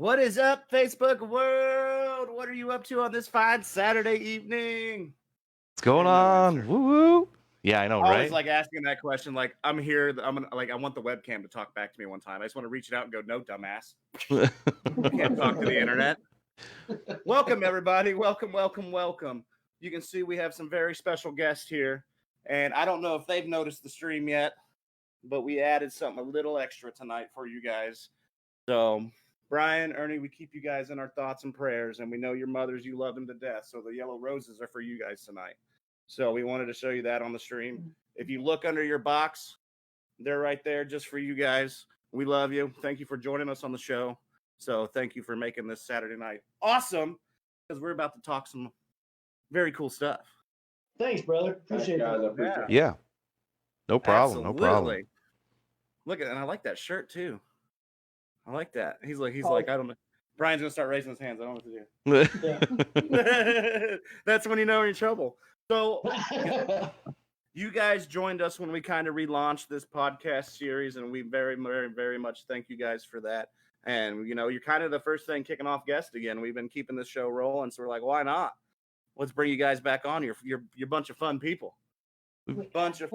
What is up, Facebook world? What are you up to on this fine Saturday evening? What's going on? Woo woo! Yeah, I know, I right? always like asking that question. Like, I'm here. I want the webcam to talk back to me one time. I just want to reach it out and go, "No, dumbass, I can't talk to the internet." Welcome, everybody. Welcome, welcome, welcome. You can see we have some very special guests here, and I don't know if they've noticed the stream yet, but we added something a little extra tonight for you guys. So, Brian, Ernie, we keep you guys in our thoughts and prayers, and we know your mothers, you love them to death. So the yellow roses are for you guys tonight. So we wanted to show you that on the stream. If you look under your box, they're right there just for you guys. We love you. Thank you for joining us on the show. So thank you for making this Saturday night awesome, because we're about to talk some very cool stuff. Thanks, brother. Appreciate it. Yeah. No problem. Absolutely. No problem. Look at, and I like that shirt too. I like that. He's like, I don't know. Brian's gonna start raising his hands. I don't know what to do. That's when you know you're in trouble. So you guys joined us when we kind of relaunched this podcast series, and we very, very, very much thank you guys for that. And you know, you're kind of the first thing kicking off guest again. We've been keeping this show rolling, so we're like, why not? Let's bring you guys back on. You're a bunch of fun people. Bunch of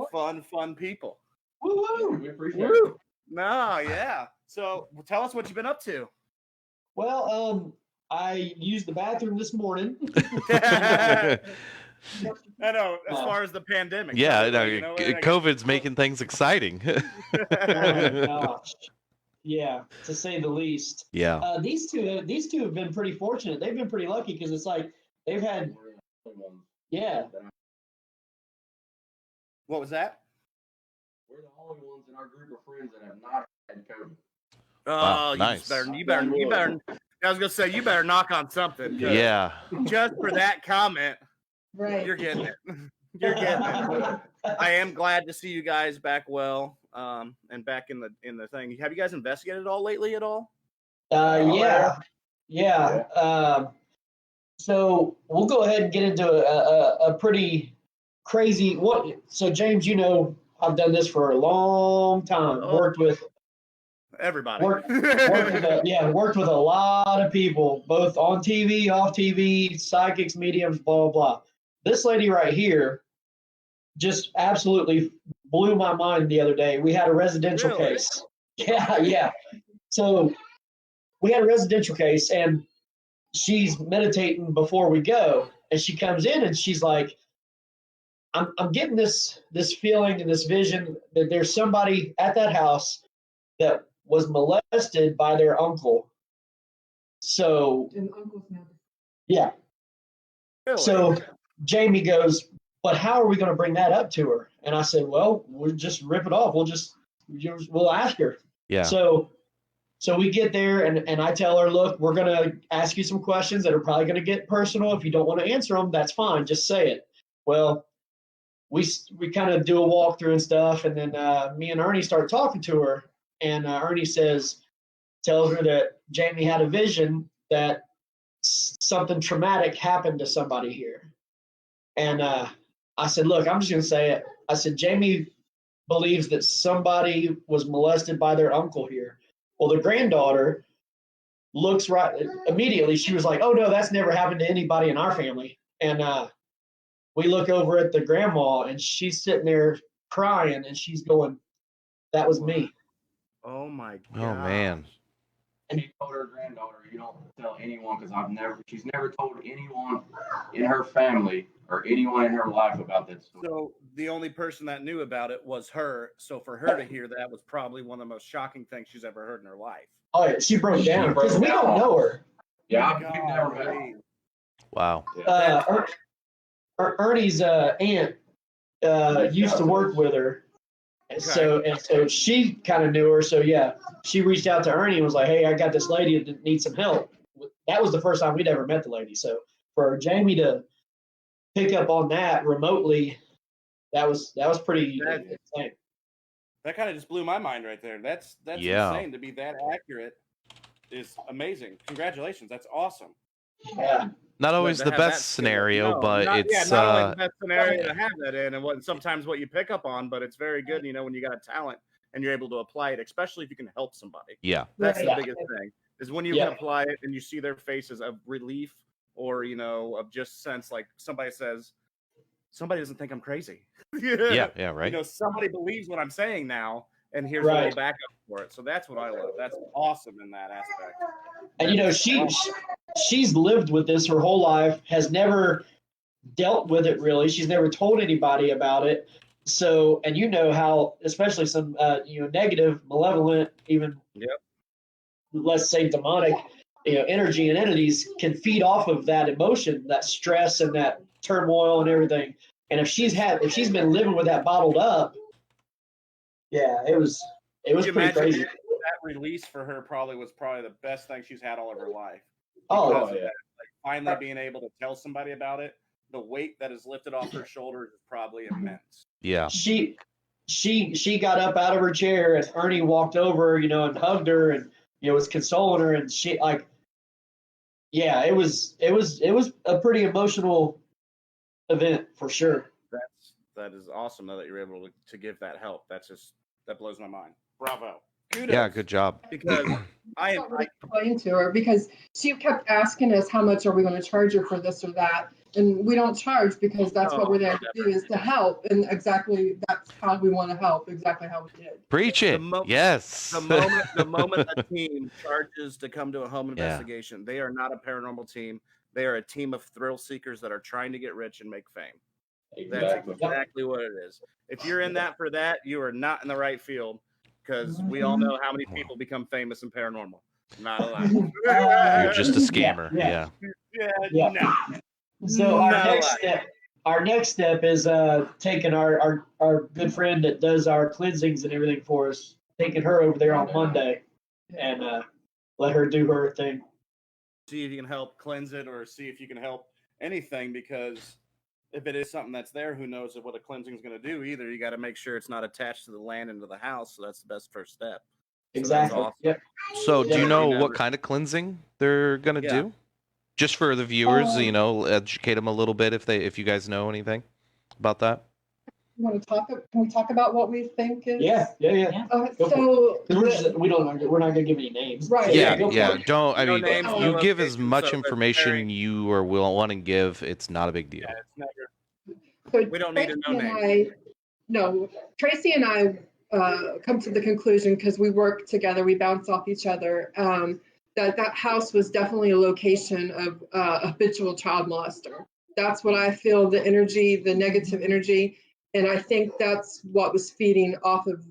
fun people. Woo-woo. We appreciate it. No, yeah. So tell us what you've been up to. Well, I used the bathroom this morning. I know, as far as the pandemic. Yeah, right? no, You know, COVID's making things exciting. Oh my gosh. Yeah, to say the least. Yeah. These two have been pretty fortunate. They've been pretty lucky because it's like they've had. Yeah. What was that? We're the only ones in our group of friends that have not had COVID. Oh, Wow, you nice. you better. I was gonna say you better knock on something. Yeah. Just for that comment, Right. you're getting it. You're getting it. I am glad to see you guys back well, and back in the thing. Have you guys investigated it all lately at all? Yeah. So we'll go ahead and get into a pretty crazy So James, you know, I've done this for a long time. Worked with everybody. Worked with a lot of people, both on TV, off TV, psychics, mediums, blah, blah, blah. This lady right here just absolutely blew my mind the other day. We had a residential case. Yeah. So we had a residential case, and she's meditating before we go. And she comes in and she's like, I'm getting this feeling and this vision that there's somebody at that house that was molested by their uncle. So, yeah. Really? So Jamie goes, but how are we going to bring that up to her? And I said, well, we'll just rip it off. We'll ask her. Yeah. So we get there and I tell her, look, we're going to ask you some questions that are probably going to get personal. If you don't want to answer them, that's fine. Just say it. Well, we kind of do a walkthrough and stuff. And then me and Ernie start talking to her. And Ernie tells her that Jamie had a vision that something traumatic happened to somebody here. And I said, look, I'm just going to say it. I said, Jamie believes that somebody was molested by their uncle here. Well, the granddaughter looks right immediately. She was like, oh, no, that's never happened to anybody in our family. And we look over at the grandma, and she's sitting there crying, and she's going, that was me. Oh, my God. Oh, man. And she told her granddaughter, you don't tell anyone, because she's never told anyone in her family or anyone in her life about that story. So the only person that knew about it was her. So for her to hear that was probably one of the most shocking things she's ever heard in her life. Oh, yeah, she broke down because we don't know her. Yeah, we've never met her. Wow. Ernie's aunt used to work with her. And so she kind of knew her. So yeah, she reached out to Ernie and was like, hey, I got this lady that needs some help. That was the first time we'd ever met the lady. So for Jamie to pick up on that remotely, that was pretty insane. That kind of just blew my mind right there. That's insane. To be that accurate is amazing. Congratulations. That's awesome. Yeah. Not always the best scenario, but it's not always the best scenario to have that in, and sometimes what you pick up on, but it's very good, you know, when you got a talent and you're able to apply it, especially if you can help somebody. Yeah. That's the biggest thing. is when you can apply it and you see their faces of relief or, you know, of just sense like somebody says, somebody doesn't think I'm crazy. Yeah, right. You know, somebody believes what I'm saying now, and here's a little backup for it. So that's what I love. That's awesome in that aspect. And you know, she's lived with this her whole life, has never dealt with it really. She's never told anybody about it. So, and you know how, especially some you know, negative, malevolent, even let's say demonic, you know, energy and entities can feed off of that emotion, that stress, and that turmoil and everything. And if she's been living with that bottled up, it was pretty crazy. That release for her was probably the best thing she's had all of her life. Oh, yeah. Like, finally being able to tell somebody about it, the weight that is lifted off her shoulders is probably immense. Yeah. She got up out of her chair and Ernie walked over, you know, and hugged her and, you know, was consoling her, and she like, it was a pretty emotional event for sure. That is awesome though, that you're able to give that help. That blows my mind. Bravo. Kudos. Yeah, good job. Because I explained to her, because she kept asking us how much are we going to charge her for this or that, and we don't charge because that's what we're there to do, is to help, and exactly that's how we want to help, exactly how we did. Preach it. Yes. The moment a team charges to come to a home investigation, they are not a paranormal team. They are a team of thrill seekers that are trying to get rich and make fame. Exactly. That's exactly what it is. If you're in that for that, you are not in the right field, because we all know how many people become famous in paranormal. Not a lot. You're just a scammer. Yeah. No. So our next step is taking our good friend that does our cleansings and everything for us, taking her over there on Monday and let her do her thing. See if you can help cleanse it, or see if you can help anything, because if it is something that's there, who knows what a cleansing is going to do either. You got to make sure it's not attached to the land and to the house. So that's the best first step. Exactly. Awesome. Yep. So do you know what kind of cleansing they're going to do? Just for the viewers, you know, educate them a little bit if you guys know anything about that. Want to talk? Can we talk about what we think is? Yeah. So we're not gonna give any names. Right. Yeah. Don't. I mean, names, you give as much information you are want to give. It's not a big deal. Yeah, it's never. So We don't need to know names. Tracy and I come to the conclusion, because we work together, we bounce off each other, that house was definitely a location of a habitual child molester. That's what I feel, the energy, the negative energy. And I think that's what was feeding off of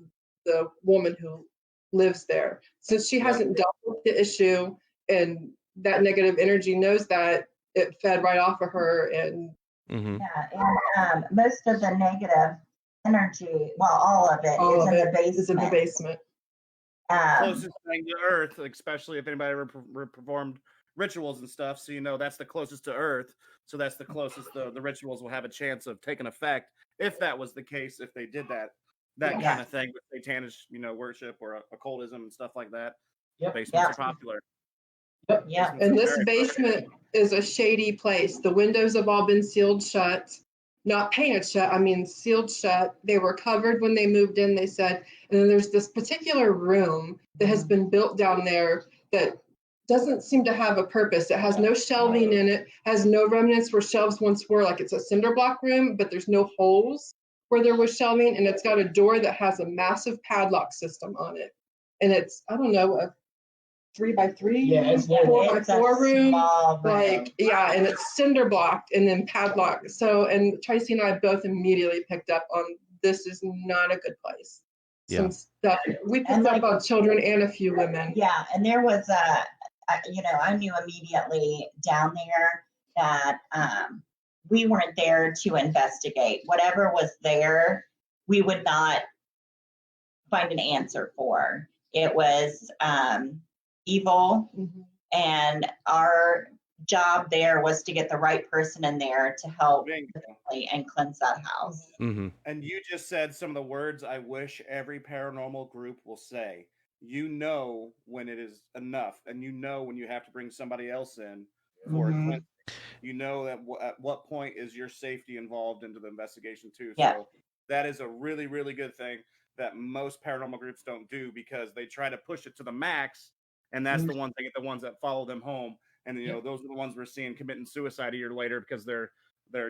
the woman who lives there. Since she hasn't dealt with the issue, and that negative energy knows that, it fed right off of her. And and most of the negative energy, well, all of it is in the basement. Is in the basement. Closest thing to Earth, especially if anybody ever performed rituals and stuff. So, you know, that's the closest to Earth. So that's the closest the rituals will have a chance of taking effect, if that was the case, if they did that kind of thing with satanic, you know, worship or occultism and stuff like that. Basements are popular. And this basement is a shady place. The windows have all been sealed shut, not painted shut, I mean sealed shut. They were covered when they moved in, they said. And then there's this particular room that has been built down there that doesn't seem to have a purpose. It has no shelving in it, has no remnants where shelves once were. Like, it's a cinder block room, but there's no holes where there was shelving. And it's got a door that has a massive padlock system on it. And it's, I don't know, a 3x3, 4x4 room. Like, and it's cinder blocked and then padlocked. So, and Tracy and I both immediately picked up on, this is not a good place. Some stuff. We picked up on children and a few women. Yeah, and there was I knew immediately down there that we weren't there to investigate. Whatever was there, we would not find an answer for. It was evil, and our job there was to get the right person in there to help and cleanse that house. And you just said some of the words I wish every paranormal group will say. You know when it is enough, and you know when you have to bring somebody else in for a cleansing. You know that at what point is your safety involved into the investigation too. So that is a really, really good thing that most paranormal groups don't do, because they try to push it to the max and that's the ones the ones that follow them home. And those are the ones we're seeing committing suicide a year later because they're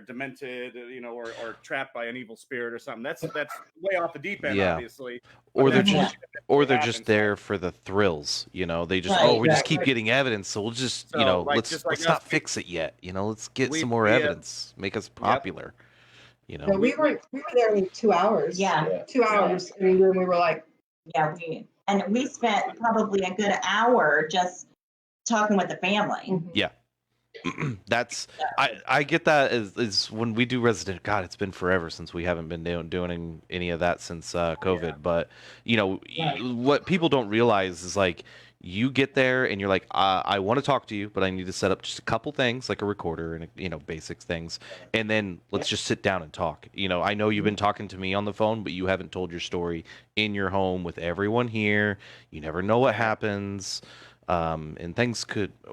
demented, or trapped by an evil spirit or something. That's way off the deep end, obviously. Or they're just there for the thrills. They just we just keep getting evidence, so we'll just let's not fix it yet. Let's get some more evidence, make us popular. No, we were there in 2 hours. Yeah. 2 hours, and then we were like, we spent probably a good hour just talking with the family. Yeah. That's I get that is when we do resident. God, it's been forever since we haven't been doing any of that since COVID. But what people don't realize is like you get there and you're like, I want to talk to you, but I need to set up just a couple things like a recorder and basic things, and then let's just sit down and talk. I know you've been talking to me on the phone, but you haven't told your story in your home with everyone here. You never know what happens. And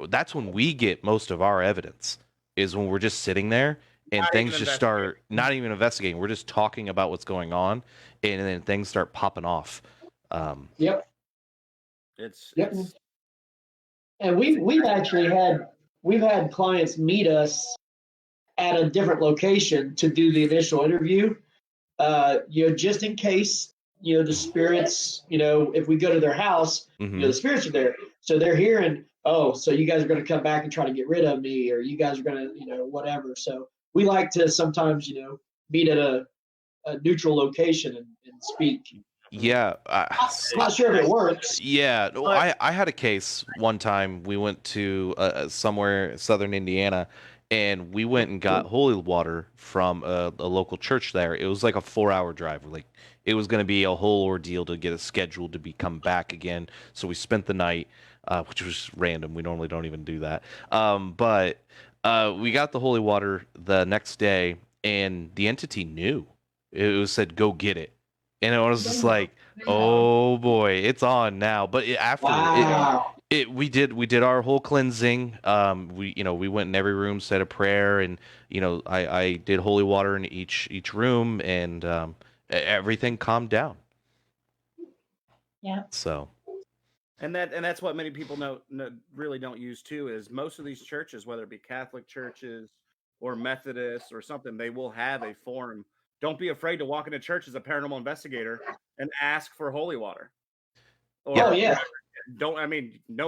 that's when we get most of our evidence, is when we're just sitting there and things just start not even investigating. We're just talking about what's going on, and then things start popping off. And we've had clients meet us at a different location to do the initial interview, just in case, the spirits, if we go to their house, the spirits are there. So they're hearing, so you guys are going to come back and try to get rid of me, or you guys are going to, whatever. So we like to sometimes, meet at a neutral location and speak. Yeah. I'm not sure if it works. Yeah. No, I had a case one time. We went to somewhere southern Indiana, and we went and got holy water from a local church there. It was like a 4-hour drive. Like, it was going to be a whole ordeal to get it scheduled to come back again. So we spent the night, which was random. We normally don't even do that. But we got the holy water the next day, and the entity knew. It was said, go get it. And it was just like, oh boy, it's on now. But we did our whole cleansing. We went in every room, said a prayer, and I did holy water in each room, and everything calmed down. Yeah. So. And that's what many people really don't use too, is most of these churches, whether it be Catholic churches or Methodists or something, they will have a form. Don't be afraid to walk into church as a paranormal investigator and ask for holy water. No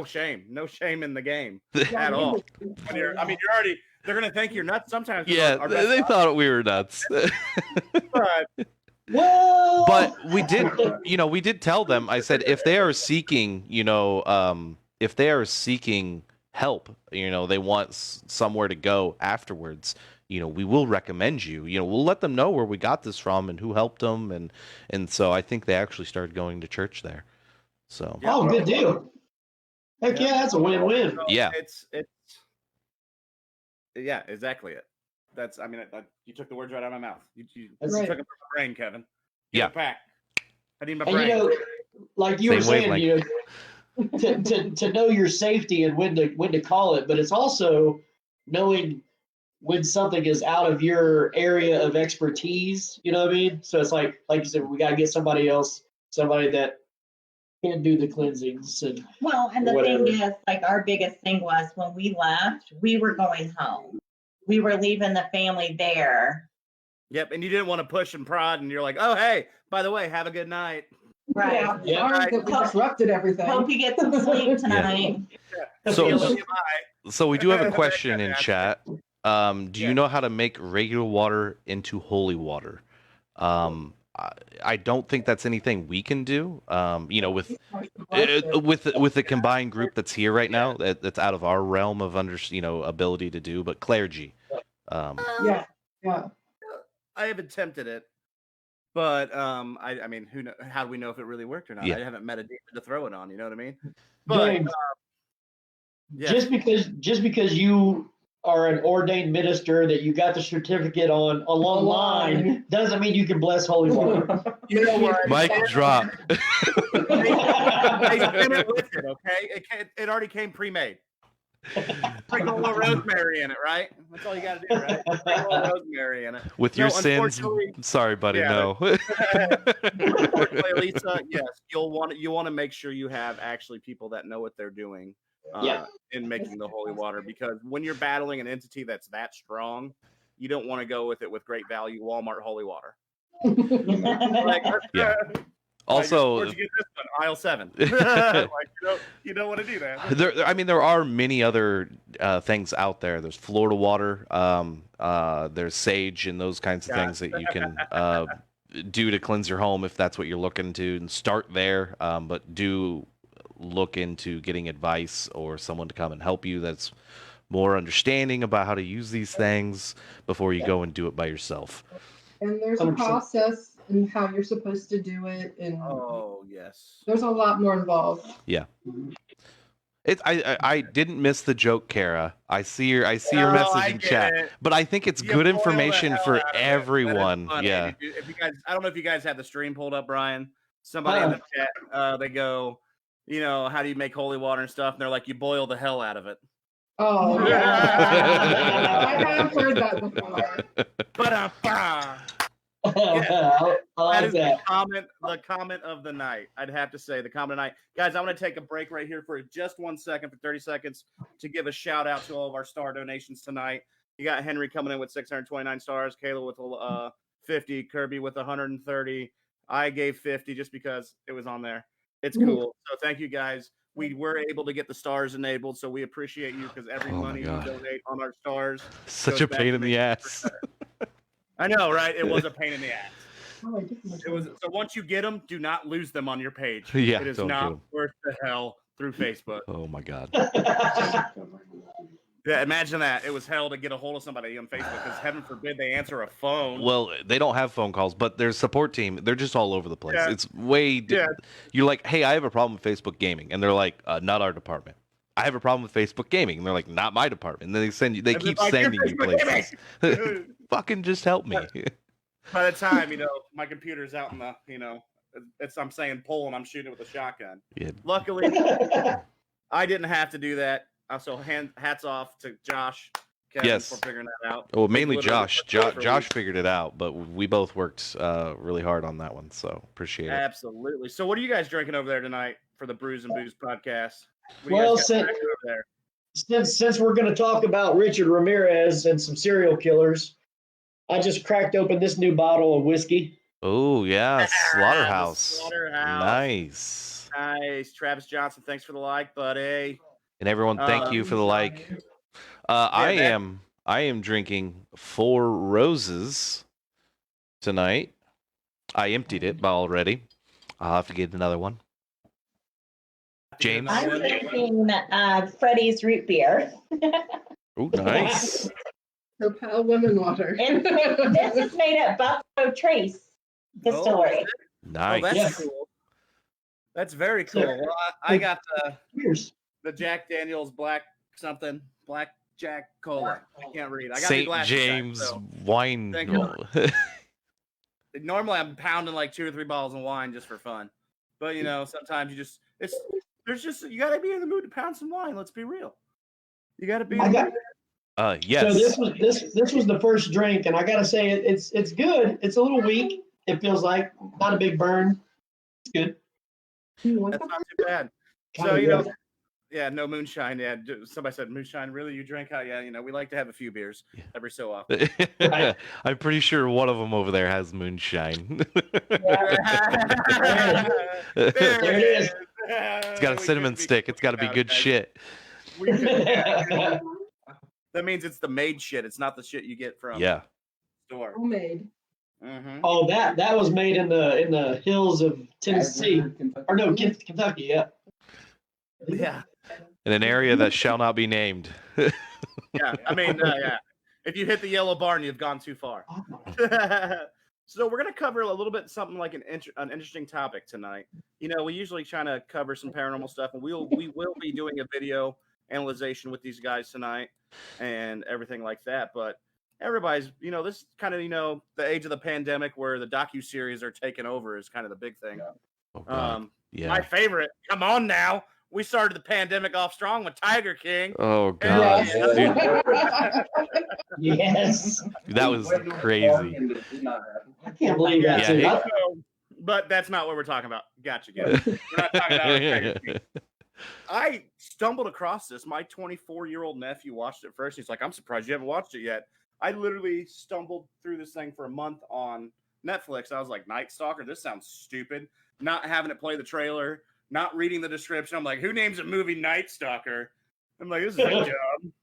shame in the game at all. They're going to think you're nuts sometimes. Yeah, they thought we were nuts. But we did tell them. I said, if they are seeking, help, they want somewhere to go afterwards, we will recommend you. We'll let them know where we got this from and who helped them, and so I think they actually started going to church there. So good deal. Heck yeah, that's a win-win. So yeah, it's exactly it. That's you took the words right out of my mouth. You took them from my brain, Kevin. Yeah. Back. I need my brain. And like you were saying, to know your safety and when to call it, but it's also knowing when something is out of your area of expertise. You know what I mean? So it's like you said, we got to get somebody that can do the cleansings. And the thing is, like, our biggest thing was when we left, we were going home. We were leaving the family there. Yep, and you didn't want to push and prod, and you're like, "Oh, hey, by the way, have a good night." Right. Sorry that we disrupted everything. Hope you get some sleep tonight. So we do have a question in chat. Do you know how to make regular water into holy water? I don't think that's anything we can do. With the combined group that's here right now, that's out of our realm of ability to do. But clergy. Yeah. I have attempted it, but I mean, who know? How do we know if it really worked or not? Yeah. I haven't met a demon to throw it on. You know what I mean? But just because you are an ordained minister, that you got the certificate on online, doesn't mean you can bless holy water. You know what? Mic drop. They sent it with it, okay? It already came pre-made. Sprinkle a little rosemary in it, right? That's all you got to do, right? Sprinkle a little rosemary in it. With your sins, sorry, buddy, no. Unfortunately, Lisa, yes, you want to make sure you have actually people that know what they're doing in making the holy water, because when you're battling an entity that's that strong, you don't want to go with it with great value Walmart holy water. Yeah. Also, where'd you get this one? Aisle 7. Like, you don't want to do that. There are many other things out there. There's Florida water. There's sage and those kinds of things that you can do to cleanse your home if that's what you're looking to, and start there. But do look into getting advice or someone to come and help you that's more understanding about how to use these things before you go and do it by yourself. And there's a process and how you're supposed to do it, and there's a lot more involved. Yeah. I didn't miss the joke, Kara. I see your message in chat, but I think it's good information for everyone. Yeah. If you guys, I don't know if you guys have the stream pulled up, Brian. Somebody in the chat, they go, how do you make holy water and stuff? And they're like, you boil the hell out of it. Oh yeah. I have heard that before. Yeah. I like that. The comment of the night. I'd have to say the comment of the night. Guys, I'm going to take a break right here for just 1 second, for 30 seconds, to give a shout out to all of our star donations tonight. You got Henry coming in with 629 stars, Kayla with 50, Kirby with 130. I gave 50 just because it was on there. It's cool. So thank you guys. We were able to get the stars enabled, so we appreciate you, because every money you donate on our stars. Such a pain in the ass. I know, right? It was a pain in the ass. It was. So once you get them, do not lose them on your page. Yeah, it is not worth the hell through Facebook. Oh my God. Yeah, imagine that. It was hell to get a hold of somebody on Facebook, because heaven forbid they answer a phone. Well, they don't have phone calls, but their support team, they're just all over the place. Yeah. It's way You're like, hey, I have a problem with Facebook gaming, and they're like, not our department. I have a problem with Facebook gaming, and they're like, not my department. And then they keep sending you places. Fucking just help me. By the time, my computer's out in the, I'm saying pull and I'm shooting it with a shotgun. Yeah. Luckily, I didn't have to do that. So hats off to Josh, Kevin, for figuring that out. Well, mainly Josh. Josh figured it out, but we both worked really hard on that one. So appreciate it. Absolutely. So what are you guys drinking over there tonight for the Brews and Booze podcast? Well, since we're going to talk about Richard Ramirez and some serial killers, I just cracked open this new bottle of whiskey. Oh, yeah. Slaughterhouse. Nice. Travis Johnson, thanks for the like, buddy. And everyone, thank you for the like. I am drinking Four Roses tonight. I emptied it already. I'll have to get another one. James? I'm drinking Freddy's root beer. Oh, nice. Propel lemon water. And this is made at Buffalo Trace Distillery. Nice. Oh, that's cool. That's very cool. Well, I got the Jack Daniel's Black Jack Cola. I can't read. I got St. James wine. Normally I'm pounding like 2 or 3 bottles of wine just for fun, but sometimes you gotta be in the mood to pound some wine. Let's be real. You gotta be. Yes. So this was the first drink, and I gotta say it's good. It's a little weak. It feels like not a big burn. It's good. That's not too bad. So yeah, no moonshine. Yeah, somebody said moonshine. Really, you drink out? Yeah, we like to have a few beers every so often. I'm pretty sure one of them over there has moonshine. There it is. It's got a cinnamon stick. It's got to be good shit. That means it's the made shit. It's not the shit you get from store. Homemade. Mm-hmm. Oh, that was made in the hills of Tennessee, or no, Kentucky. Yeah. Yeah. In an area that shall not be named. Yeah, I mean, if you hit the yellow barn, you've gone too far. So we're gonna cover a little bit something like an interesting topic tonight. We usually try to cover some paranormal stuff, and we will be doing a video analyzation with these guys tonight and everything like that. But everybody's, this is kind of, the age of the pandemic where the docuseries are taking over is kind of the big thing. Oh, My favorite. Come on now. We started the pandemic off strong with Tiger King. Oh Hell gosh, yeah. dude, Yes. that was crazy. I can't believe that. Yeah, too. he- So, but that's not what we're talking about. Gotcha, guys. We're not talking about Tiger King. I stumbled across this. My 24-year-old nephew watched it first. He's like, I'm surprised you haven't watched it yet. I literally stumbled through this thing for a month on Netflix. I was like, Night Stalker, this sounds stupid. Not having it play the trailer, not reading the description. I'm like, who names a movie Night Stalker? I'm like, this is like dumb.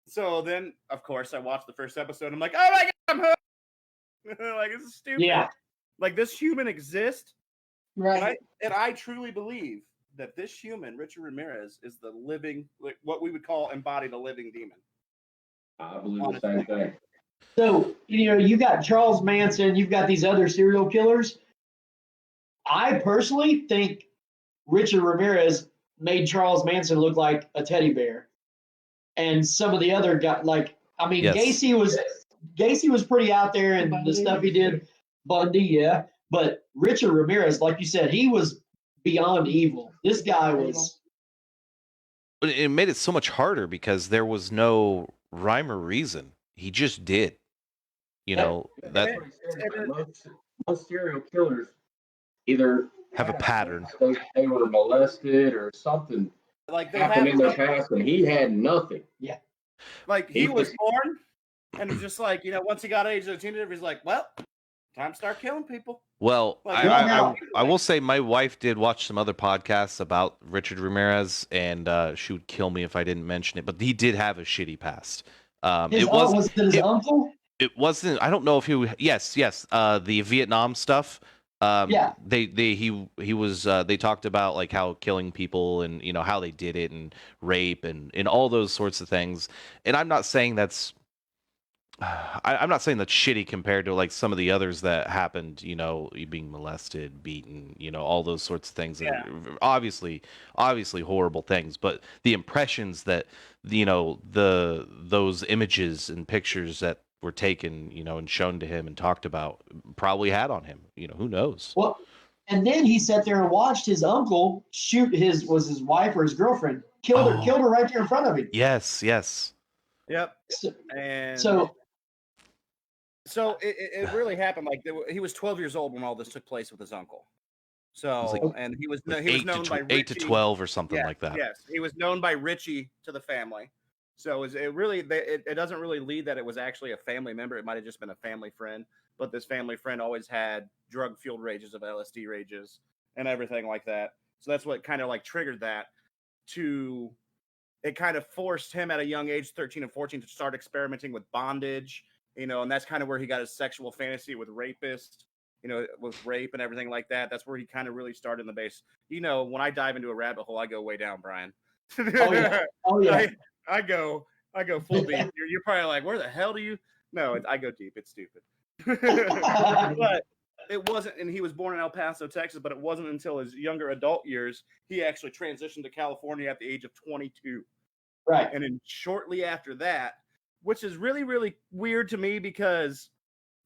So then, of course, I watched the first episode. I'm like, oh my God, I'm hooked. Like, this is stupid. Yeah. Like, this human exists. Right. And I truly believe that this human, Richard Ramirez, is the living, like what we would call embodied a living demon. I believe the same thing. So, you got Charles Manson, you've got these other serial killers. I personally think Richard Ramirez made Charles Manson look like a teddy bear. And some of the other guys, Yes. Gacy was pretty out there and the Bundy. stuff he did. Bundy, yeah. But Richard Ramirez, like you said, he was beyond evil. This guy was. But it made it so much harder because there was no rhyme or reason. He just did. That Most serial killers either have a pattern. they were molested or something Like they happened in their have, past, and he had nothing. like he was born, and it's just like once he got age of a teenager, he's like, well, time to start killing people. Well, Like, I will say my wife did watch some other podcasts about Richard Ramirez, and she would kill me if I didn't mention it. But he did have a shitty past. Was it his uncle? It wasn't. I don't know if he. Yes. The Vietnam stuff. Yeah. He was. They talked about like how killing people and how they did it and rape and all those sorts of things. And I'm not saying that's. I'm not saying that's shitty compared to like some of the others that happened. You being molested, beaten. All those sorts of things. Yeah. Obviously horrible things. But the impressions that those images and pictures that were taken, and shown to him and talked about probably had on him. Who knows? Well, and then he sat there and watched his uncle shoot his wife or his girlfriend, killed her right there in front of him. Yes. Yep. So, And so it really happened. Like he was 12 years old when all this took place with his uncle. So like and he was known by 8 to Richie. 12 or something Yes, like that. Yes, he was known by Richie to the family. So it doesn't really lead that it was actually a family member. It might have just been a family friend. But this family friend always had drug-fueled rages of LSD rages and everything like that. So that's what kind of like triggered that. It kind of forced him at a young age, 13 and 14, to start experimenting with bondage. And that's kind of where he got his sexual fantasy with rapists. With rape and everything like that. That's where he kind of really started in the base. When I dive into a rabbit hole, I go way down, Brian. Oh yeah. I go full deep. You're probably like, where the hell do you? No, I go deep. It's stupid. But it wasn't, and he was born in El Paso, Texas, but it wasn't until his younger adult years he actually transitioned to California at the age of 22. Right. And then shortly after that, which is really, really weird to me because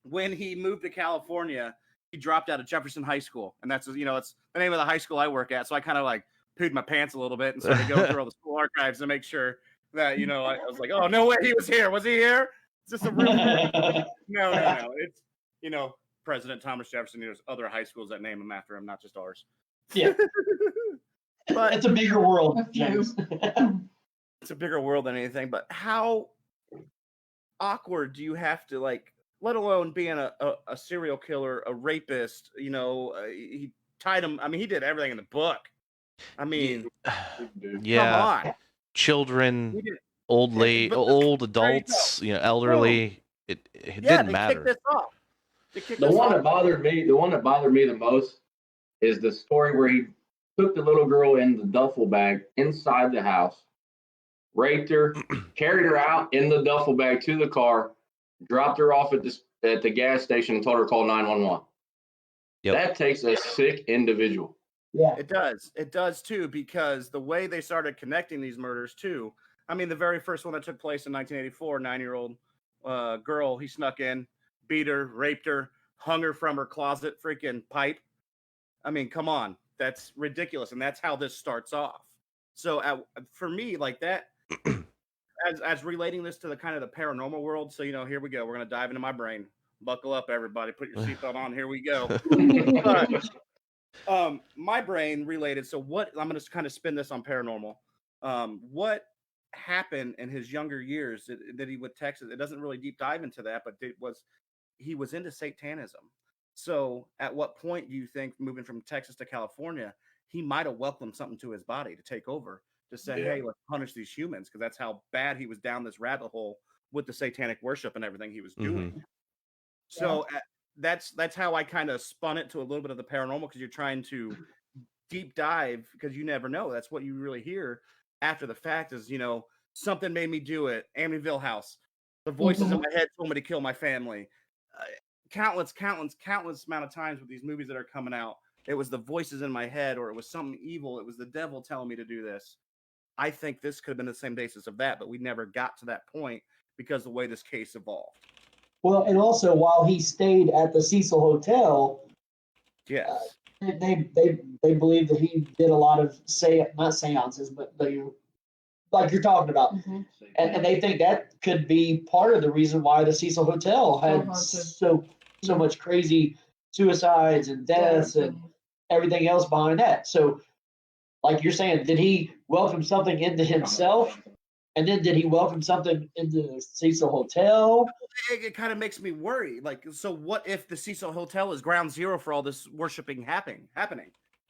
when he moved to California, he dropped out of Jefferson High School. And that's, it's the name of the high school I work at. So I kind of like pooed my pants a little bit and started going through all the school archives to make sure that, I was like, oh, no way he was here. Was he here? Is this a real No. It's, President Thomas Jefferson. There's other high schools that name him after him, not just ours. Yeah. But it's a bigger world, James. It's a bigger world than anything. But how awkward do you have to, like, let alone being a serial killer, a rapist, he tied him. I mean, he did everything in the book. I mean, yeah. Come on. Children, old adults, elderly. It didn't matter. Kicked this off. The one that bothered me the most is the story where he took the little girl in the duffel bag inside the house, raped her, carried her out in the duffel bag to the car, dropped her off at the gas station, and told her to call 911. Yep. That takes a sick individual. Yeah, it does. It does too, because the way they started connecting these murders too. I mean, the very first one that took place in 1984, 9-year-old girl, he snuck in, beat her, raped her, hung her from her closet freaking pipe. I mean, come on. That's ridiculous. And that's how this starts off. So for me, like that, as relating this to the kind of the paranormal world. So, here we go. We're going to dive into my brain. Buckle up, everybody. Put your seatbelt on. Here we go. But, my brain related. So I'm going to kind of spin this on paranormal. What happened in his younger years that he would Texas? It doesn't really deep dive into that, but he was into Satanism. So at what point do you think, moving from Texas to California, he might have welcomed something to his body to take over, to say, hey, let's punish these humans, because that's how bad he was down this rabbit hole with the satanic worship and everything he was doing. So that's how I kind of spun it to a little bit of the paranormal, because you're trying to deep dive, because you never know. That's what you really hear after the fact is, something made me do it. Amityville House. The voices in my head told me to kill my family. Countless amount of times with these movies that are coming out, it was the voices in my head, or it was something evil. It was the devil telling me to do this. I think this could have been the same basis of that, but we never got to that point because of the way this case evolved. Well, and also while he stayed at the Cecil Hotel, yes, they believe that he did a lot of not seances, but like you're talking about, and they think that could be part of the reason why the Cecil Hotel had so much crazy suicides and deaths and everything else behind that. So, like you're saying, did he welcome something into himself? And then did he welcome something into the Cecil Hotel? It kind of makes me worry. Like, so what if the Cecil Hotel is ground zero for all this worshiping happening?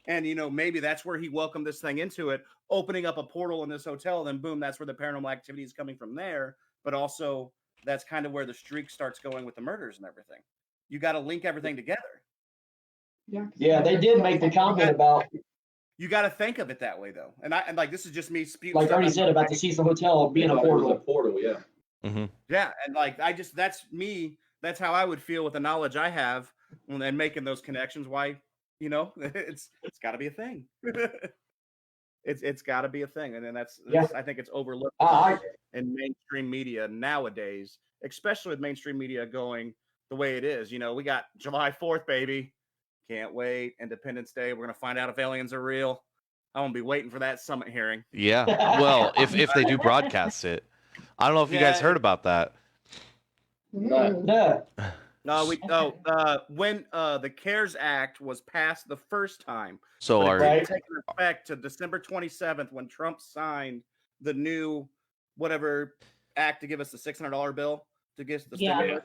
And, maybe that's where he welcomed this thing into it, opening up a portal in this hotel. Then boom, that's where the paranormal activity is coming from there. But also that's kind of where the streak starts going with the murders and everything. You got to link everything together. Yeah, they did make the comment about. You got to think of it that way, though. And like, this is just me spewing. Like Ernie said about the Cecil Hotel being a portal. Yeah. Yeah, and like that's me. That's how I would feel with the knowledge I have, and making those connections. Why, it's got to be a thing. It's got to be a thing, and then that's I think it's overlooked in mainstream media nowadays, especially with mainstream media going the way it is. We got July 4th, baby. Can't wait. Independence Day. We're gonna find out if aliens are real. I'm gonna be waiting for that summit hearing. Yeah. Well, if they do broadcast it, I don't know if you guys heard about that. No. When the CARES Act was passed the first time, so it didn't take effect to December 27th when Trump signed the new whatever act to give us the $600 bill to get the stimulus.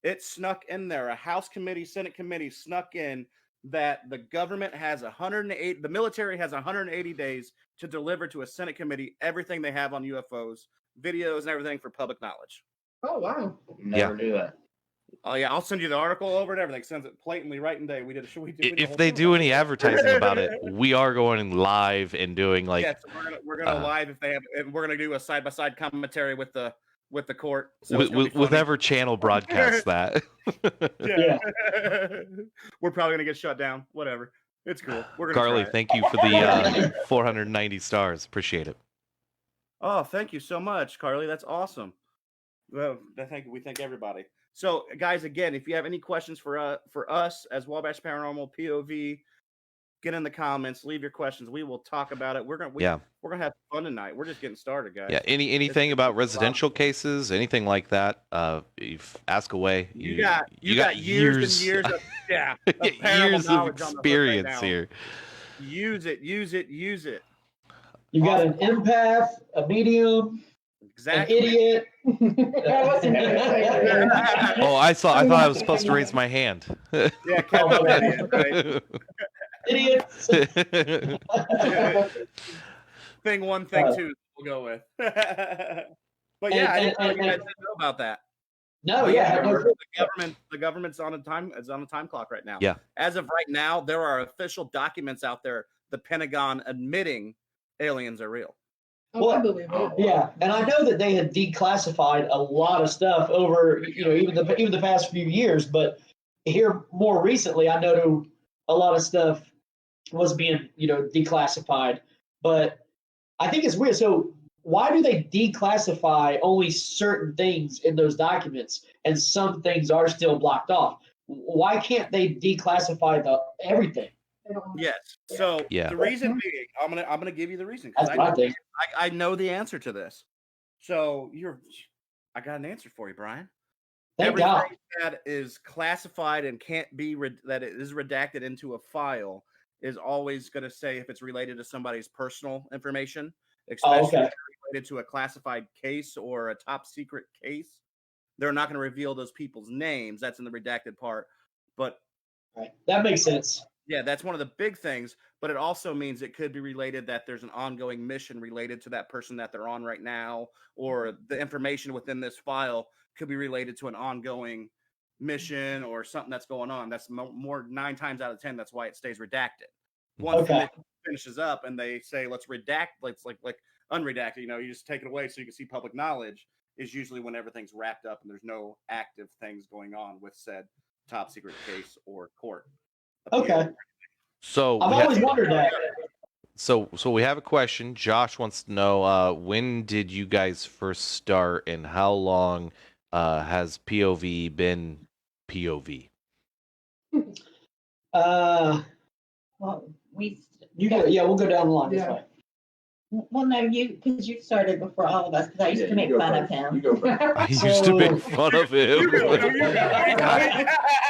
It snuck in there. A House committee, Senate committee snuck in that the government has the military has 180 days to deliver to a Senate committee everything they have on UFOs, videos, and everything for public knowledge. Oh, wow. Never knew that. Oh, yeah. I'll send you the article over and everything. Sends it blatantly right in day. If they do any advertising about it, we are going live and doing like. Yes, we're gonna live if they have. And we're gonna do a side-by-side commentary with the court. So with whatever channel broadcasts that. Yeah. We're probably gonna get shut down. Whatever. It's cool. We're gonna Carly, thank you for the 490 stars. Appreciate it. Oh, thank you so much, Carly. That's awesome. Well, we thank everybody. So, guys, again, if you have any questions for us as Wabash Paranormal POV, get in the comments, leave your questions. We will talk about it. We're gonna have fun tonight. We're just getting started, guys. Yeah. Anything about residential cases, anything like that? Ask away. You got years and years of years of experience here. Use it. You got an empath, a medium, exactly. an idiot. Oh, I thought I was supposed to raise my hand. Yeah, right? Idiots. Thing one, thing two, we'll go with. But yeah, I didn't know about that. No, the government's on a time clock right now. Yeah. As of right now, there are official documents out there, the Pentagon admitting aliens are real. Oh, I believe it. Yeah, and I know that they had declassified a lot of stuff over, even the past few years. But here more recently, I know a lot of stuff was being, declassified. But I think it's weird. So why do they declassify only certain things in those documents, and some things are still blocked off? Why can't they declassify everything? Yes. So Yeah. the reason being, I'm gonna give you the reason That's because what I think. I know the answer to this. So I got an answer for you, Brian. Thank Everything God. that is classified and can't be that it is redacted into a file is always going to say if it's related to somebody's personal information, especially Oh, okay. if it's related to a classified case or a top secret case. They're not going to reveal those people's names. That's in the redacted part. But Right. That makes sense. yeah, that's one of the big things. But it also means it could be related that there's an ongoing mission related to that person that they're on right now, or the information within this file could be related to an ongoing mission or something that's going on. That's more 9 times out of 10. That's why it stays redacted. Once the Okay. mission finishes up and they say let's redact, let's like unredacted. You just take it away so you can see public knowledge. Is usually when everything's wrapped up and there's no active things going on with said top secret case or court. Okay. So I've always wondered that. So we have a question. Josh wants to know when did you guys first start, and how long has POV been POV? Well, You go. Yeah, we'll go down the line. That's Yeah. fine. well, no, because you started before all of us. Because I used to make fun of him. You go first. I used to make So- fun of him. You go.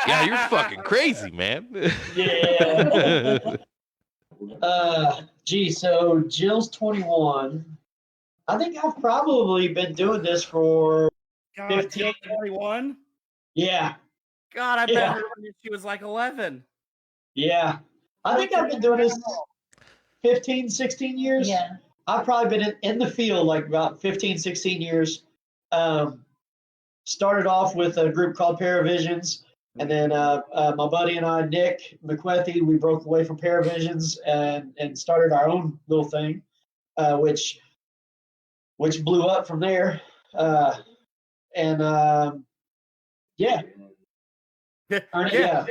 Yeah, you're fucking crazy, man. Yeah. So Jill's 21. I think I've probably been doing this for God, 15. 21. Yeah. God, I Yeah. bet her when she was like 11. Yeah. I think I've been doing this 15, 16 years. Yeah. I've probably been in the field like about 15, 16 years. Started off with a group called Paravisions. And then my buddy and I, Nick McQuethy, we broke away from Paravisions and started our own little thing, which blew up from there. Yeah. Ernie, yeah.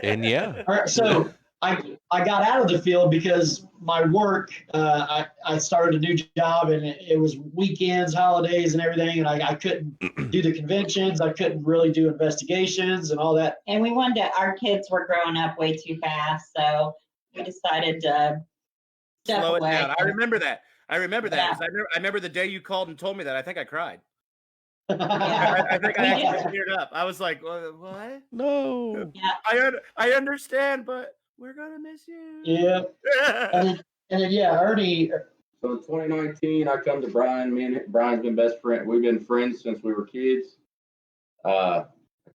And yeah, All right, so I got out of the field because my work, I started a new job and it was weekends, holidays, and everything, and I couldn't do the conventions. I couldn't really do investigations and all that. And we wanted to, our kids were growing up way too fast. So we decided to step Slow it away. down. I remember that. I remember that. Yeah. 'Cause I remember the day you called and told me that. I think I cried. Yeah. I think I We actually teared up. I was like, what? no. I understand, but we're gonna miss you. Yeah, and then yeah, Ernie. So in 2019, I come to Brian. Me and Brian's been best friend. We've been friends since we were kids. I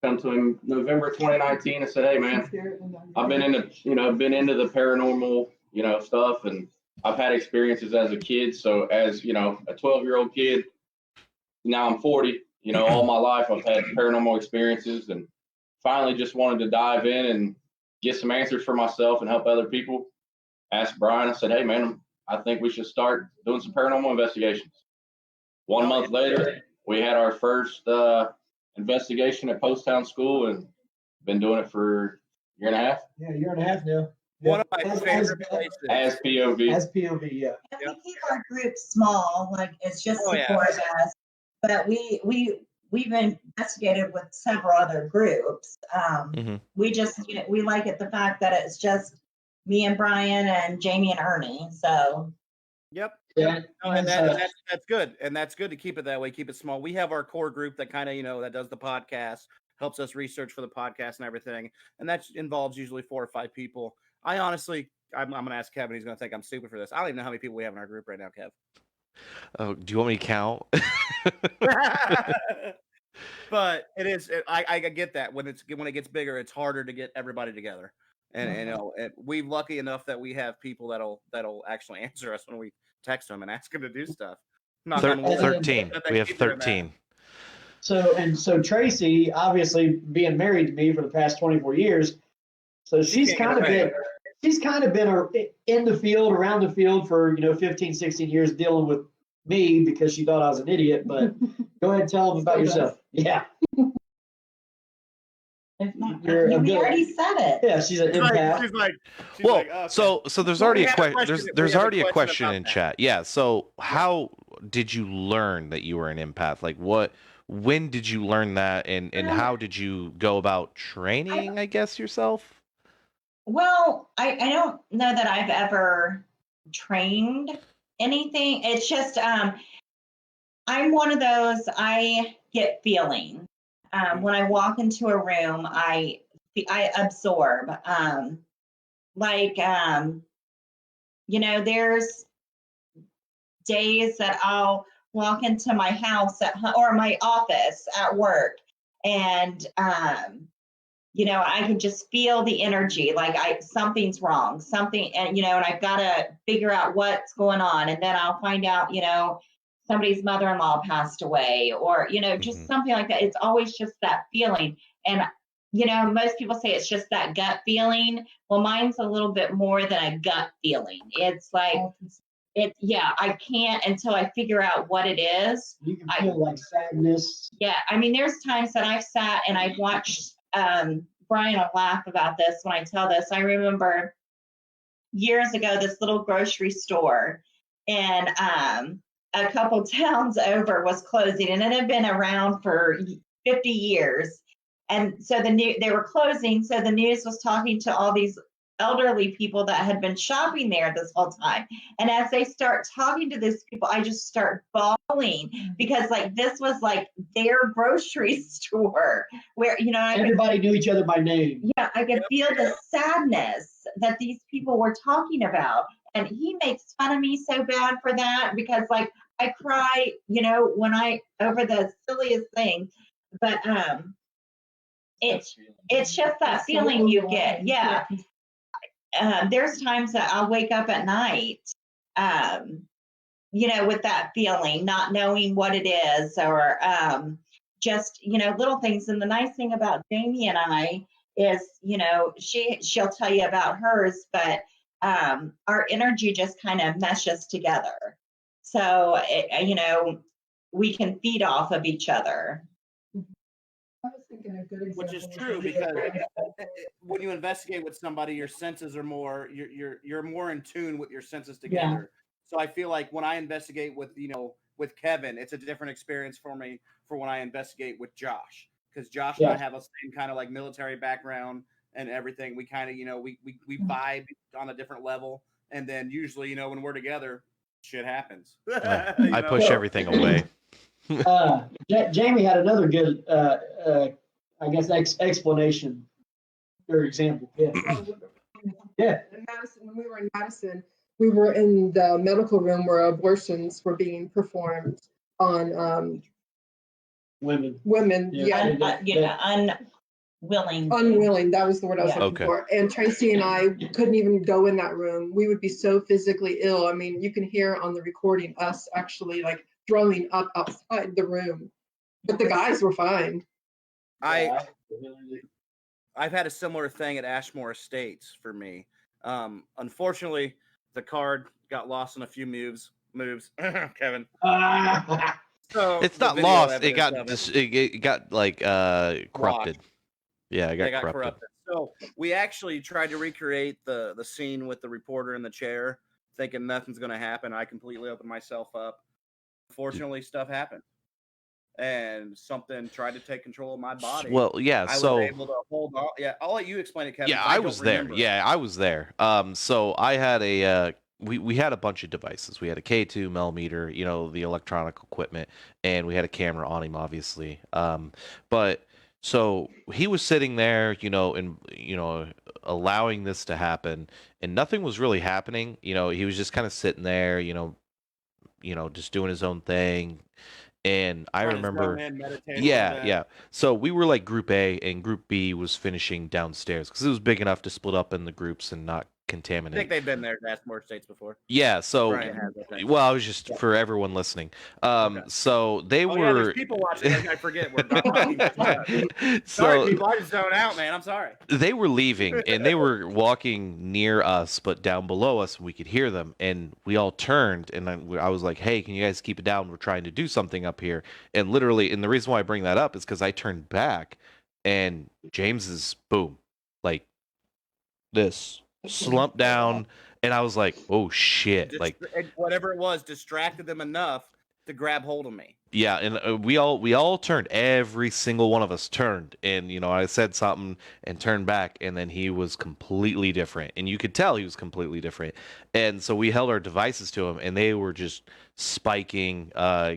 come to him November 2019 and said, "Hey man, I've been into the paranormal, stuff, and I've had experiences as a kid. So as a 12-year-old kid, now I'm 40. All my life I've had paranormal experiences, and finally just wanted to dive in and get some answers for myself and help other people. Asked Brian. I said, "Hey man, I think we should start doing some paranormal investigations." One month later, we had our first investigation at Post Town School, and been doing it for a year and a half. Yeah, a year and a half now. One of my As- favorite as- places. As POV. As POV, yeah. And we keep our group small, like it's just Oh, yeah. support us. But we've investigated with several other groups. Mhm. We just we like it the fact that it's just me and Brian and Jamie and Ernie. So Yep. Yeah. No, and that's good. And that's good to keep it that way, keep it small. We have our core group that kind of, that does the podcast, helps us research for the podcast and everything. And that involves usually 4 or 5 people. I honestly, I'm going to ask Kevin. He's going to think I'm stupid for this. I don't even know how many people we have in our group right now, Kev. Oh, do you want me to count? But it is, I get that when it gets bigger, it's harder to get everybody together. And and we're lucky enough that we have people that'll actually answer us when we text them and ask them to do stuff. Knock on wood. 13. That they We have keep doing that. 13. So Tracy, obviously being married to me for the past 24 years, so she's kind of been in the field, around the field for 15, 16 years, dealing with me because she thought I was an idiot. But go ahead and tell them about yourself. Yeah, if not, You're a we good- already said it. yeah, she's an empath. She's like, Well, okay. so there's Well, already we a have a question. question- There's we have a already a question question about in that. chat. Yeah. So how did you learn that you were an empath? Like when did you learn that, and how did you go about training, I guess, yourself? Well, I don't know that I've ever trained anything. It's just I'm one of those, I get feeling. When I walk into a room, I absorb. Like there's days that I'll walk into my house or my office at work, and I can just feel the energy, like something's wrong, something, and and I've got to figure out what's going on, and then I'll find out, somebody's mother-in-law passed away, or just something like that. It's always just that feeling, and most people say it's just that gut feeling. Well, mine's a little bit more than a gut feeling. It's like I can't until I figure out what it is. You can feel like sadness. Yeah, I mean, there's times that I've sat and I've watched. Brian will laugh about this when I tell this. I remember years ago, this little grocery store in a couple towns over was closing, and it had been around for 50 years. And so they were closing. So the news was talking to all these elderly people that had been shopping there this whole time. And as they start talking to these people, I just start bawling, because like this was like their grocery store where, everybody knew each other by name. Yeah, I could feel the sadness that these people were talking about. And he makes fun of me so bad for that, because like I cry, when over the silliest thing. But it's just that feeling you get. Yeah. There's times that I'll wake up at night, with that feeling, not knowing what it is, or just, little things. And the nice thing about Jamie and I is, she'll tell you about hers, but our energy just kind of meshes together. So, we can feed off of each other. I was thinking a good example. Which is true, because when you investigate with somebody, your senses are more, you're more in tune with your senses together. So I feel like when I investigate with Kevin, it's a different experience for me for when I investigate with Josh, because Josh and I have a same kind of like military background and everything. We kind of we vibe on a different level, and then usually when we're together, shit happens. I push everything away. Jamie had another good, I guess, explanation or example. Yeah. In Madison, when we were in Madison, we were in the medical room where abortions were being performed on Women. Unwilling. That was the word I was looking for. And Tracy and I couldn't even go in that room. We would be so physically ill. I mean, you can hear on the recording us actually like throwing up outside the room, but the guys were fine. I've had a similar thing at Ashmore Estates for me. Unfortunately, the card got lost in a few moves. Kevin. So it's not lost. It got like corrupted. Lost. Yeah, it got corrupted. So we actually tried to recreate the scene with the reporter in the chair, thinking nothing's going to happen. I completely opened myself up. Unfortunately, stuff happened, and something tried to take control of my body. Well, yeah, I was able to hold on. Yeah, I'll let you explain it, Kevin. Yeah, I was there. Yeah, I was there. So I had a we had a bunch of devices. We had a K2 millimeter, the electronic equipment, and we had a camera on him, obviously. But so he was sitting there, and allowing this to happen, and nothing was really happening. He was just kind of sitting there, just doing his own thing. And I remember, yeah. So we were like Group A, and Group B was finishing downstairs because it was big enough to split up in the groups and not contaminate. I think they've been there at Ashmore States before. Yeah. So, well, I was just for everyone listening. So they were. There's people watching. I forget. We're not talking. Sorry, people. I just zoned out, man. I'm sorry. They were leaving, and they were walking near us, but down below us, and we could hear them. And we all turned, and I was like, "Hey, can you guys keep it down? We're trying to do something up here." And literally, and the reason why I bring that up is because I turned back, and James is boom, like this, slumped down, and I was like, "Oh shit!" Like whatever it was distracted them enough to grab hold of me. Yeah, and we all turned. Every single one of us turned, and I said something and turned back, and then he was completely different, and you could tell he was completely different. And so we held our devices to him, and they were just spiking,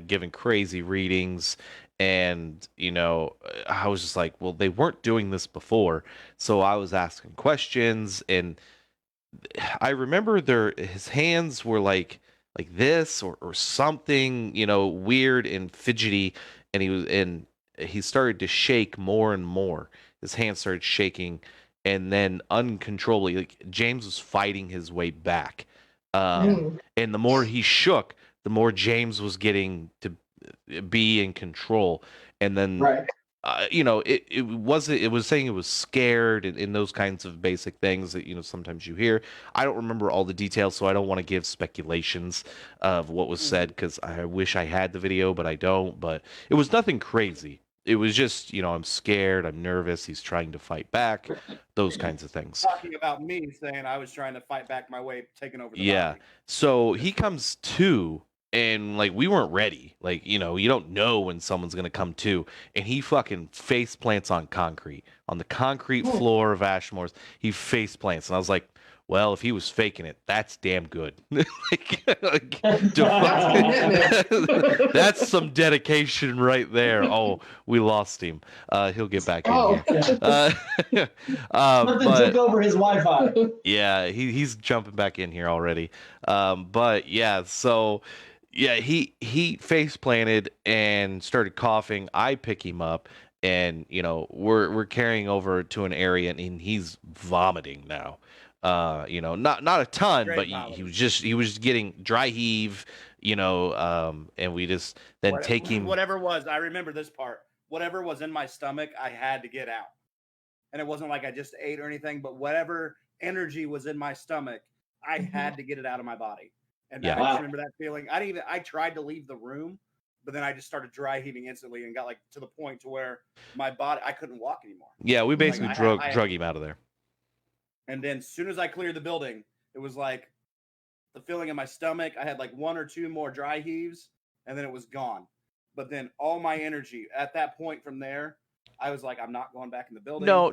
giving crazy readings, and I was just like, well, they weren't doing this before, so I was asking questions, and I remember his hands were like this or something, weird and fidgety, and he started to shake more and more. His hands started shaking, and then uncontrollably, like James was fighting his way back. And the more he shook, the more James was getting to be in control. And then Right. it was saying it was scared and those kinds of basic things that sometimes you hear. I don't remember all the details, so I don't want to give speculations of what was said, because I wish I had the video, but I don't. But it was nothing crazy. It was just, I'm scared, I'm nervous, he's trying to fight back, those kinds of things. Talking about me saying I was trying to fight back my way, taking over the body. So he comes to, and like we weren't ready. Like, you don't know when someone's gonna come to, and he fucking face plants on the concrete floor of Ashmore's. He face plants, and I was like, well, if he was faking it, that's damn good. That's some dedication right there. Oh, we lost him. He'll get back in here. Something took over his Wi-Fi. Yeah, he's jumping back in here already. But yeah, so yeah, he face planted and started coughing. I pick him up, and we're carrying over to an area, and he's vomiting now. Not a ton, but he was getting dry heave, and we just then take him. Whatever was, I remember this part. Whatever was in my stomach, I had to get out, and it wasn't like I just ate or anything. But whatever energy was in my stomach, I had to get it out of my body. And I just remember that feeling. I tried to leave the room, but then I just started dry heaving instantly and got like to the point to where my body, I couldn't walk anymore. Yeah, we basically drug him out of there. And then as soon as I cleared the building, it was like the feeling in my stomach. I had like one or two more dry heaves, and then it was gone. But then all my energy at that point from there, I was like, I'm not going back in the building. No,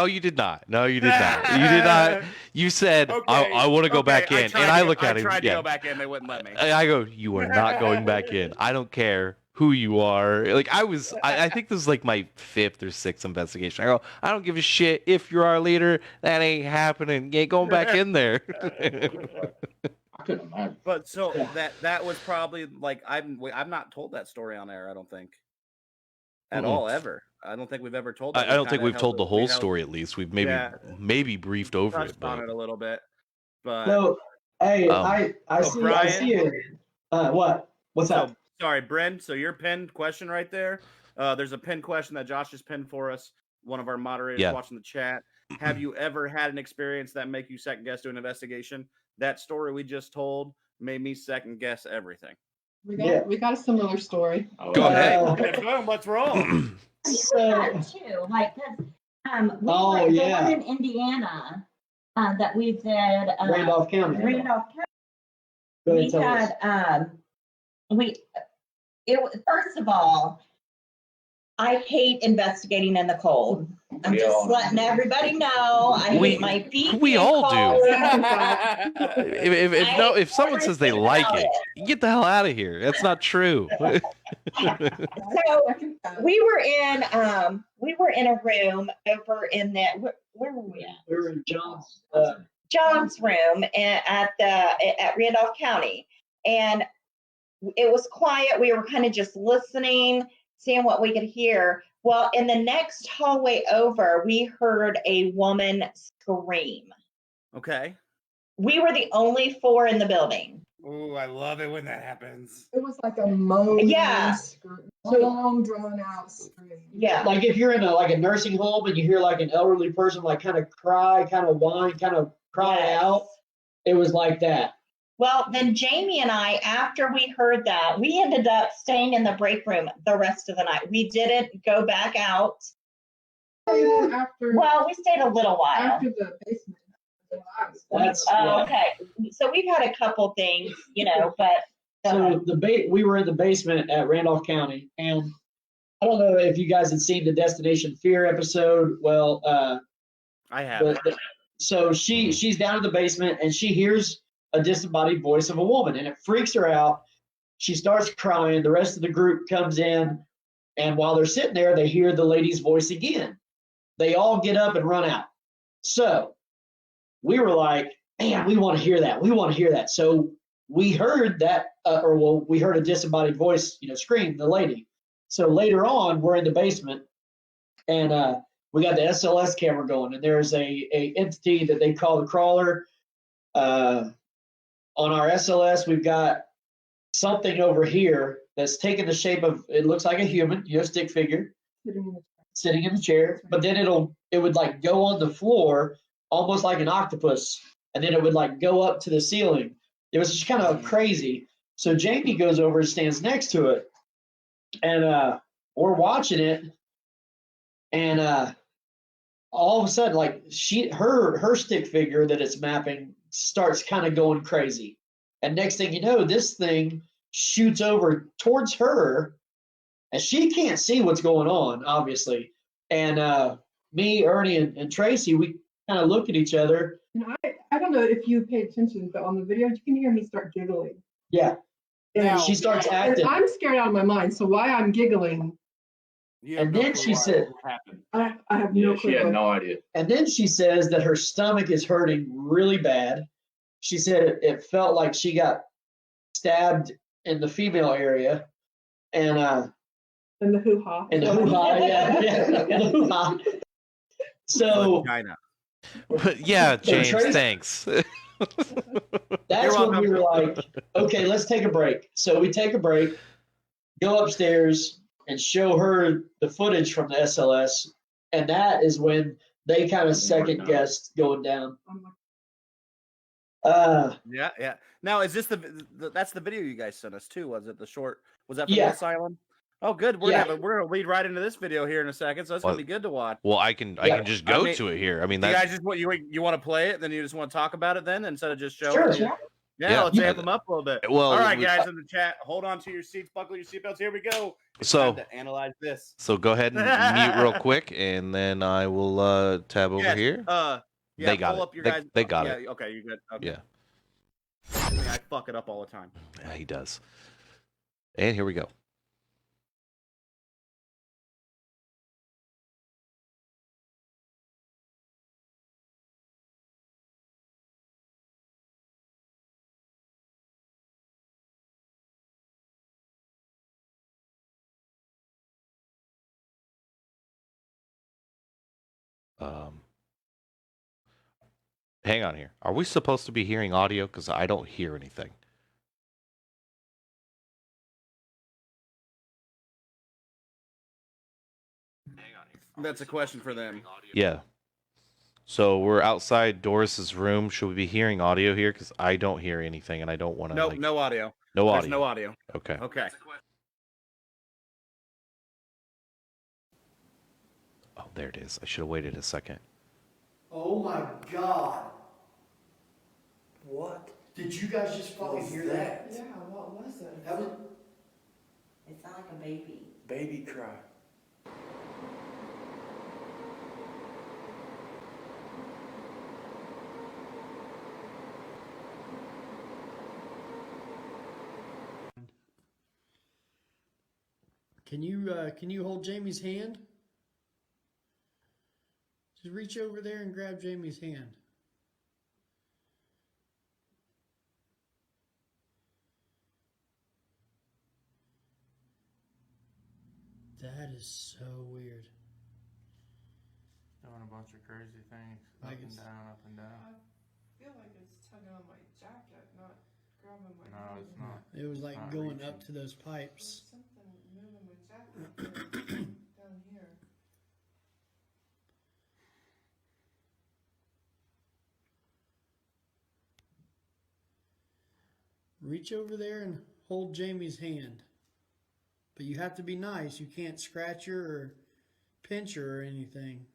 you did not. No, you did not. You did not. You said, okay, I want to go back in. And I look at him. I tried to go back in. They wouldn't let me. I go, you are not going back in. I don't care who you are. Like I think this is like my 5th or 6th investigation. I go, I don't give a shit if you're our leader. That ain't happening. You ain't going back in there. I couldn't imagine. But so that was probably like I've not told that story on air. I don't think at all ever. I don't think we've ever told. I don't think we've told the whole story. At least we've maybe briefed over it, on it a little bit. But so hey, I see it. What's up? Sorry, Bren. So your pinned question right there. There's a pinned question that Josh has pinned for us. One of our moderators watching the chat. Have you ever had an experience that make you second guess to an investigation? That story we just told made me second guess everything. We got a similar story. Go ahead. What's wrong? Too, like, we were the one in Indiana that we did. Randolph County. We had first of all, I hate investigating in the cold. I'm just letting everybody know. I hate my feet. We all do. If someone says they like it, get the hell out of here. That's not true. So we were in a room over in that. Where were we at? We were in John's room at Randolph County, and it was quiet. We were kind of just listening, seeing what we could hear. Well, in the next hallway over, we heard a woman scream. Okay. We were the only 4 in the building. Oh, I love it when that happens. It was like a moaning scream, long drawn out scream. Yeah. Like if you're in a nursing home and you hear like an elderly person like kind of cry, kind of whine, kind of cry out, it was like that. Well, then Jamie and I, after we heard that, we ended up staying in the break room the rest of the night. We didn't go back out. Well, we stayed a little while. After the basement. Okay. So we've had a couple things, but So we were in the basement at Randolph County, and I don't know if you guys had seen the Destination Fear episode. Well, I have. So she's down in the basement and she hears a disembodied voice of a woman, and it freaks her out. She starts crying. The rest of the group comes in, and while they're sitting there, they hear the lady's voice again. They all get up and run out. So we were like, man, we want to hear that. We want to hear that. So we heard that, we heard a disembodied voice, scream, the lady. So later on, we're in the basement, and we got the SLS camera going, and there's a entity that they call the crawler. On our SLS, we've got something over here that's taken the shape of, it looks like a human, stick figure, sitting in the chair, but then it would like go on the floor almost like an octopus, and then it would like go up to the ceiling. It was just kind of crazy. So Jamie goes over and stands next to it, and we're watching it, and all of a sudden, like her stick figure that it's mapping starts kind of going crazy, and next thing you know, this thing shoots over towards her, and she can't see what's going on, obviously. And me, Ernie, and Tracy, we kind of look at each other. I don't know if you paid attention, but on the video, you can hear me start giggling. Yeah. And she starts acting. And I'm scared out of my mind. So why I'm giggling? And then she said, I have no clue. She had no idea. And then she says that her stomach is hurting really bad. She said it felt like she got stabbed in the female area, and in the hoo-ha. In the hoo-ha, yeah. In the hoo-ha. So yeah, James, thanks. That's when we were like, okay, let's take a break. So we take a break, go upstairs, and show her the footage from the SLS, and that is when they kind of second guessed going down. Yeah. Now, is this that's the video you guys sent us too? Was it the short? Was that from Yeah. the asylum? Oh, good. We're gonna lead right into this video here in a second, so it's gonna be good to watch. Well, I can just go to it here. I mean, you guys just you want to play it, then you just want to talk about it, then instead of just showing. Sure. Yeah, let's amp them up a little bit. Well, all right, guys in the chat, hold on to your seats, buckle your seatbelts. Here we go. It's time to analyze this. So go ahead and mute real quick, and then I will tab over here. They got it. They got it. Okay, you good? Okay. Yeah. I fuck it up all the time. Yeah, he does. And here we go. Hang on here. Are we supposed to be hearing audio? Because I don't hear anything. Hang on here. That's a question for them. Yeah. So we're outside Doris's room. Should we be hearing audio here? Because I don't hear anything, and I don't want to. No, no audio. No audio. There's no audio. Okay. Okay. Oh, there it is. I should have waited a second. Oh my God. What? Did you guys just fucking hear that? Yeah, what was it? That was It sounded like a baby. baby cry. Can you hold Jamie's hand? Just reach over there and grab Jamie's hand. That is so weird. Doing a bunch of crazy things. Like Up and it's- down, up and down. I feel like it's tugging on my jacket, not grabbing my No, it's not. It was like Not going reaching. up to those pipes. Something moving my jacket down here. Reach over there and hold Jamie's hand. But you have to be nice. You can't scratch her or pinch her or anything.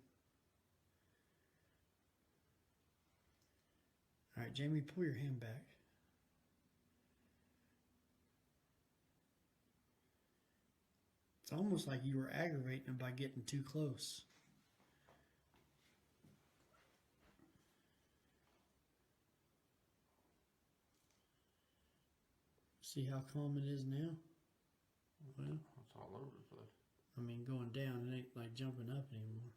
All right, Jamie, pull your hand back. It's almost like you were aggravating him by getting too close. See how calm it is now? Well, It's all over the place. I mean, going down, it ain't like jumping up anymore.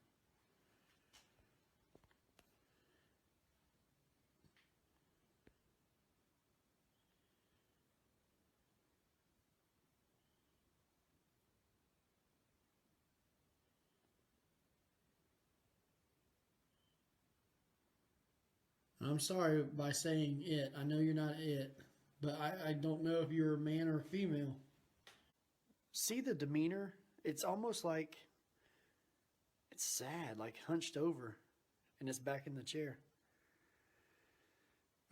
I'm sorry by saying it. I know you're not it, but I don't know if you're a man or a female. See the demeanor? It's almost like it's sad, like hunched over, and it's back in the chair.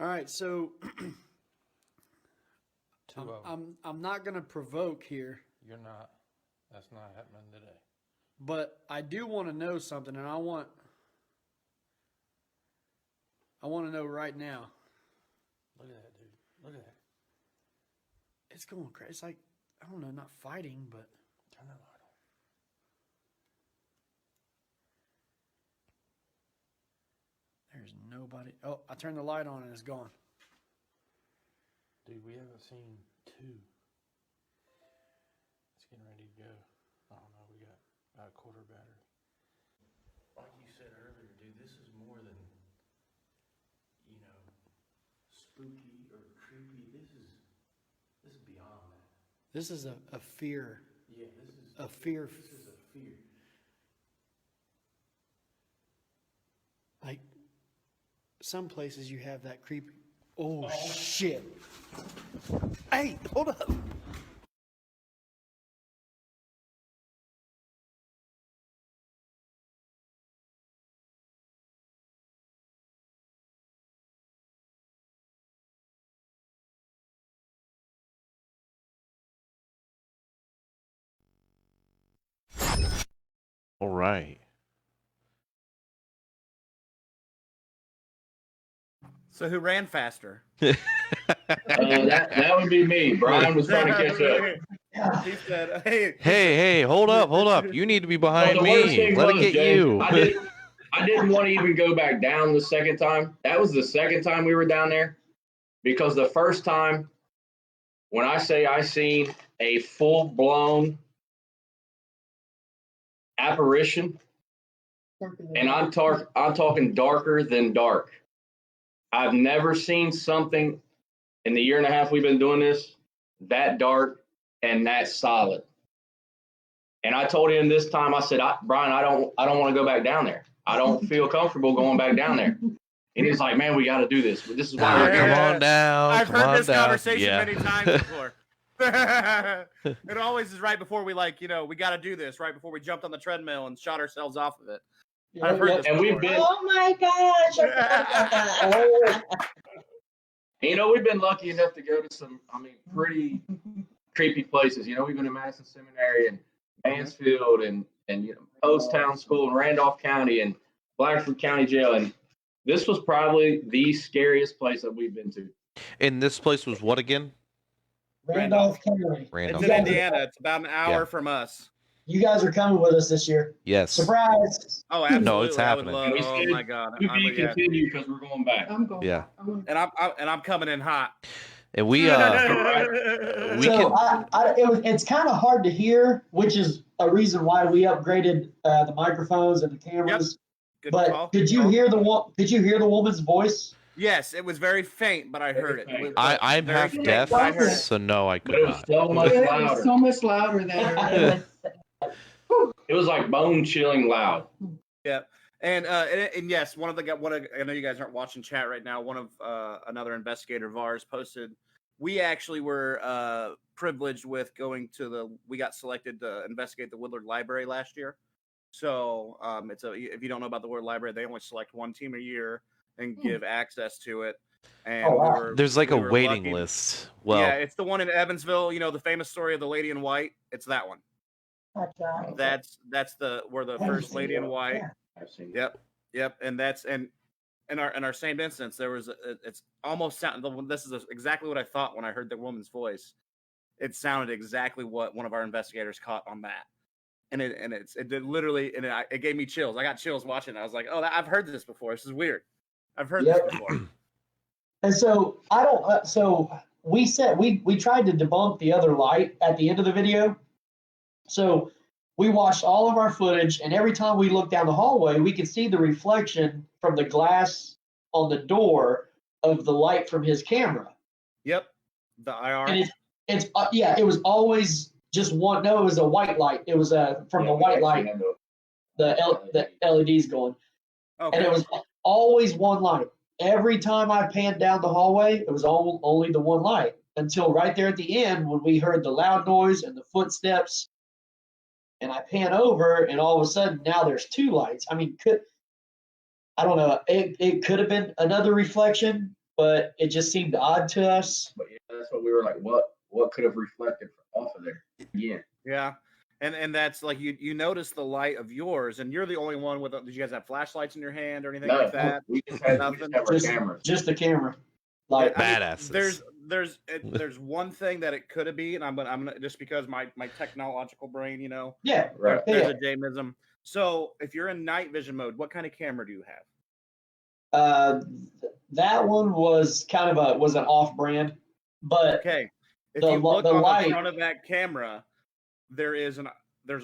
All right, so Two of them. I'm not gonna provoke here, You're not. That's not happening today. but I do want to know something, and I want to know right now. Look at that, dude. Look at that. It's going crazy. It's like, I don't know, not fighting, but Turn that light on. there's nobody. Oh, I turned the light on and it's gone. Dude, we haven't seen two. It's getting ready to go. I don't know. We got about a quarter battery. Like you said earlier, dude, this is more than, spooky or creepy. This is beyond that. This is a fear. Yeah, this is A fear. This is a fear. Like, some places you have that creepy. Oh, shit. Hey, hold up. All right. So who ran faster? That would be me. Brian was trying to catch up. He said, "Hey, Hey, hold up. You need to be behind Well, the worst me. thing Let it was, get Jay, you. I didn't want to even go back down the second time. That was the second time we were down there, because the first time, when I say I seen a full blown apparition, and I'm talking darker than dark. I've never seen something in the year and a half we've been doing this that dark and that solid. And I told him this time, I said, Brian, I don't want to go back down there. I don't feel comfortable going back down there. And he's like, man, we got to do this. This is why we're Come here. on down. I've come heard on this down. conversation Yeah. many times before." It always is right before we we got to do this, right before we jumped on the treadmill and shot ourselves off of it. I've heard this And we've before. been, Oh my gosh! I forgot about that. we've been lucky enough to go to some, pretty creepy places. We've been to Madison Seminary and Mansfield and Post Town School in Randolph County and Blackford County Jail. And this was probably the scariest place that we've been to. And this place was what again? Randolph County. Randolph. It's in Indiana. It's about an hour Yeah. from us. You guys are coming with us this year. Yes. Surprise! Oh, absolutely. No, it's I would happening. love. We Oh said my god. To I be would, yeah. continued because we're going back. I'm going. Yeah. And I'm coming in hot. And we So can- it's kind of hard to hear, which is a reason why we upgraded the microphones and the cameras. Good But call. could you hear the woman's voice? Yes, it was very faint, but I heard it. Very faint. I'm Very half faint, deaf, but I heard it. so no, I But could it was not. so much It was louder. so much louder there. It was like bone chilling loud. Yeah, and yes, I know you guys aren't watching chat right now. One of another investigator of ours posted. We actually were privileged with we got selected to investigate the Woodland Library last year. So if you don't know about the Woodland Library, they only select one team a year and give access to it. And Oh, wow. There's like we a were waiting lucky. list. Well, Yeah, it's the one in Evansville. The famous story of the Lady in White. It's that one. That's where the first Lady in White. I've seen Yep, and that's in our same instance. There was it's almost sound. This is exactly what I thought when I heard the woman's voice. it sounded exactly what one of our investigators caught on that. And it did literally, and it gave me chills. I got chills watching it. I was like, oh, I've heard this before. This is weird. I've heard this before. And so I don't. So we said we tried to debunk the other light at the end of the video. So we watched all of our footage, and every time we looked down the hallway, we could see the reflection from the glass on the door of the light from his camera. Yep, the IR. And it's it was always just one. No, it was a white light. It was from the white light, the LEDs going, Okay. and it was always one light. Every time I panned down the hallway, it was only the one light until right there at the end when we heard the loud noise and the footsteps. And I pan over, and all of a sudden now there's two lights. I mean, I don't know. It could have been another reflection, but it just seemed odd to us. But yeah, that's what we were like. What could have reflected off of there? Yeah. Yeah. And that's like you notice the light of yours, and you're the only one with. Did you guys have flashlights in your hand or anything No, like that? we just have our cameras. Just the camera. Like Badasses. There's one thing that it could have been. I'm gonna just because my technological brain, you know. Yeah. Right. There's a Jameism. So if you're in night vision mode, what kind of camera do you have? That one was kind of was an off brand, but Okay. If the you look the on light- the front of that camera, there's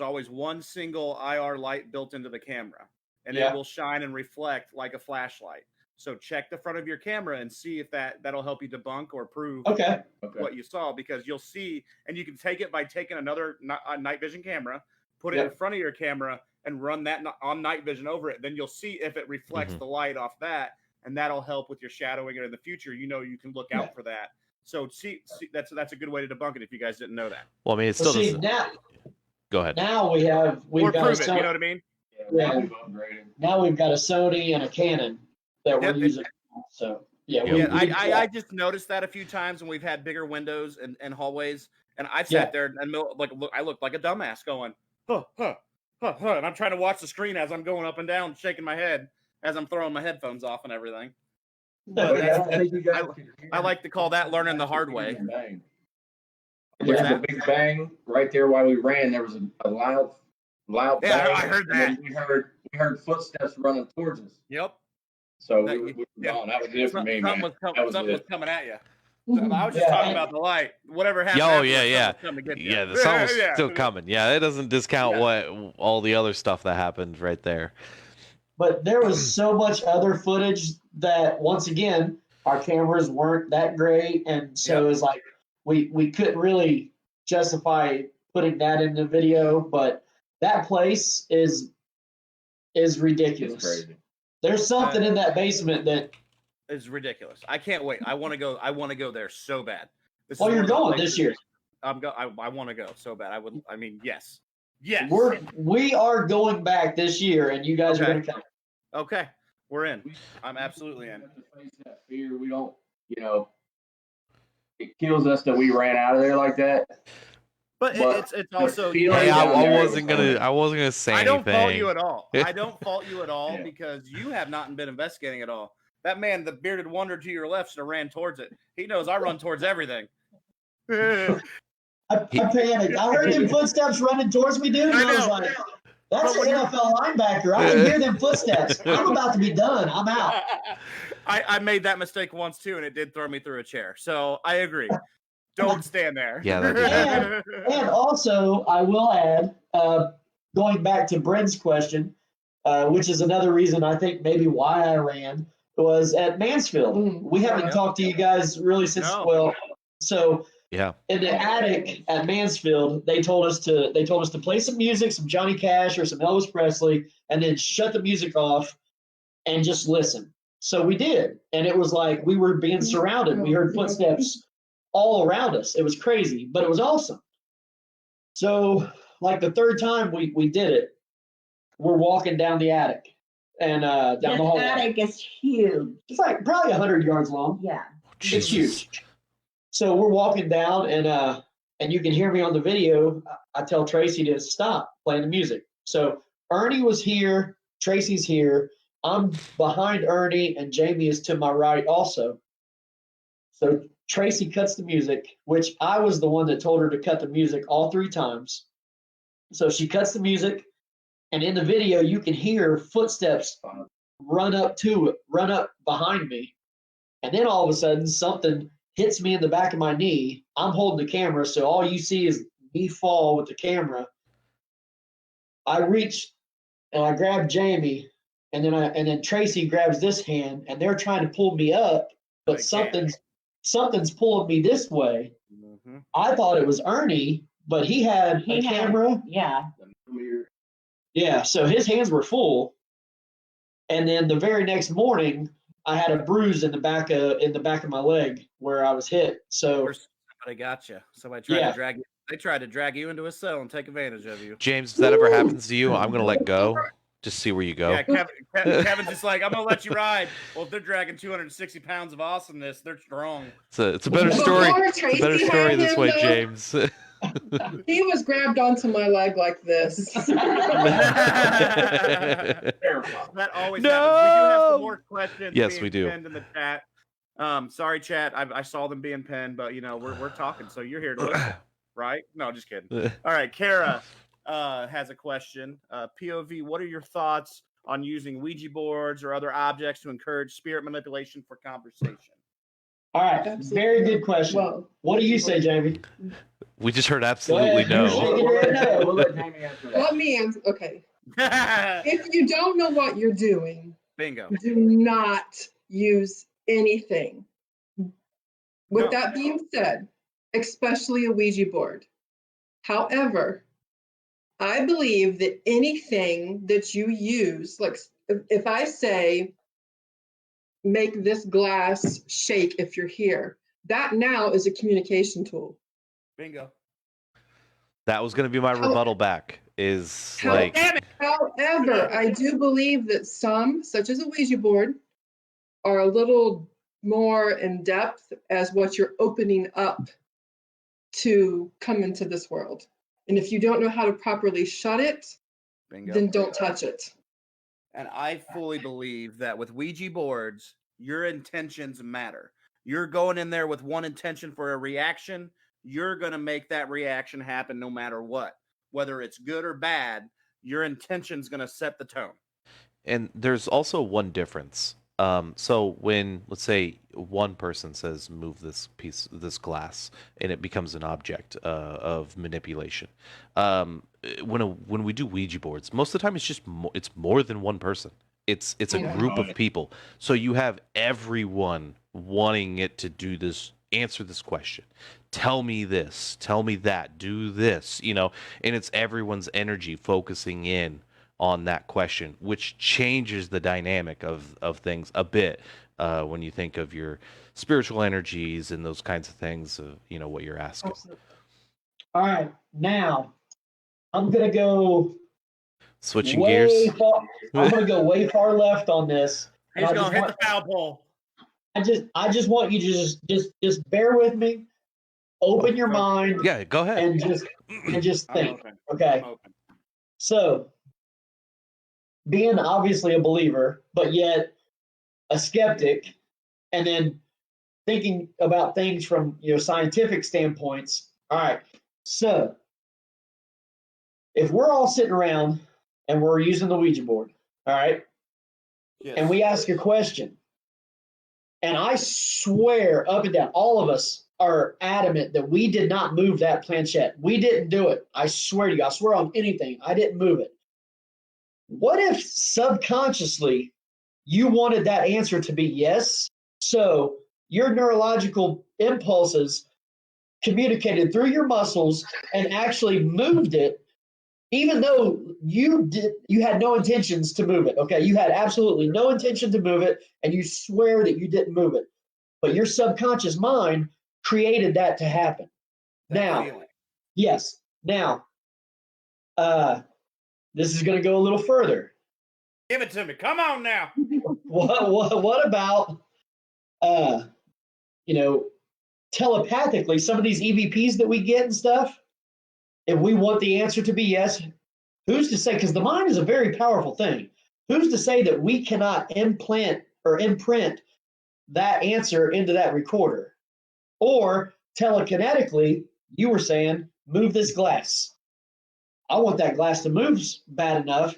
always one single IR light built into the camera, and Yeah. it will shine and reflect like a flashlight. So check the front of your camera and see if that'll help you debunk or prove Okay. what you saw, because you'll see, and you can take it by taking another night vision camera, put it in front of your camera, and run that on night vision over it. Then you'll see if it reflects the light off that, and that'll help with your shadowing. And in the future, you can look out for that. So see, that's a good way to debunk it if you guys didn't know that. Well, I mean, it still see, doesn't. now Go ahead. now we've Or got prove a it, you know what I mean? Yeah. We've upgraded. now we've got a Sony and a Canon that we're Yep, using. So yeah, Yeah, I just noticed that a few times when we've had bigger windows and hallways, and I've sat there and I looked like a dumbass going, huh, and I'm trying to watch the screen as I'm going up and down, shaking my head as I'm throwing my headphones off and everything. But I like to call that learning the hard way. Bang. What's There's a that? big bang right there while we ran. There was a loud bang. Yeah, I heard and then that. we heard footsteps running towards us. Yep. So we were gone. That was it for me, man. Something was coming at you. I was just talking about the light. Whatever happened. Oh, afterwards, yeah. something's coming to get you. Yeah, the song was Yeah. still coming. Yeah, it doesn't discount what all the other stuff that happened right there. But there was so much other footage that once again our cameras weren't that great, and so it was like we couldn't really justify putting that in the video. But that place is ridiculous. It's crazy. There's something in that basement that is ridiculous. I can't wait. I want to go. I want to go there so bad. Well, you're going this year. I want to go so bad. Yes. We are going back this year, and you guys are going to come. Okay, we're in. I'm absolutely in. We have to face that fear. We don't, it kills us that we ran out of there like that. But it's also. Hey, I wasn't gonna say anything. I don't fault you at all. I don't fault you at all because you have not been investigating at all. That man, the bearded wonder to your left, should have ran towards it. He knows I run towards everything. I panicked. I heard them footsteps running towards me, dude. And I was like, that's an NFL linebacker. I can hear them footsteps. I'm about to be done. I'm out. I made that mistake once too, and it did throw me through a chair. So I agree. Don't stand there. Yeah, that did happen. And also, I will add, going back to Brent's question, which is another reason I think maybe why I ran, was at Mansfield. We haven't talked to you guys really since, so yeah. In the attic at Mansfield, they told us to play some music, some Johnny Cash or some Elvis Presley, and then shut the music off and just listen. So we did, and it was like we were being surrounded. We heard footsteps all around us. It was crazy, but it was awesome. So, like the third time we did it, we're walking down the attic and down the hallway. The attic is huge. It's like probably 100 yards long. Yeah, it's huge. So we're walking down, and you can hear me on the video. I tell Tracy to stop playing the music. So Ernie was here, Tracy's here. I'm behind Ernie, and Jamie is to my right also. So Tracy cuts the music, which I was the one that told her to cut the music all 3 times. So she cuts the music, and in the video, you can hear footsteps run up behind me. And then all of a sudden, something hits me in the back of my knee. I'm holding the camera, so all you see is me fall with the camera. I reach and I grab Jamie, and then Tracy grabs this hand, and they're trying to pull me up, but something's pulling me this way. Mm-hmm. I thought it was Ernie, but he had a camera. Yeah. Yeah, so his hands were full. And then the very next morning, I had a bruise in the back of my leg where I was hit. So somebody got you. Somebody tried to drag you. They tried to drag you into a cell and take advantage of you. James, if that ever happens to you, I'm gonna let go. Just see where you go. Yeah, Kevin's just like, I'm gonna let you ride. Well, if they're dragging 260 pounds of awesomeness, they're strong. It's a better story. It's a better story this way, James. He was grabbed onto my leg like this. That always happens. We do have some more questions. Yes, we do. Pinned in the chat. Sorry, chat. I saw them being pinned, but we're talking, so you're here to listen, right? No, just kidding. All right, Kara has a question. POV, what are your thoughts on using Ouija boards or other objects to encourage spirit manipulation for conversation? All right, very good question. Well, what do you say, Jamie? We just heard absolutely no. We'll let Jamie answer that. Let me answer. Okay. If you don't know what you're doing, bingo. Do not use anything. With that being said, especially a Ouija board. However, I believe that anything that you use, like if I say, make this glass shake if you're here, that now is a communication tool. Bingo. That was going to be my rebuttal back. However, I do believe that some, such as a Ouija board, are a little more in depth as what you're opening up to come into this world. And if you don't know how to properly shut it, bingo, then don't touch it. And I fully believe that with Ouija boards, your intentions matter. You're going in there with one intention for a reaction. You're going to make that reaction happen no matter what. Whether it's good or bad, your intention's going to set the tone. And there's also one difference. So when, let's say, one person says, move this glass, and it becomes an object of manipulation. When we do Ouija boards, most of the time it's more than one person. It's a group of people. So you have everyone wanting it to do this, answer this question, tell me this, tell me that, do this, and it's everyone's energy focusing in on that question, which changes the dynamic of things a bit when you think of your spiritual energies and those kinds of things, what you're asking. All right, now I'm going to go switching gears. I'm going to go way far left on this. He's going to hit the foul pole. I just want you to just bear with me. Open your mind. Yeah, go ahead. And just think. Okay. So, being obviously a believer, but yet a skeptic, and then thinking about things from scientific standpoints. All right. So, if we're all sitting around and we're using the Ouija board, all right, yes, and we ask a question, and I swear up and down, all of us are adamant that we did not move that planchette. We didn't do it. I swear to you. I swear on anything. I didn't move it. What if subconsciously you wanted that answer to be yes? So your neurological impulses communicated through your muscles and actually moved it, even though you had no intentions to move it. Okay, you had absolutely no intention to move it, and you swear that you didn't move it. But your subconscious mind created that to happen. Yes. Now, this is going to go a little further. Give it to me. Come on now. What about, telepathically, some of these EVPs that we get and stuff? If we want the answer to be yes, who's to say? Because the mind is a very powerful thing. Who's to say that we cannot implant or imprint that answer into that recorder? Or telekinetically, you were saying, move this glass. I want that glass to move bad enough.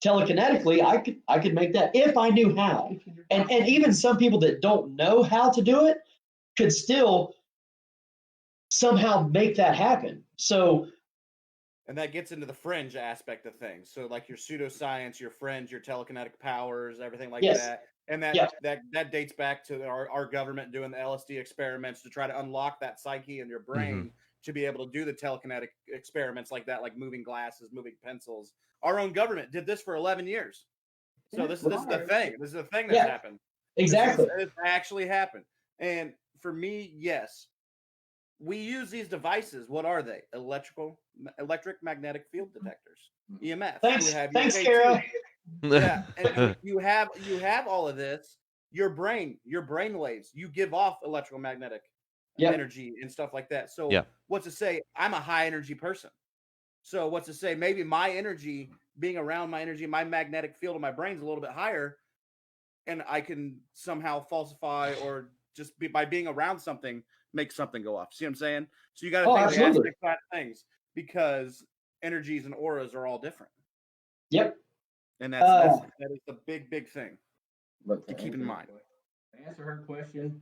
Telekinetically, I could make that if I knew how. And even some people that don't know how to do it could still somehow make that happen. So, and that gets into the fringe aspect of things. So like your pseudoscience, your fringe, your telekinetic powers, everything like that. And that dates back to our government doing the LSD experiments to try to unlock that psyche in your brain to be able to do the telekinetic experiments like that, like moving glasses, moving pencils. Our own government did this for 11 years. So this is the thing. This is the thing that's happened. Exactly. It's actually happened. And for me, yes, we use these devices. What are they? Electric magnetic field detectors, EMF. Thanks, Kara. Yeah, and you have all of this. Your brain waves. You give off electromagnetic energy and stuff like that. So what's to say? I'm a high energy person. So what's to say? Maybe my energy, being around my energy, my magnetic field of my brain's a little bit higher, and I can somehow falsify or just by being around something, make something go off. See what I'm saying? So you got to think of the aspect of things because energies and auras are all different. Yep. And that is a big thing to keep in mind. To answer her question,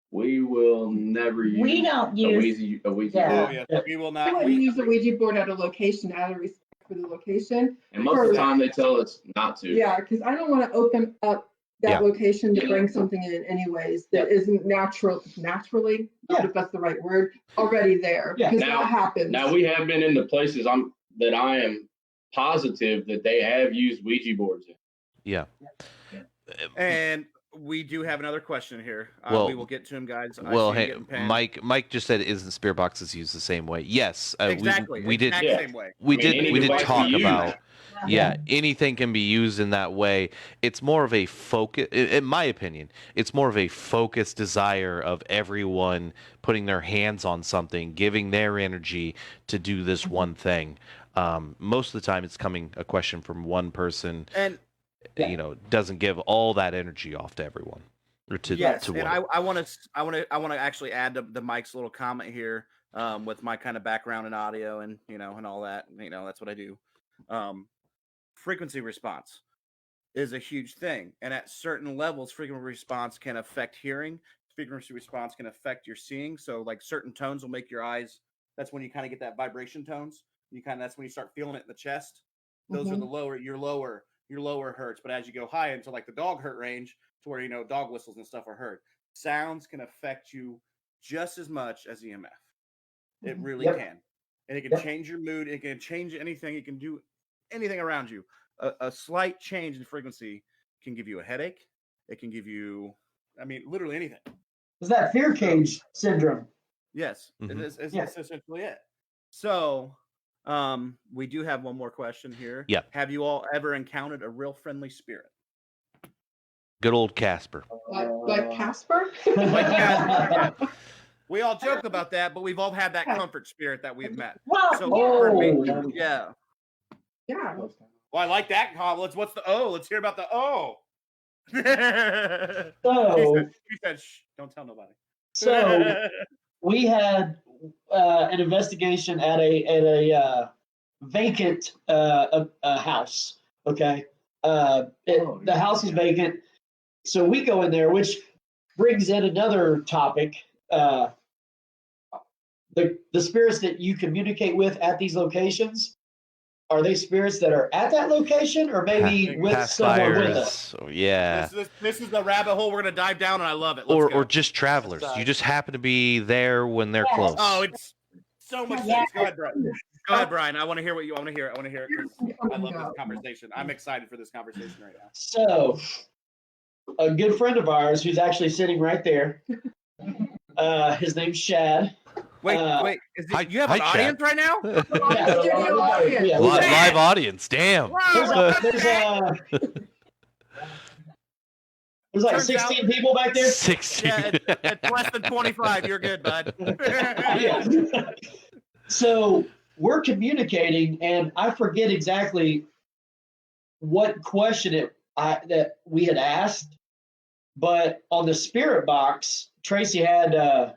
we will never use. We don't use a Ouija board. Yeah, we will not. I wouldn't use a Ouija board at a location out of respect for the location. And most of the time, they tell us not to. Yeah, because I don't want to open up that location to bring something in anyways that isn't naturally, not if that's the right word, already there. Because that happens. Now we have been in the places that I am positive that they have used Ouija boards in. Yeah. And we do have another question here. We will get to him, guys. Hey, Mike just said, "Isn't spirit boxes used the same way?" Yes, exactly. We did. Same way. We did talk about. Yeah, anything can be used in that way. It's more of a focus, in my opinion. It's more of a focused desire of everyone putting their hands on something, giving their energy to do this one thing. Most of the time, it's coming a question from one person, and doesn't give all that energy off to everyone. Or to and I want to actually add to Mike's little comment here with my kind of background in audio and and all that. That's what I do. Frequency response is a huge thing, and at certain levels, frequency response can affect hearing. Frequency response can affect your seeing. So, like certain tones will make your eyes. That's when you kind of get that vibration tones. That's when you start feeling it in the chest. Those are the your lower hurts. But as you go high into like the dog hurt range, to where dog whistles and stuff are heard. Sounds can affect you just as much as EMF. It really can, and it can change your mood. It can change anything. It can do anything around you. A slight change in frequency can give you a headache. It can give you, literally anything. Is that fear cage syndrome? Yes, it's essentially it. So, we do have one more question here. Yeah. Have you all ever encountered a real friendly spirit? Good old Casper. Like Casper? Like Casper. We all joke about that, but we've all had that comfort spirit that we've met. Well, for me, yeah. Yeah. Well, I like that. What's the O? Let's hear about the O. She said, "Shh, don't tell nobody." So we had an investigation at a vacant house. Okay, the house is vacant, so we go in there, which brings in another topic. The spirits that you communicate with at these locations. Are they spirits that are at that location, or maybe with someone with us? Yeah. This is the rabbit hole we're going to dive down, and I love it. Or just travelers. You just happen to be there when they're close. Oh, it's so much sense. Go ahead, Brian. Go ahead, Brian. I want to hear what you want to hear. I want to hear it because I love this conversation. I'm excited for this conversation right now. So, a good friend of ours who's actually sitting right there. His name's Shad. Wait. You have an audience right now? Live audience. Damn. There's like 16 people back there. 16. Yeah, it's less than 25. You're good, bud. So we're communicating, and I forget exactly what question that we had asked, but on the spirit box, Tracy had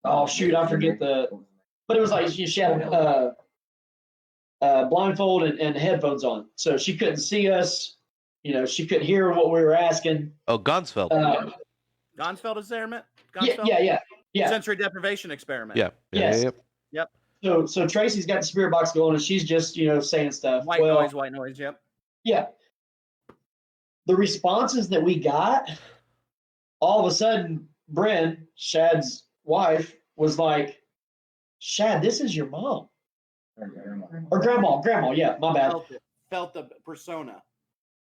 Oh shoot, I forget but it was like she had blindfold and headphones on, so she couldn't see us. She couldn't hear what we were asking. Oh, Gonsfeld. Gonsfeld is there, man. Yeah. Sensory deprivation experiment. Yeah. Yes. Yep. So Tracy's got the spirit box going, and she's just saying stuff. White noise. Yep. Yeah. The responses that we got, all of a sudden, Bryn, Shad's wife, was like, "Shad, this is your mom." Or grandma. Yeah, my bad. Felt the persona.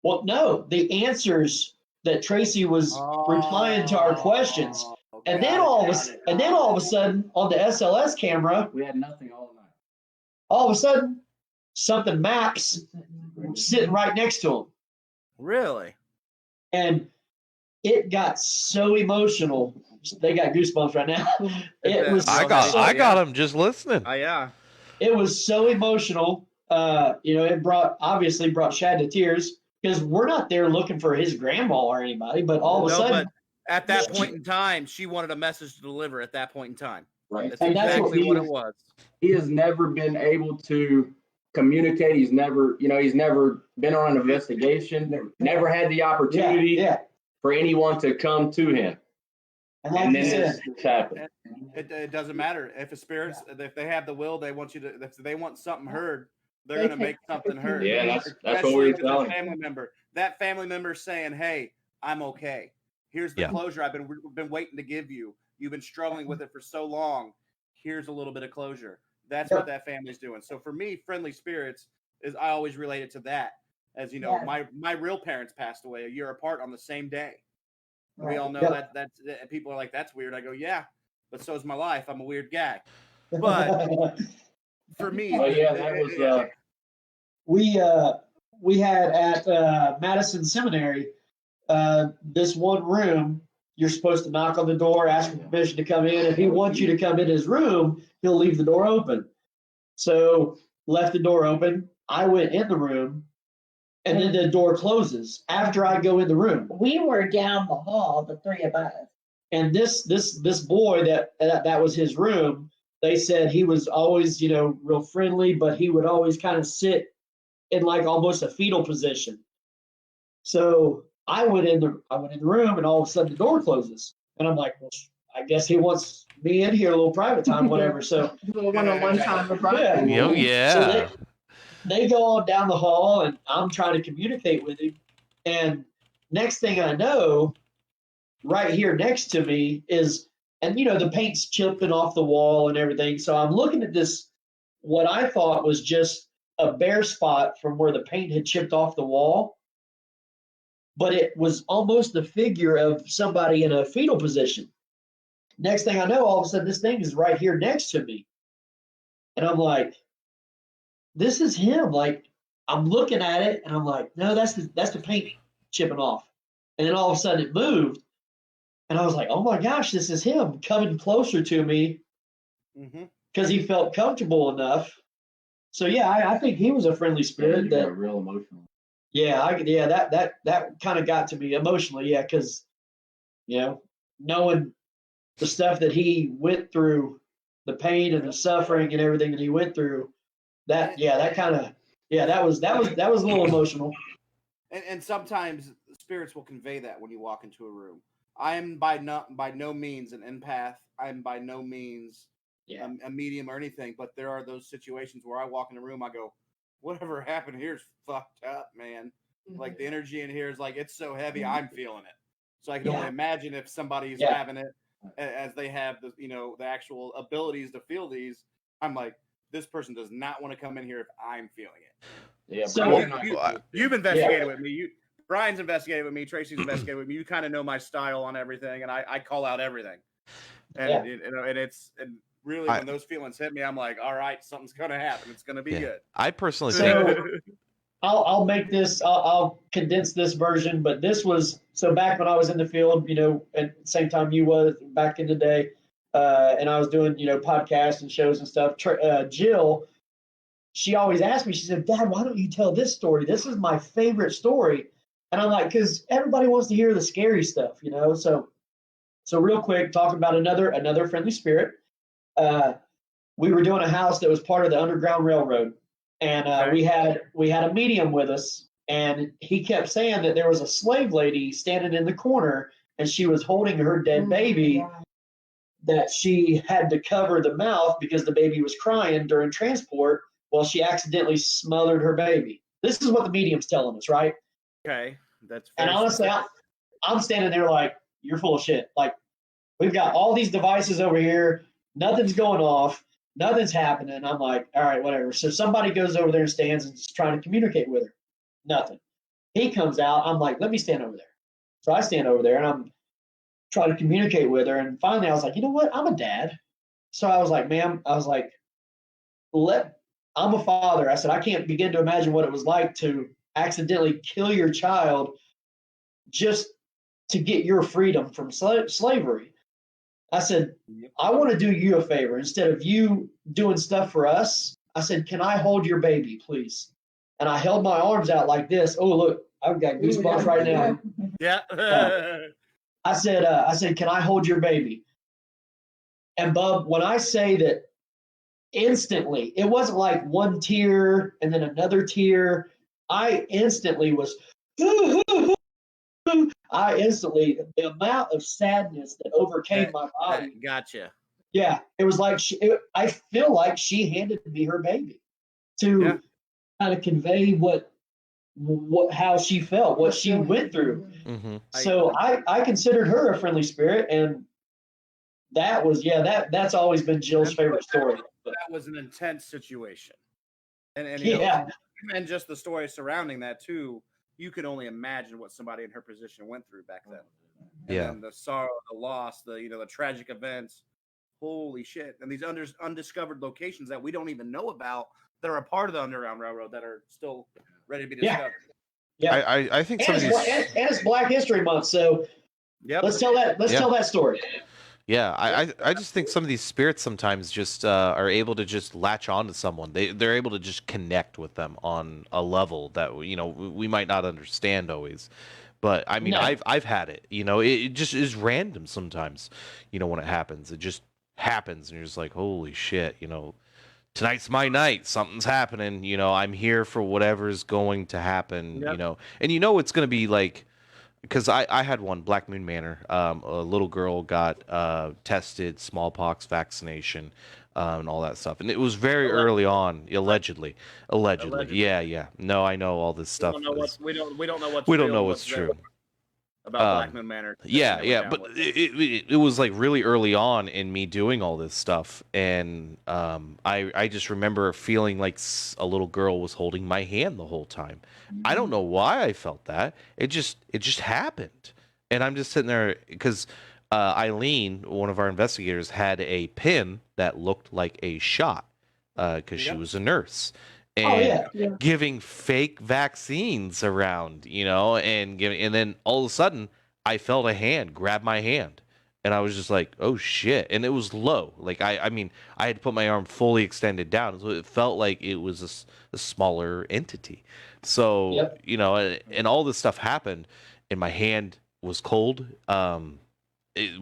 Well, no, the answers that Tracy was replying to our questions, and then all of a sudden, on the SLS camera, We had nothing all night. all of a sudden, something maps sitting right next to him, Really? and it got so emotional. They got goosebumps right now. It was. I got him just listening. Yeah. It was so emotional. It obviously brought Shad to tears because we're not there looking for his grandma or anybody, but all of a sudden, but at that point in time, she wanted a message to deliver at that point in time. Right. That's exactly what it was. He has never been able to communicate. He's never been on an investigation, never had the opportunity for anyone to come to him. And then this happened. It doesn't matter if if they have the will, they want you to. If they want something heard, they're going to make something heard. Yeah, that's what we're telling. That family member saying, "Hey, I'm okay. Here's the closure I've been waiting to give you. You've been struggling with it for so long. Here's a little bit of closure." That's what that family's doing. So for me, friendly spirits I always relate it to that. As you know, my real parents passed away a year apart on the same day. We all know that people are like, "That's weird." I go, "Yeah, but so is my life. I'm a weird guy." But for me, that was. We had at Madison Seminary this one room. You're supposed to knock on the door, ask for permission to come in. If he wants you to come in his room, he'll leave the door open. So left the door open. I went in the room. And then the door closes after I go in the room. We were down the hall, the three of us. And this boy that was his room. They said he was always, real friendly, but he would always kind of sit in like almost a fetal position. So I went in the room, and all of a sudden the door closes, and I'm like, well, I guess he wants me in here, a little private time, whatever. So a little one-on-one time with Brian. So they go on down the hall, and I'm trying to communicate with him. And next thing I know, right here next to me is, and the paint's chipping off the wall and everything. So I'm looking at this, what I thought was just a bare spot from where the paint had chipped off the wall. But it was almost the figure of somebody in a fetal position. Next thing I know, all of a sudden, this thing is right here next to me. And I'm like, this is him. Like, I'm looking at it, and I'm like, no, that's the paint chipping off. And then all of a sudden it moved. And I was like, oh my gosh, this is him coming closer to me because he felt comfortable enough. So yeah, I think he was a friendly spirit. That real emotional. Yeah, that kind of got to me emotionally. Yeah, because knowing the stuff that he went through, the pain and the suffering and everything that he went through, that was a little emotional. And sometimes spirits will convey that when you walk into a room. I am by no means an empath. I'm by no means a medium or anything, but there are those situations where I walk in a room, I go, whatever happened here is fucked up, man. Like the energy in here is like, it's so heavy, I'm feeling it. So I can only imagine if somebody's having it as they have the the actual abilities to feel these. I'm like, this person does not want to come in here if I'm feeling it. Yeah, so you've investigated with me. Brian's investigated with me. Tracy's investigated with me. You kind of know my style on everything, and I call out everything. And and really when those feelings hit me, I'm like, all right, something's gonna happen. It's gonna be good. I personally think. I'll make this. I'll condense this version, but this was so back when I was in the field, at the same time you was back in the day, and I was doing podcasts and shows and stuff. Jill, she always asked me. She said, "Dad, why don't you tell this story? This is my favorite story." And I'm like, because everybody wants to hear the scary stuff, So So real quick, talking about another friendly spirit. We were doing a house that was part of the Underground Railroad, and Okay. we had a medium with us, and he kept saying that there was a slave lady standing in the corner, and she was holding her dead baby that she had to cover the mouth because the baby was crying during transport. Well, she accidentally smothered her baby. This is what the medium's telling us, right? Okay. That's And very honestly, specific. I'm standing there like, you're full of shit. Like, we've got all these devices over here, nothing's going off, nothing's happening. I'm like, all right, whatever. So somebody goes over there and stands and is trying to communicate with her. Nothing. He comes out. I'm like, let me stand over there. So I stand over there and I'm trying to communicate with her. And finally, I was like, you know what? I'm a dad. So I was like, ma'am, I was like, I'm a father. I said, I can't begin to imagine what it was like to accidentally kill your child just to get your freedom from slavery. I said, I want to do you a favor. Instead of you doing stuff for us, I said, can I hold your baby, please? And I held my arms out like this. Oh, look, I've got goosebumps right now. Yeah. I said, can I hold your baby? And Bub, when I say that instantly, it wasn't like one tear and then another tear. I instantly was, the amount of sadness that overcame my body. Gotcha. Yeah, it was like I feel like she handed me her baby to kind of convey how she felt, what she went through. Mm-hmm. So I considered her a friendly spirit, and that's always been Jill's favorite story. That was an intense situation, and and just the story surrounding that too. You could only imagine what somebody in her position went through back then. And then the sorrow, the loss, the tragic events. Holy shit! And these undiscovered locations that we don't even know about that are a part of the Underground Railroad that are still ready to be discovered. Yeah. I think some of these, and it's Black History Month, so let's tell that story. Yeah, I just think some of these spirits sometimes just are able to just latch on to someone. They're able to just connect with them on a level that we might not understand always. But I mean, No. I've had it. It just is random sometimes. When it happens, it just happens, and you're just like, holy shit. Tonight's my night. Something's happening. I'm here for whatever's going to happen. Yep. And it's going to be like. Because I had one, Black Moon Manor. A little girl got tested, smallpox vaccination, and all that stuff. And it was very early on, allegedly. Yeah. No, I know all this stuff. We don't know what's We don't real know and what's true about Black Moon Manor. Yeah. But it was like really early on in me doing all this stuff, and I just remember feeling like a little girl was holding my hand the whole time. I don't know why I felt that. It just happened, and I'm just sitting there because Eileen, one of our investigators, had a pin that looked like a shot because she was a nurse. And giving fake vaccines around, and then all of a sudden I felt a hand grab my hand, and I was just like, oh shit. And it was low. Like I mean, I had to put my arm fully extended down, so it felt like it was a smaller entity. So and all this stuff happened, and my hand was cold.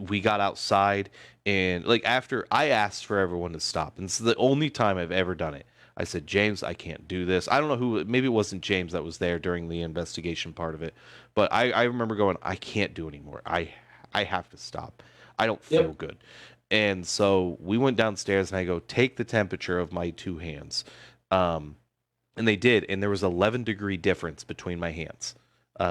We got outside, and like after I asked for everyone to stop, and it's the only time I've ever done it. I said, James, I can't do this. I don't know who, maybe it wasn't James that was there during the investigation part of it, but I remember going, I can't do anymore. I have to stop. I don't feel good. And so we went downstairs, and I go, take the temperature of my two hands. And they did, and there was 11-degree difference between my hands,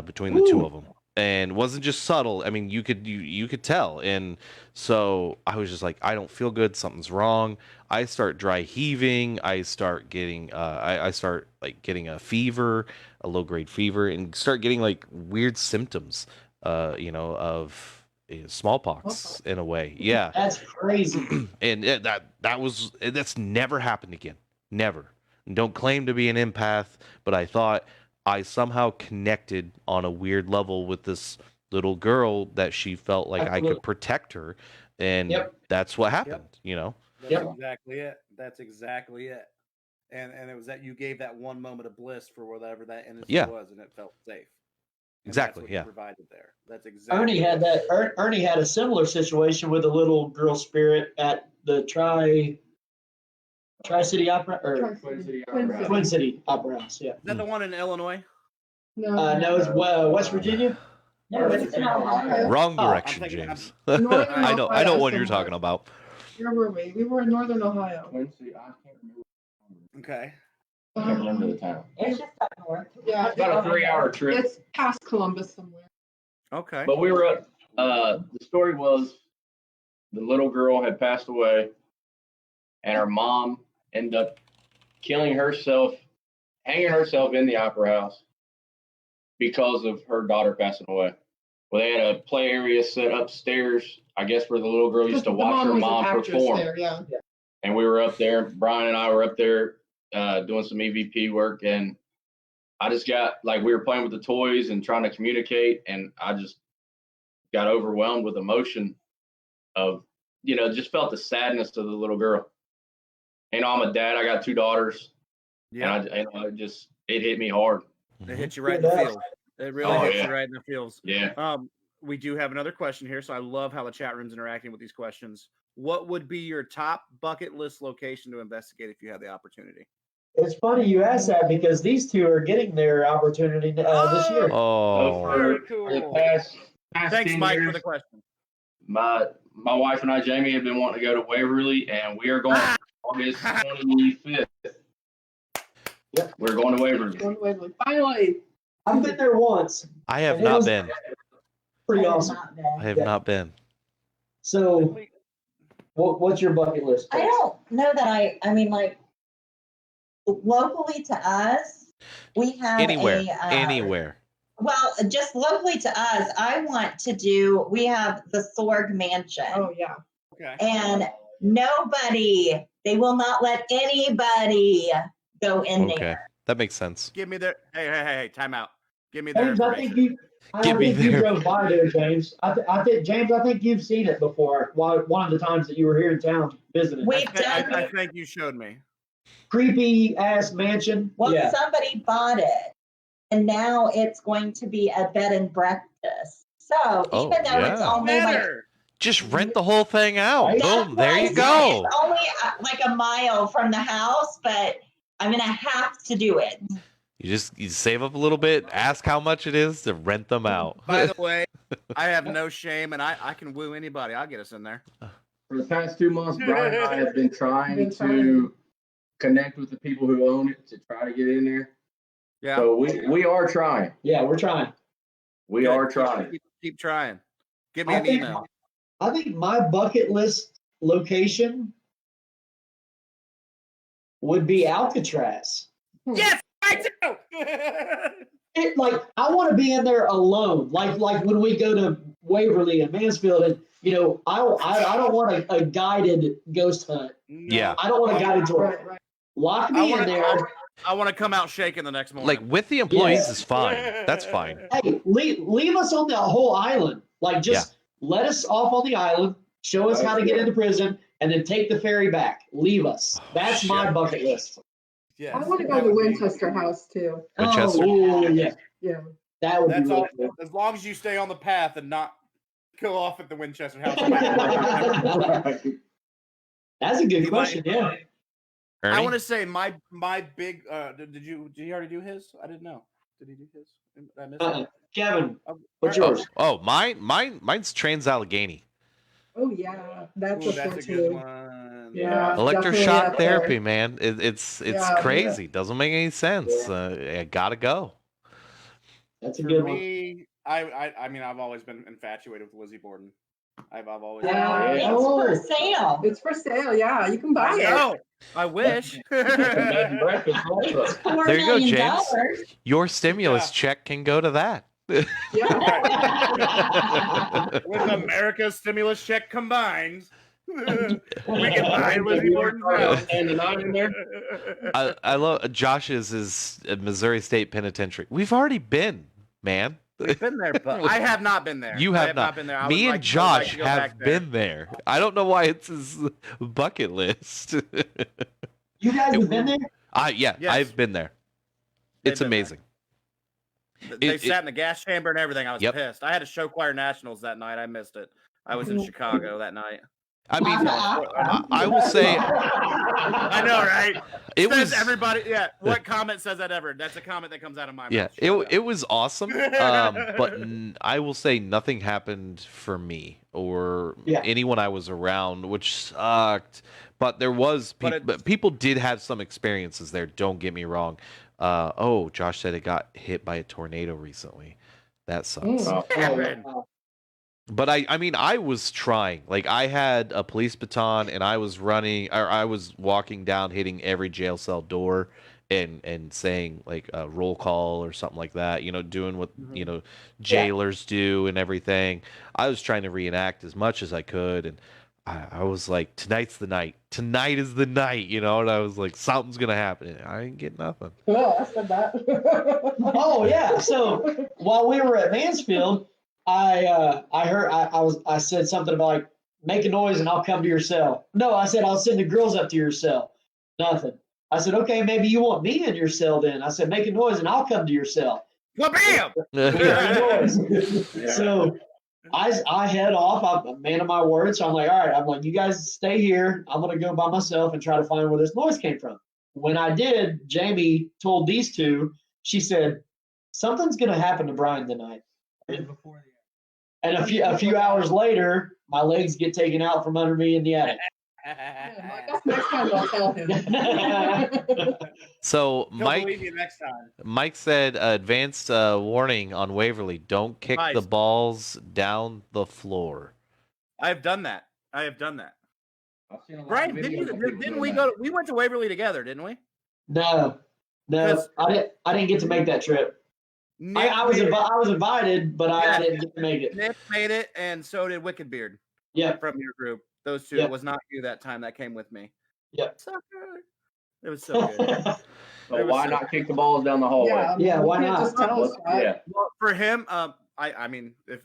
between the two of them. And it wasn't just subtle. I mean, you could tell. And so I was just like, I don't feel good. Something's wrong. I start dry heaving. I start getting I start like getting a fever, a low-grade fever, and start getting like weird symptoms, of smallpox in a way. Yeah. That's crazy. And that's never happened again. Never. Don't claim to be an empath, but I thought I somehow connected on a weird level with this little girl that she felt like I could protect her, and that's what happened. That's exactly it. That's exactly it. And it was that you gave that one moment of bliss for whatever that innocence was, and it felt safe. Exactly, That's what yeah. you provided there. That's exactly. Ernie had that. Ernie had a similar situation with a little girl spirit at the Tri-City Opera or Twin City Twin Opera. Twin City Opera House. Yeah. Is that the one in Illinois? No. No, it's West Virginia. No, it's in Ohio. Wrong Oh, I'm direction, thinking- James. Northern I know Ohio what you're somewhere. talking about. Where were we? We were in Northern Ohio. Twin City, I can't remember. Okay. I can't remember the town. It's just up north. Yeah, It's about a 3-hour trip. it's past Columbus somewhere. Okay. But we were up. The story was the little girl had passed away, and her mom ended up killing herself, hanging herself in the opera house because of her daughter passing away. Well, they had a play area set upstairs, I guess, where the little girl used to The watch her was an mom actress perform. there, yeah. And we were up there. Brian and I were up there doing some EVP work, and I just got like we were playing with the toys and trying to communicate, and I just got overwhelmed with emotion of just felt the sadness of the little girl. I'm a dad. I got 2 daughters, Yeah. and it hit me hard. It hits you right in the Yeah. feels. It really Oh, hits yeah. you right in the feels. Yeah. We do have another question here, so I love how the chat room's interacting with these questions. What would be your top bucket list location to investigate if you had the opportunity? It's funny you ask that because these two are getting their opportunity this year. Oh, Very For the cool. past Thanks, 10 Mike, years, for the question. my wife and I, Jamie, have been wanting to go to Waverly, and we are going August 25th. Yep. We're going to Waverly. Going to Waverly. Finally. I've been there once. I have And it not was been. Pretty I have awesome. not been. I have Yeah. not been. So, what's your bucket list? I don't know that I mean, like, locally to us, we have Anywhere, a, anywhere. well, just locally to us, I want to do, we have the Sorg Mansion. Oh, yeah. Okay. And nobody, they will not let anybody go in Okay, there. that makes sense. Give me their hey, time out. Give me their James, I information. think Give me you there. drove by there, James. I think James, I think you've seen it before. One of the times that you were here in town visiting. We've I done, think you showed me. Creepy ass mansion. well, Yeah. somebody bought it, and now it's going to be a bed and breakfast. So Oh, even though it's yeah. only like, Better. Just rent the whole thing out. Right? Boom, that's there what you I said. go. It's only like a mile from the house, but I'm gonna have to do it. You save up a little bit, ask how much it is to rent them out. By the way, I have no shame, and I can woo anybody. I'll get us in there. For the past 2 months, Brian and I have been trying to connect with the people who own it to try to get in there. Yeah. So we are trying. Yeah, we're trying. We Good. are trying. Keep trying. Give me I an think- email. I think my bucket list location would be Alcatraz. Yes, I do. I want to be in there alone. Like when we go to Waverly and Mansfield, and I don't want a guided ghost hunt. Yeah. I don't want a guided tour. Right, right. Lock me in there. I want to come out shaking the next morning. Like with the employees Yeah. is fine. That's fine. Hey, leave us on the whole island. Like just let us off on the island. Show us how to get into prison, and then take the ferry back. Leave us. That's my shit. bucket list. yes, I want to go that to the would be- Winchester house, too. Winchester? Oh, yeah, Yeah. that would That's be all. really As long as you stay on the path and not go off at the Winchester house. cool. That's a good question. Yeah. I Ernie? want to say my big. Did he already do his? I didn't know. Did he do his? Did I miss it? Kevin, Oh, what's all right. yours? Mine's Trans Allegheny. Oh, yeah. That's Ooh, a that's one, a good too. one. Yeah. definitely Electroshock up there. therapy, man. It's Yeah. crazy. Doesn't make any sense. I gotta go. That's a For good one. me, I mean, I've always been infatuated with Lizzie Borden. I've always. Yeah. It's Oh. for sale. It's for sale. Yeah. You can buy I it. know. I wish. Bed and breakfast also. $4 There you go, million. James. Your stimulus check can go to that. Yeah. With America's stimulus check combined, we can buy Lizzie Borden's house. And the night in there. I love Josh's is at Missouri State Penitentiary. We've already been, man. We've been there, but I have not been there. You I have not. been there. I Me would and like- I would like Josh to go have back there. been there. I don't know why it's his bucket list. You guys have been there? Yeah, Yes. I've been there. They've It's been there. amazing. They sat in the gas chamber and everything. I was Yep. pissed. I had a show choir nationals that night. I missed it. I was in Chicago that night. I mean, I will say, I know, right? It Says was everybody. Yeah, what comment says that ever? That's a comment that comes out of my yeah, mouth. Shut up. it was awesome. But I will say nothing happened for me or anyone I was around, which sucked. But there was but people did have some experiences there. Don't get me wrong. Oh, Josh said it got hit by a tornado recently. That sucks. But I mean, I was trying. Like, I had a police baton, and I was running, or I was walking down, hitting every jail cell door, and saying like a roll call or something like that. You know, doing what jailers do and everything. I was trying to reenact as much as I could, and I was like, tonight's the night. Tonight is the night. And I was like, something's gonna happen. And I didn't get nothing. Well, I said that. Oh yeah. So while we were at Mansfield, I heard I said something about like make a noise and I'll come to your cell. No, I said I'll send the girls up to your cell. Nothing. I said, okay, maybe you want me in your cell then. I said, make a noise and I'll come to your cell. Well, bam! So I head off. I'm a man of my word. So I'm like, all right, I'm like, you guys stay here. I'm going to go by myself and try to find where this noise came from. When I did, Jamie told these two, she said, something's going to happen to Brian tonight. And a few hours later, my legs get taken out from under me in the attic. That's next time I'll tell him. So He'll believe you next time. Mike said, advanced warning on Waverly: don't kick the balls down the floor. I've done that. I've seen a lot Brian, of videos of people didn't we doing go? We went to Waverly together, didn't we? No, I didn't get to make that trip. I was invited, but I didn't get to make it. Nick made it, and so did Wicked Beard. Yeah, from your group. Those two. Yep. It was not you that time that came with me. Yep. Sucker. It was so good. So why not kick the balls down the hallway? Yeah, why you can't not? Just tell us, right? Yeah. Well, for him, I mean, if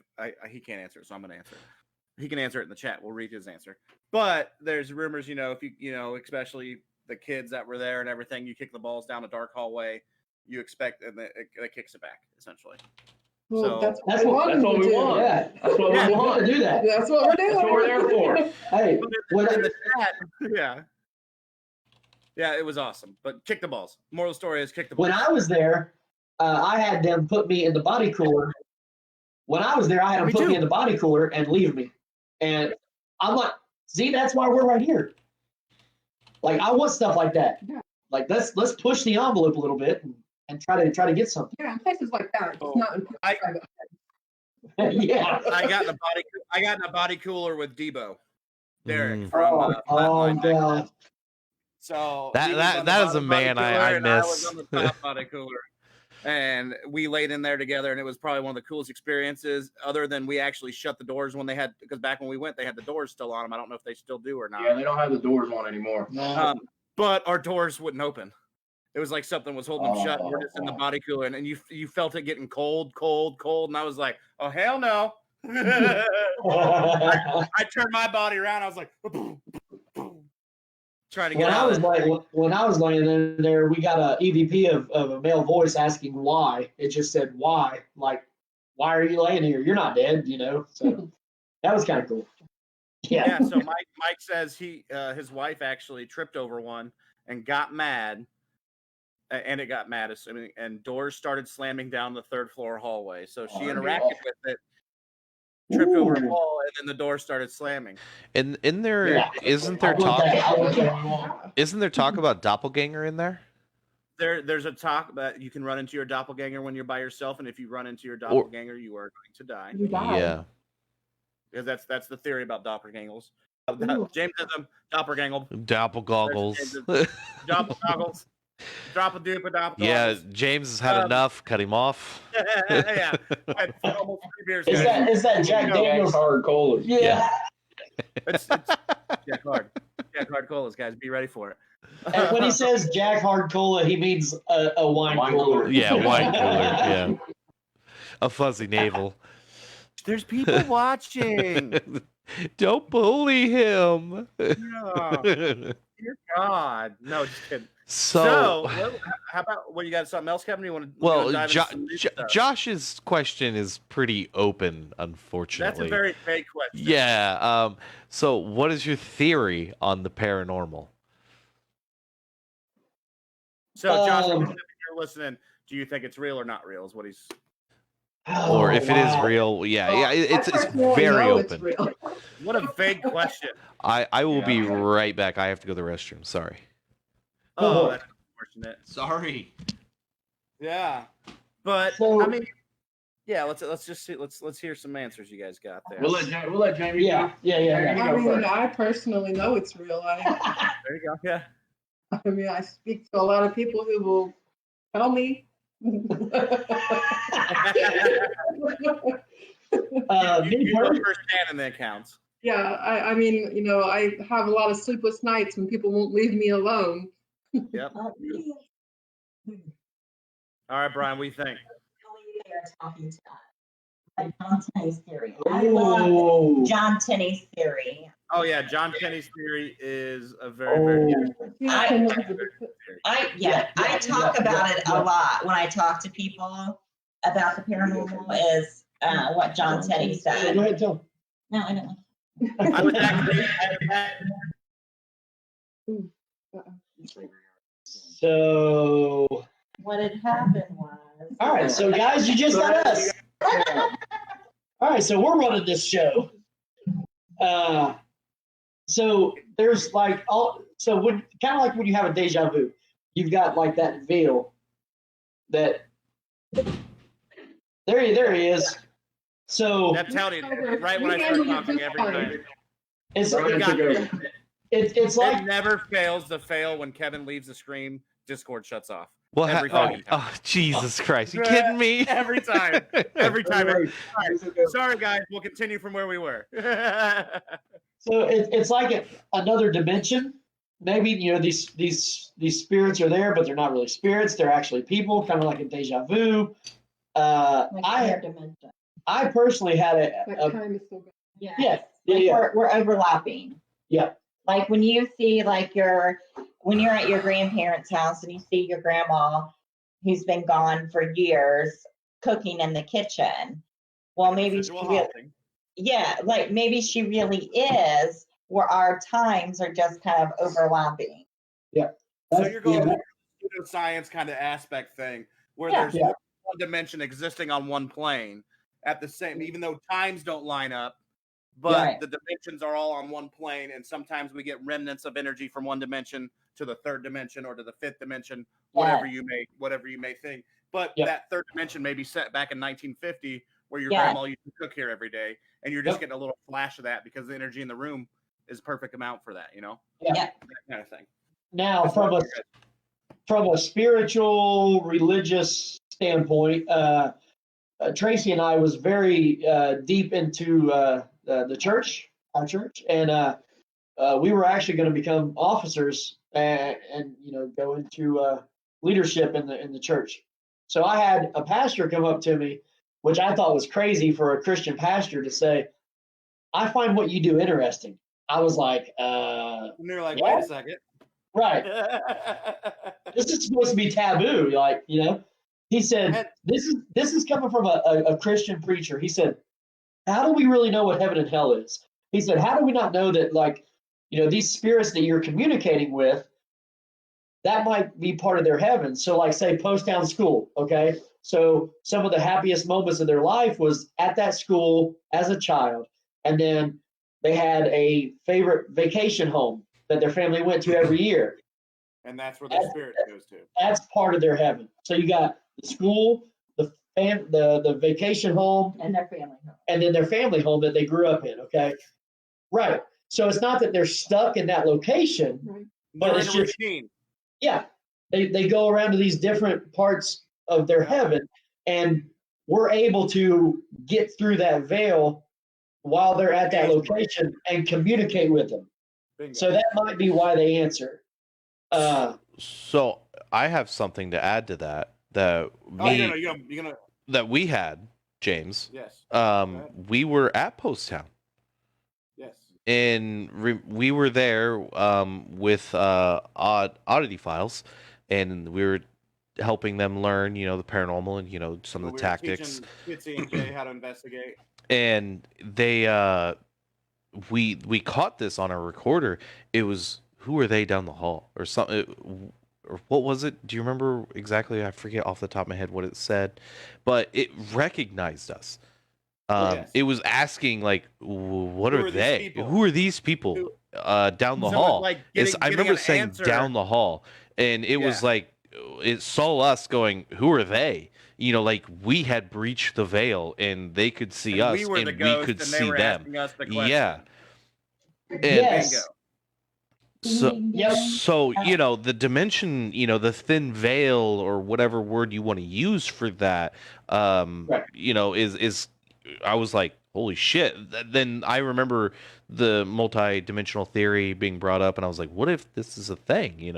he can't answer it, so I'm gonna answer it. He can answer it in the chat. We'll read his answer. But there's rumors, if you, especially the kids that were there and everything, you kick the balls down a dark hallway, you expect, and it kicks it back essentially. Well, So- that's what we want. Yeah, That's what we want to do that. That's what we're doing. That's what we're there for. Hey, But in the chat, yeah, it was awesome. But kick the balls. Moral of the story is kick the balls. when I was there, I had them put me in the body cooler. When I was there, I had them Me put too. me in the body cooler and leave me. And I'm like, see, that's why we're right here. Like, I want stuff like that. Yeah. Like, let's push the envelope a little bit and try to get something. Yeah, in places like that, it's not in I- private. Yeah. I got in a body cooler with Debo, Derek Mm. from. Oh God. So That- he was that- on the that is a bottom body man cooler, I and I was miss. on the top body cooler, and we laid in there together, and it was probably one of the coolest experiences. Other than we actually shut the doors when they had, because back when we went, they had the doors still on them. I don't know if they still do or not. Yeah, they don't have the doors on anymore. But our doors wouldn't open. It was like something was holding them shut. And we're just in the body cooler, and you felt it getting cold, and I was like, oh hell no. I turned my body around. I was like, trying to get When out. I was laying in there, we got a EVP of a male voice asking why. It just said why, like, why are you laying here? You're not dead, So that was kind of cool. Yeah. So Mike says his wife actually tripped over one and got mad, and it got mad, and doors started slamming down the third floor hallway. So she interacted with it, tripped over a wall, and then the door started slamming. And in there, Yeah. isn't there I want talk? that. I want that. Isn't there talk about doppelganger in there? There's a talk that you can run into your doppelganger when you're by yourself, and if you run into your doppelganger, you are going to die. You die. Yeah. Because that's the theory about doppelgangers. Ooh. James has them doppelganger. Doppelgoggles. Doppelgoggles. Drop a dupe a doppelgoggles. Yeah, James has had enough. Cut him off. Yeah. I had almost 3 beers. Is that Jack Daniels? Hard cola. Yeah. It's Jack Hard. Jack Hard Colas, guys. Be ready for it. And when he says Jack Hard Cola, he means a wine cooler. Yeah, wine cooler. Yeah. A fuzzy navel. There's people watching. Don't bully him. Yeah. Dear God. No, just kidding. So, how about what you got? Something else, Kevin? You want to? well, dive into some new stuff? Josh's question is pretty open, That's unfortunately. a very vague question. Yeah. So, what is your theory on the paranormal? So, Josh, if you're listening, do you think it's real or not real? Is what he's. Or if it is real, it's very open. Real. What a vague question. I will be right back. I have to go to the restroom. Sorry. Oh, that's unfortunate. Sorry. Yeah, but So- I mean, yeah. Let's just see. Let's hear some answers you guys got there. We'll let Jamie. Yeah. I mean, I personally know it's real. There you go. Yeah. I mean, I speak to a lot of people who will tell me. You Me go personally, firsthand in the accounts. Yeah, I mean, I have a lot of sleepless nights when people won't leave me alone. Yep. All right, Brian. What do you think? They are talking to us. Like John Tenney's theory. I love John Tenney's theory. Oh yeah, John Tenney's theory is a very good. I talk about it a lot when I talk to people about the paranormal. Is what John Tenney said. Go ahead, tell. No, I don't. I was actually. So, What had happened was. all right. So, guys, you just got us. All right. So we're running this show. So there's like so when kind of like when you have a deja vu, you've got like that veil that there he is. So I'm telling you, right when I start talking every time. it's Brian took over. it's like It never fails to fail when Kevin leaves the stream. Discord shuts off. Well, Every fucking time. oh, Jesus Christ! You kidding me? Every time. Every time. Sorry, guys. We'll continue from where we were. so it's like another dimension. Maybe these spirits are there, but they're not really spirits. They're actually people, kind of like a deja vu. I personally had time is so good. We're overlapping. Yeah. Like when you see when you're at your grandparents' house and you see your grandma who's been gone for years cooking in the kitchen. Well, maybe maybe she really is, where our times are just kind of overlapping. Yeah. So you're going to the science kind of aspect thing where there's one dimension existing on one plane at the same, even though times don't line up, but the dimensions are all on one plane, and sometimes we get remnants of energy from one dimension to the third dimension or to the fifth dimension, whatever you may think. But that third dimension may be set back in 1950, where your grandma used to cook here every day, and you're just getting a little flash of that because the energy in the room is perfect amount for that, that kind of thing. Now, from a spiritual, religious standpoint, Tracy and I was very deep into the church, our church, and we were actually going to become officers and go into leadership in the church. So I had a pastor come up to me, which I thought was crazy for a Christian pastor to say, "I find what you do interesting." I was like, and they're like, "Wait a second." Right. This is supposed to be taboo, He said, "This is coming from a Christian preacher." He said, "How do we really know what heaven and hell is?" He said, "How do we not know that, these spirits that you're communicating with, that might be part of their heaven?" So, say, Post-Town School, okay? So some of the happiest moments of their life was at that school as a child, and then they had a favorite vacation home that their family went to every year. And that's where the spirit goes to. That's part of their heaven. So you got the school, the vacation home, And their family home. and then their family home that they grew up in. Okay, right. So it's not that they're stuck in that location, but it's just routine. Yeah, they go around to these different parts of their heaven, and we're able to get through that veil while they're at that location and communicate with them. Bingo. So that might be why they answer. So I have something to add to that. That we had, James. Yes. We were at Post Town. Yes. we were there with Oddity Files, and we were helping them learn, the paranormal and some So of the we were tactics. teaching Kitsy and Kay how to investigate. And they we caught this on our recorder. It was who are they down the hall or something, or what was it? Do you remember exactly? I forget off the top of my head what it said, but it recognized us. Yes. It was asking like, what Who are are these they? people? Who are these people Who- down the So it's hall? like I getting remember an saying answer. down the hall, and it was Yeah. like it saw us going, who are they? Like we had breached the veil, and they could see And us, we were the and we ghost, could and they see were them. asking us the question. Yeah. And Yes. so, Yep. so the dimension, the thin veil or whatever word you want to use for that, Right. is I was like, holy shit. Then I remember the multi-dimensional theory being brought up, and I was like, what if this is a thing,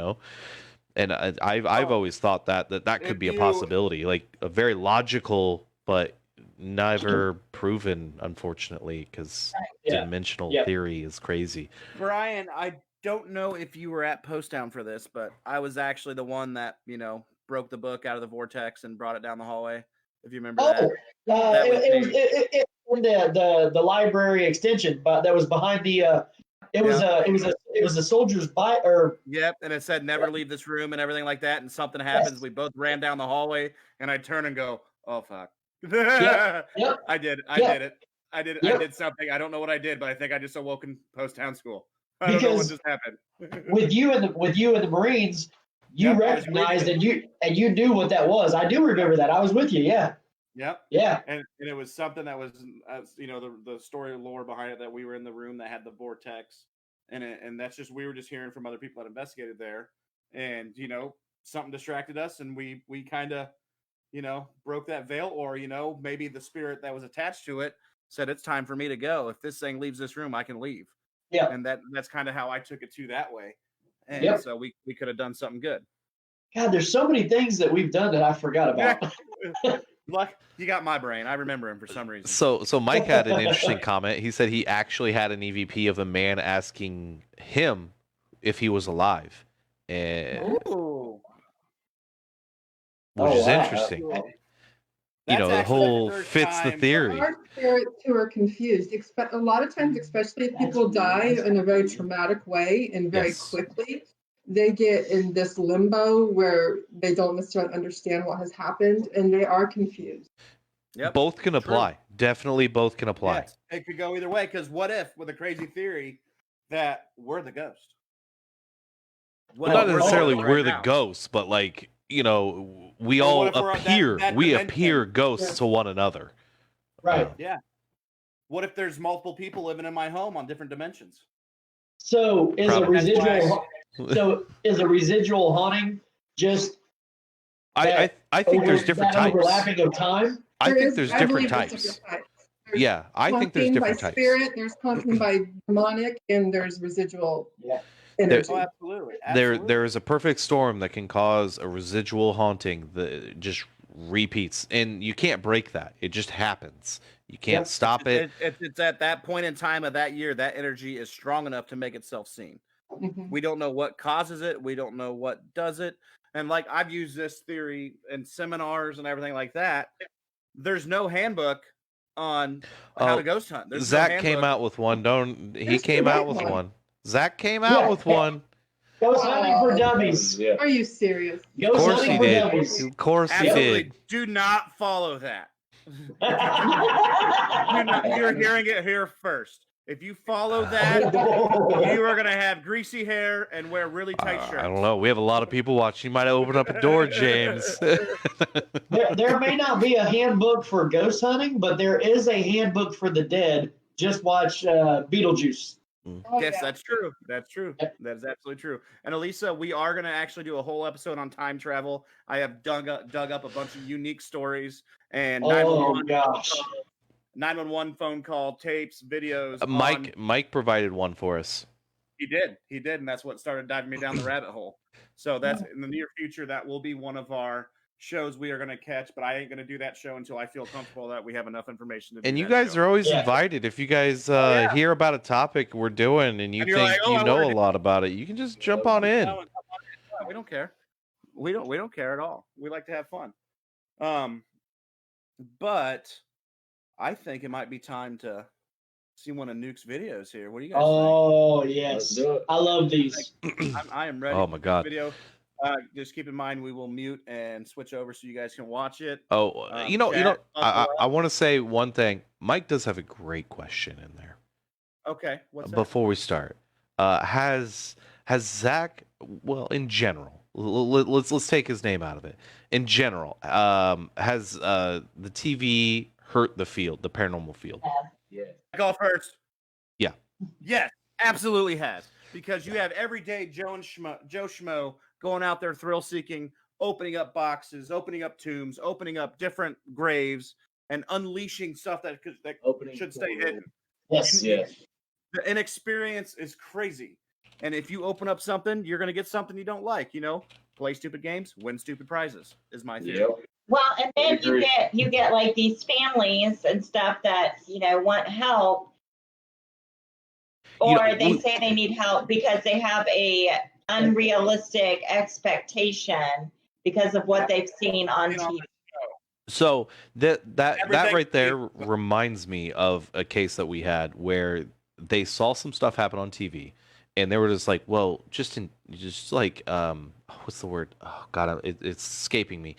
And I've always thought that could if be a you- possibility, like a very logical, but never proven, unfortunately, because Yeah. dimensional Yeah. theory is crazy. Brian, I don't know if you were at Post Town for this, but I was actually the one that, broke the book out of the vortex and brought it down the hallway. If you remember that. That was it was me. it in the library extension, but that was behind the. It was a soldier's or Yep, and it said never leave this room and everything like that, and something happens. We both ran down the hallway, and I turn and go, "Oh fuck!" Yep. I did it. I did something. I don't know what I did, but I think I just awoke in Post Town School. I don't know what Because just happened. with you and the Marines, you Yep, I was recognized reading and you knew what that was. I do remember that. I was with you. Yeah. Yep. Yeah. And it was something that was, the story lore behind it, that we were in the room that had the vortex, and that's just, we were just hearing from other people that investigated there, and something distracted us, and we kind of broke that veil, or maybe the spirit that was attached to it said it's time for me to go. If this thing leaves this room, I can leave. Yeah. And that's kind of how I took it to that way, and Yep. so we could have done something good. God, there's so many things that we've done that I forgot about. Like, you got my brain. I remember him for some reason. So Mike had an interesting comment. He said he actually had an EVP of a man asking him if he was alive, and Ooh. which Oh, is wow. interesting. That's The actually whole first fits the time- theory. Our spirits who are confused. A lot of times, especially if people die in a very traumatic way and very Yes. quickly, they get in this limbo where they don't necessarily understand what has happened and they are confused. Yep. Both can True. apply. Definitely both can apply. Yes, it could go either way. Because what if, with a crazy theory, that we're the ghost? What Well, if not we're necessarily right we're the now? ghosts, but like, we Or all what if we're appear. that We dimension? appear ghosts to one another. Right. Yeah. What if there's multiple people living in my home on different dimensions? So is Probably. a residual haunting just I think there's different that types. overlapping of time? I think is- there's I different believe there's types. different types. There's Yeah, I think there's haunting by different types. spirit, there's haunting by demonic, and there's residual energy. Oh, absolutely. There is a perfect storm that can cause a residual haunting that just repeats, and you can't break that. It just happens. You can't Yep. stop it. It's at that point in time of that year, that energy is strong enough to make itself seen. Mhm. We don't know what causes it. We don't know what does it. And like, I've used this theory in seminars and everything like that. There's no handbook on how Oh, to ghost hunt. There's Zach no came handbook. out with one. He There's came the out right with one. one. Zach came out Yeah. with one. Ghost hunting for dummies. Yeah. Are you serious? Of Ghost course hunting he for did. dummies. Of course he Absolutely did. do not follow that. You're hearing it here first. If you follow that, you are going to have greasy hair and wear really tight shirts. I don't know. We have a lot of people watching. You might have opened up a door, James. there may not be a handbook for ghost hunting, but there is a handbook for the dead. Just watch Beetlejuice. Oh, Yes, yeah. that's true. That's true. That is absolutely true. And Elisa, we are going to actually do a whole episode on time travel. I have dug up a bunch of unique stories and Oh gosh. 911 phone call tapes, videos. Mike provided one for us. He did, and that's what started diving me down the rabbit hole. So that's in the near future. That will be one of our shows we are going to catch, but I ain't going to do that show until I feel comfortable that we have enough information to do And you that guys show. are always Yeah. invited. If you guys yeah. hear about a topic we're doing and you And you're think like, "Oh, you I know wanna a do lot about it, you can just jump on in. No, we don't care. We don't care at all. We like to have fun. But I think it might be time to see one of Nuke's videos here. What do you guys Oh Let's yes, do it. I love these. think? I am ready. Oh for my this God. Video. Just keep in mind we will mute and switch over so you guys can watch it. Oh, you know, Chat, I want to say one thing. Mike does have a great question in there. Okay, what's that? Before we start, has Zach? Well, in general, let's take his name out of it. In general, has the TV hurt the field, the paranormal field? Yeah. Golf hurts. Yeah. Yes, absolutely has. Because you have everyday Joe Schmo going out there thrill seeking, opening up boxes, opening up tombs, opening up different graves, and unleashing stuff that Opening should stay portal. hidden. Yes, Yes. The inexperience is crazy. And if you open up something, you're going to get something you don't like. Play stupid games, win stupid prizes is my theory. Yep. Well, and then Agree. you get like these families and stuff that want help, or they say they need help because they have a unrealistic expectation because of what they've seen on TV. So that Everything- right there reminds me of a case that we had where they saw some stuff happen on TV, and they were just like, "Well, just like what's the word? Oh God, it's escaping me.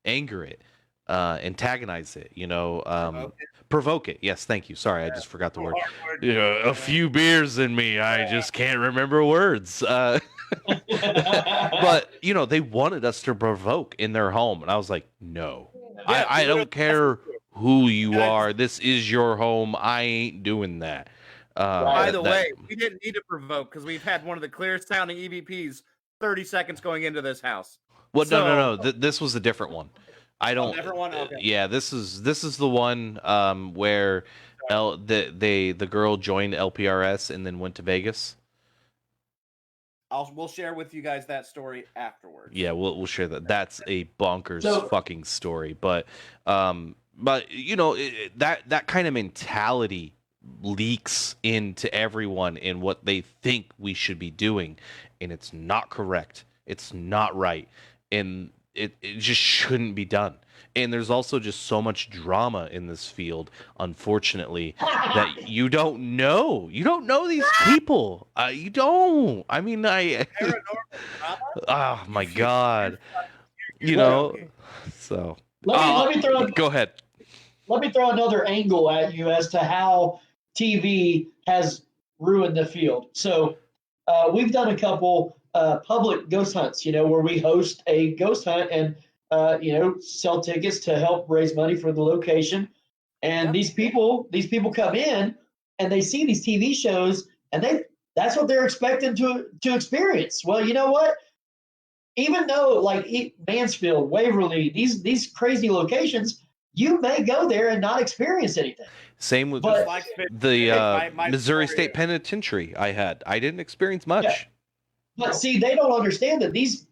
Anger it, antagonize it. Provoke it. Yes, thank you. Sorry, I just forgot the word. A few beers in me, I just can't remember words. But they wanted us to provoke in their home, and I was like, no, Yeah, I don't care who you are. This is your home. I ain't doing that. By the way, we didn't need to provoke because we've had one of the clearest sounding EVPs 30 seconds going into this house. Well, no. This was a different one. I don't. Different one? Okay. Yeah, this is the one where the girl joined LPRS and then went to Vegas. We'll share with you guys that story afterwards. Yeah, we'll share that. That's a bonkers fucking story, but that kind of mentality leaks into everyone in what they think we should be doing, and it's not correct. It's not right, and it just shouldn't be done. And there's also just so much drama in this field, unfortunately, that you don't know. You don't know these people. You don't. I mean, oh my God. So. Let me throw. Go ahead. Let me throw another angle at you as to how TV has ruined the field. So we've done a couple public ghost hunts, where we host a ghost hunt and sell tickets to help raise money for the location. And these people come in and they see these TV shows and that's what they're expecting to experience. Well, you know what? Even though like Mansfield, Waverly, these crazy locations, you may go there and not experience anything. Same with the Missouri State Penitentiary I didn't experience much. Yeah. But see, they don't understand that these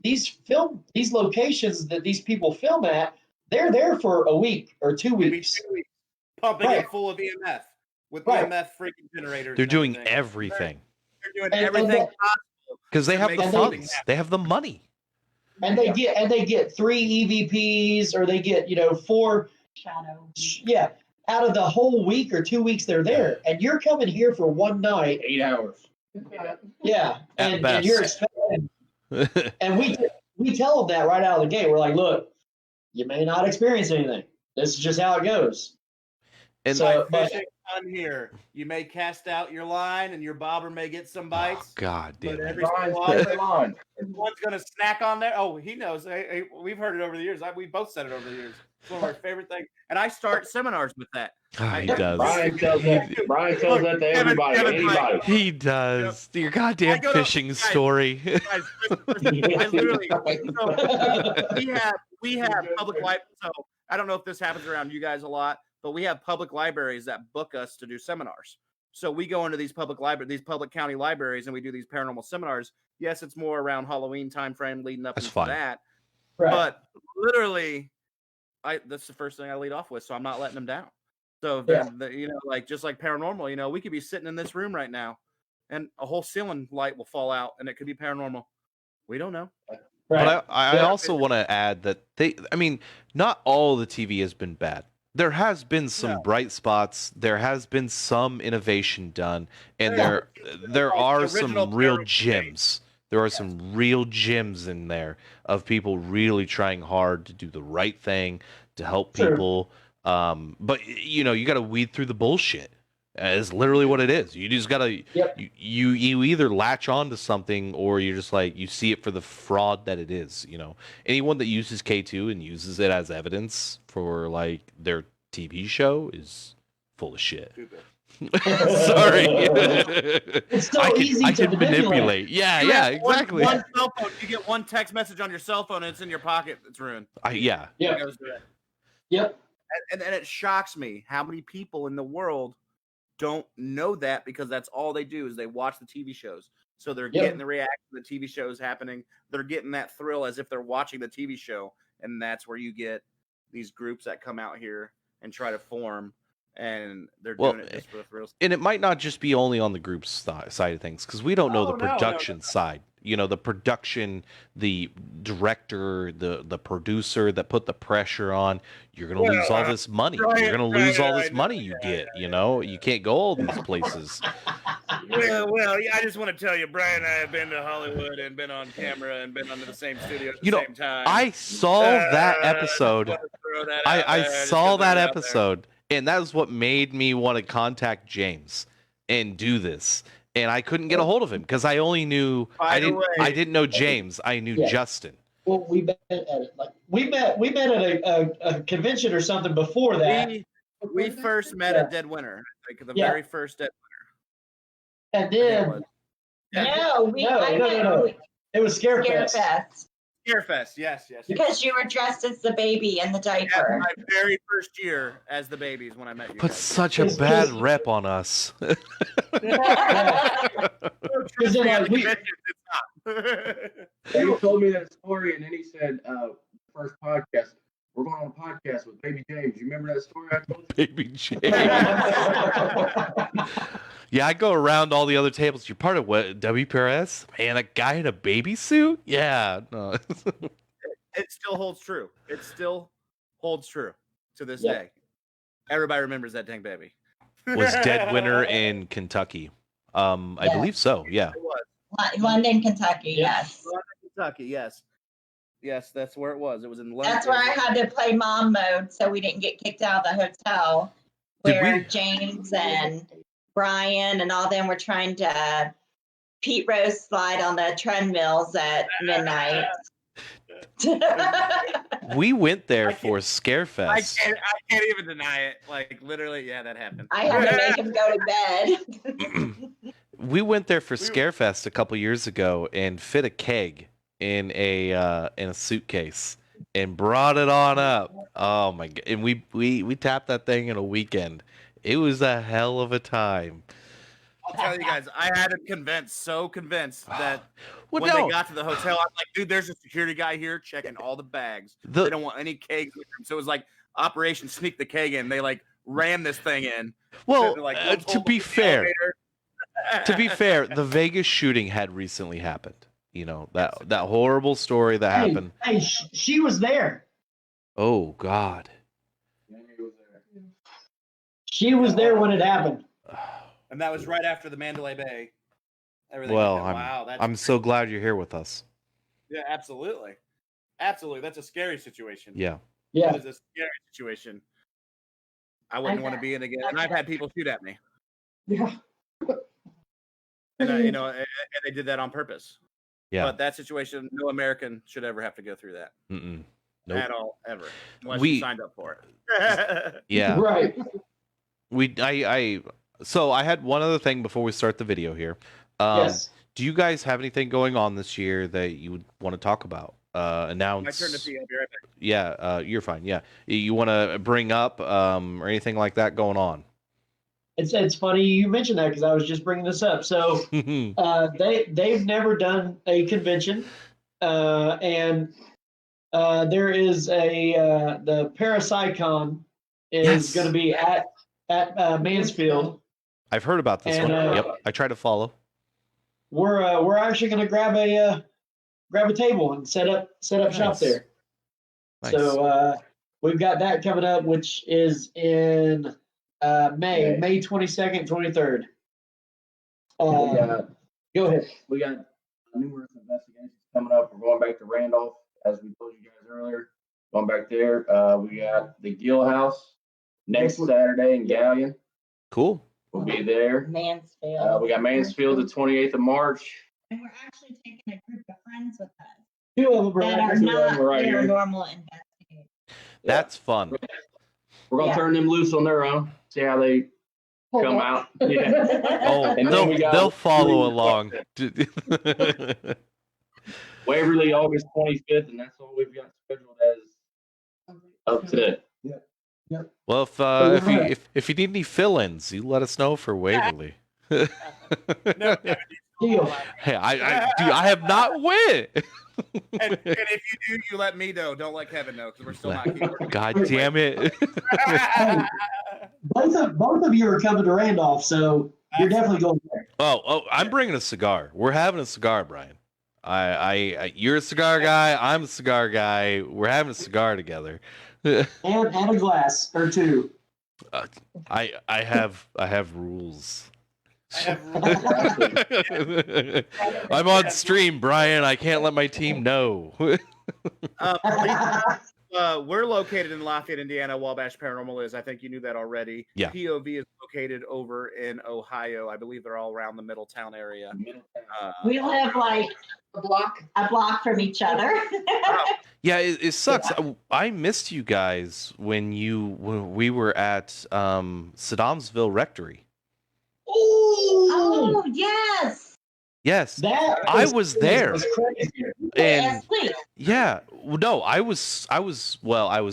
locations that these people film at, they're there for a week or 2 weeks. Pumping it full of EMF with EMF freaking generators. They're doing everything. They're doing everything possible because they have the funds. They have the money. And they get 3 EVPs or they get 4 shadows. Yeah, out of the whole week or 2 weeks they're there, and you're coming here for one night, 8 hours. Yeah, and you're expecting, and we tell them that right out of the gate. We're like, look, you may not experience anything. This is just how it goes. And so, fishing on here, you may cast out your line, and your bobber may get some bites. Oh, God damn it! One's gonna snack on there. Oh, he knows. Hey, we've heard it over the years. We both said it over the years. It's one of our favorite things. And I start seminars with that. He does. Brian tells that to everybody. Anybody. He does. Your goddamn fishing story. I literally. We have public life. So I don't know if this happens around you guys a lot, but we have public libraries that book us to do seminars. So we go into these public county libraries, and we do these paranormal seminars. Yes, it's more around Halloween time frame leading up to that. Right. But literally, that's the first thing I lead off with, so I'm not letting them down. So Yeah. then, you know, like just like paranormal, you know, we could be sitting in this room right now, and a whole ceiling light will fall out, and it could be paranormal. We don't know. Right. But I Yeah. also want to add that I mean, not all the TV has been bad. There has been some No. bright spots. There has been some innovation done, and Yeah. there Like are the some original real Paranormal gems. There are some real gems in there of people really trying hard to do the right thing to help Sure. people. But you know, you got to weed through the bullshit. It's literally what it is. You just gotta Yep. you either latch on to something or you're just like you see it for the fraud that it is. You know, anyone that uses K2 and uses it as evidence for like their TV show is full of shit. Stupid. Sorry. It's so easy I to can manipulate. Yeah, You yeah, have exactly. One cell phone, you get one text message on your cell phone, and it's in your pocket. It's ruined. Yeah. Yep. It goes direct. Yep. And it shocks me how many people in the world don't know that, because that's all they do is they watch the TV shows. So they're Yep. getting the reaction to the TV shows happening. They're getting that thrill as if they're watching the TV show. And that's where you get these groups that come out here and try to form, and they're doing it just for the thrills. And it might not just be only on the group's side of things, because we don't know the production side. You know, the production, the director, the producer that put the pressure on. You're going to lose all this money. You're going to lose all this money you get. You know, you can't go all these places. Well, I just want to tell you, Brian and I have been to Hollywood and been on camera and been under the same studio at the same time. I saw that episode. I saw that episode, and that was what made me want to contact James and do this. And I couldn't get a hold of him because I only knew I didn't know James. I knew Justin. Well, we met at it. Like we met at a convention or something before that. We first met at Dead Winter, like the very first Dead Winter. And then No. It was Scarefest. Scarefest, yes. Because you were dressed as the baby in the diaper. Yeah, my very first year as the babies when I met you. Put such a bad rep on us. He told me that story, and then he said, first podcast, we're going on a podcast with Baby James. You remember that story I told you? Baby James. Yeah, I go around all the other tables. You're part of what? WPRS? Man, a guy in a baby suit? Yeah. No. It still holds true. It still holds true to this day. Everybody remembers that dang baby. Was Dead Winter in Kentucky? I believe so. Yeah. It was. London, Kentucky. Yes. London, Kentucky. Yes. Yes, that's where it was. It was in London. That's where I had to play mom mode so we didn't get kicked out of the hotel. Where James and Brian and all them were trying to Pete Rose slide on the treadmills at midnight. We went there for Scarefest. I can't even deny it. Like literally, that happened. I had to make him go to bed. We went there for Scarefest a couple years ago and fit a keg in a suitcase and brought it on up. Oh my god! And we tapped that thing in a weekend. It was a hell of a time. I'll tell you guys, I had him convinced that Well, when no. they got to the hotel, I'm like, dude, there's a security guy here checking all the bags. They don't want any kegs with them. So it was like Operation Sneak the Keg in. They like ran this thing in. Well, Like, to be fair, the Vegas shooting had recently happened. You know, that horrible story that happened. Hey, she was there. Oh God. She was there when it happened. And that was right after the Mandalay Bay. Everything. Well, wow, I'm so glad you're here with us. Yeah, absolutely. Absolutely. That's a scary situation. Yeah. Yeah. It was a scary situation. I wouldn't want to be in again. And I've had people shoot at me. Yeah. And, and they did that on purpose. Yeah. But that situation, no American should ever have to go through that. Nope. At all, ever. Unless you signed up for it. Yeah. Right. So I had one other thing before we start the video here. Yes. Do you guys have anything going on this year that you would want to talk about? Announce? My turn to pee. I'll be right back. Yeah, you're fine. Yeah, you want to bring up or anything like that going on? It's funny you mentioned that because I was just bringing this up. So they've never done a convention, and there is the Parapsychon is Yes. going to be at Mansfield. I've heard about this And, one. Yep, I try to follow. We're actually going to grab a table and set up shop Nice. there. Nice. So we've got that coming up, which is in May 22nd, 23rd. Go ahead. We got numerous investigations coming up. We're going back to Randolph, as we told you guys earlier. Going back there. We got the Gill House next Saturday in Galleon. Cool. We'll be there. Mansfield. We got Mansfield the 28th of March. And we're actually taking a group of friends with us Two of them that are not paranormal investigators. That's fun. We're gonna turn them loose on their own. See how they come out. Yeah. Oh, And then we got they'll follow along. Waverly, August 25th, and that's all we've got scheduled as up today. Well, if you need any fill-ins, you let us know for Waverly. Deal. Hey, I have not went. And if you do, you let me know. Don't let Kevin know because we're still not keeping. God damn it! Both of you are coming to Randolph, so you're definitely going there. Oh, I'm bringing a cigar. We're having a cigar, Brian. You're a cigar guy. I'm a cigar guy. We're having a cigar together. And a glass or two. I have rules. I'm on stream, Brian. I can't let my team know. We're located in Lafayette, Indiana. Wabash Paranormal is. I think you knew that already. Yeah. POV is located over in Ohio. I believe they're all around the Middletown area. We live like A block. from each other. Yeah, it sucks. I missed you guys when we were at Saddamsville Rectory. Oh, yes. Yes, I was there. And Yes, please. yeah, no, I was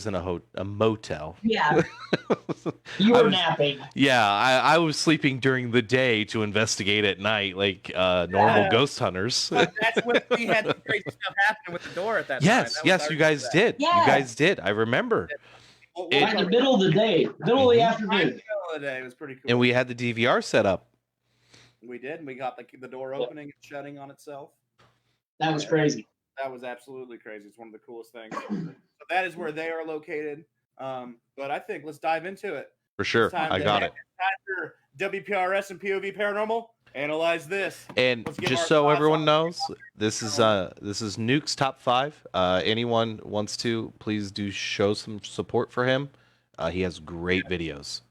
in a motel. Yeah. You were I was- napping. Yeah, I was sleeping during the day to investigate at night, like normal ghost hunters. That's when we had some crazy stuff happening with the door at that time. Yes, you guys did. Yeah. You guys did. I remember. Right in the middle of the day, middle of the Right in afternoon. the middle of the day. It was pretty cool. And we had the DVR set up. We did. And we got the door opening and shutting on itself. That was crazy. That was absolutely crazy. It's one of the coolest things. So that is where they are located. But I think let's dive into it. For sure. It's time I to- got it. Time for WPRS and POV Paranormal. Analyze this. And Let's give just our so thoughts everyone on- knows, this is Nuke's top 5. Anyone wants to, please do show some support for him. He has great videos.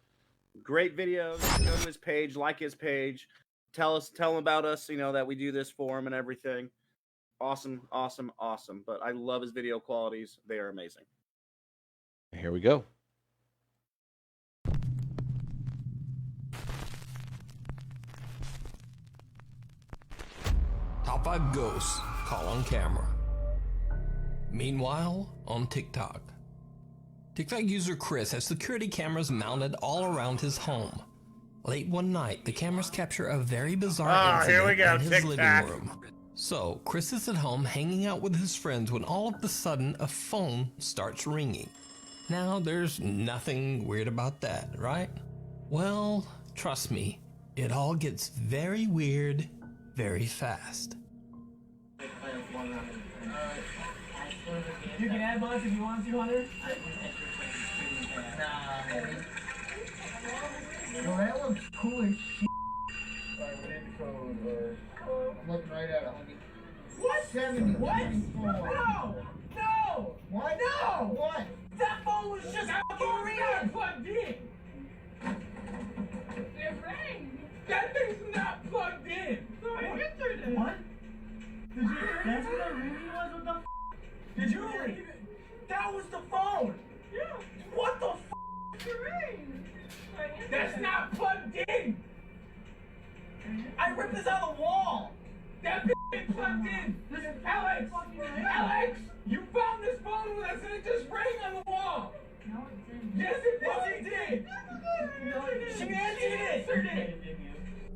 Great videos. Go to his page, like his page. Tell him about us, that we do this for him and everything. Awesome. But I love his video qualities. They are amazing. Here we go. Top 5 ghosts caught on camera. Meanwhile, on TikTok. TikTok user Chris has security cameras mounted all around his home. Late one night, the cameras capture a very bizarre incident here we go, in his TikTok. living room. So, Chris is at home hanging out with his friends when all of a sudden a phone starts ringing. Now, there's nothing weird about that, right? Well, trust me, it all gets very weird very fast. You can add mods if you want to, Hunter. Well, that looks cool as shit. Alright, what in code? I'm looking right at it, homie. What? 70. What? 74. No! No! What? No! What? That phone was just plugged in! It rang! That thing's not plugged in! So I answered it! What? Did you hear it? That's what that ringing was? What the f? Did you hear it? That was the phone! Yeah! What the f? It rang! That's not plugged in! I ripped this out of the wall! That ain't plugged in! Alex! Alex! You found this phone with us and it just rang on the wall! No, it didn't. Yes, it fucking did! She answered it!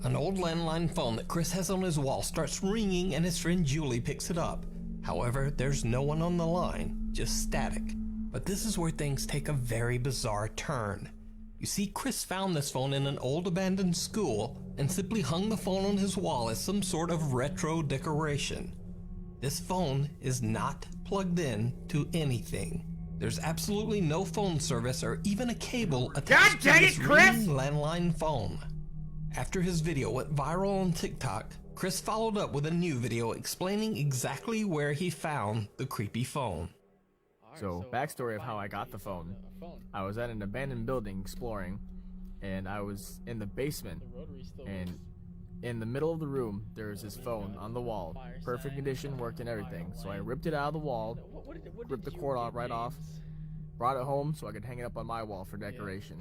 An old landline phone that Chris has on his wall starts ringing and his friend Julie picks it up. However, there's no one on the line, just static. But this is where things take a very bizarre turn. You see, Chris found this phone in an old abandoned school and simply hung the phone on his wall as some sort of retro decoration. This phone is not plugged in to anything. There's absolutely no phone service or even a cable attached to this ringing landline phone. After his video went viral on TikTok, Chris followed up with a new video explaining exactly where he found the creepy phone. So, backstory of how I got the phone. I was at an abandoned building exploring, and I was in the basement, and in the middle of the room, there was this phone on the wall. Perfect condition, worked and everything. So I ripped it out of the wall, ripped the cord off right off, brought it home so I could hang it up on my wall for decoration.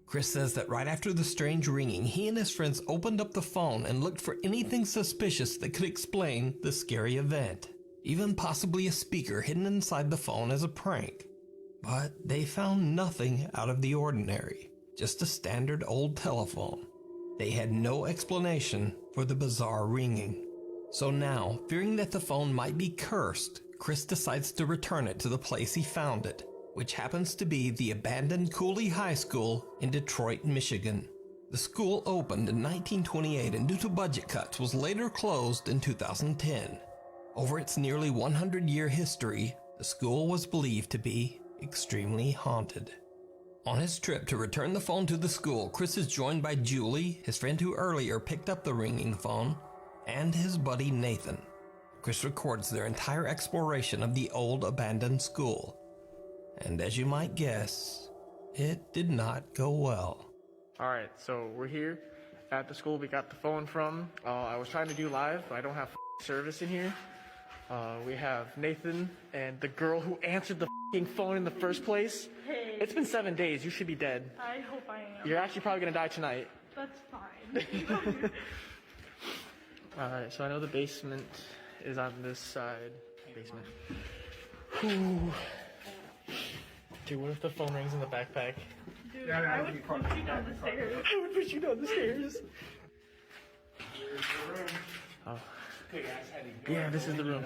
Chris says that right after the strange ringing, he and his friends opened up the phone and looked for anything suspicious that could explain the scary event. Even possibly a speaker hidden inside the phone as a prank. But they found nothing out of the ordinary, just a standard old telephone. They had no explanation for the bizarre ringing. So now, fearing that the phone might be cursed, Chris decides to return it to the place he found it, which happens to be the abandoned Cooley High School in Detroit, Michigan. The school opened in 1928 and due to budget cuts was later closed in 2010. Over its nearly 100-year history, the school was believed to be extremely haunted. On his trip to return the phone to the school, Chris is joined by Julie, his friend who earlier picked up the ringing phone, and his buddy Nathan. Chris records their entire exploration of the old abandoned school. And as you might guess, it did not go well. Alright, so we're here at the school we got the phone from. I was trying to do live, but I don't have service in here. We have Nathan and the girl who answered the phone in the first place. Hey. It's been 7 days. You should be dead. I hope I am. You're actually probably going to die tonight. That's fine. Alright, so I know the basement is on this side. Basement. Ooh. Dude, what if the phone rings in the backpack? Dude, I would push you down the stairs. I would push you down the stairs. Oh. Yeah, this is the room.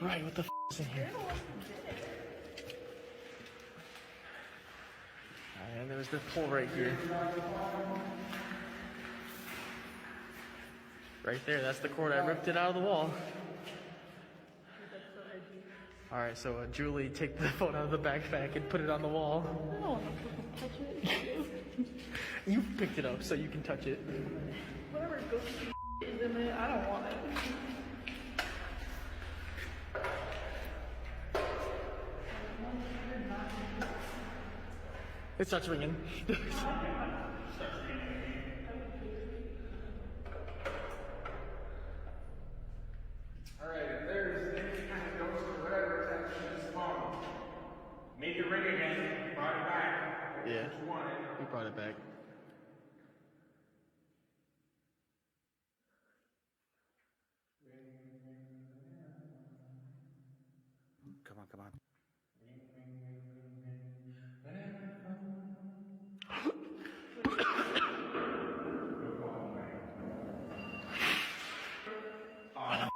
Right, what the is in here? And there was this hole right here. Right there, that's the cord. I ripped it out of the wall. Alright, so Julie, take the phone out of the backpack and put it on the wall. I don't want to touch it. You picked it up so you can touch it. Whatever ghosty is in it, I don't want it. It starts ringing. Alright, if there's any kind of ghost or whatever attached to this phone, make it ring again, brought it back. Yeah, What you wanted. we brought it back. Come on, come on.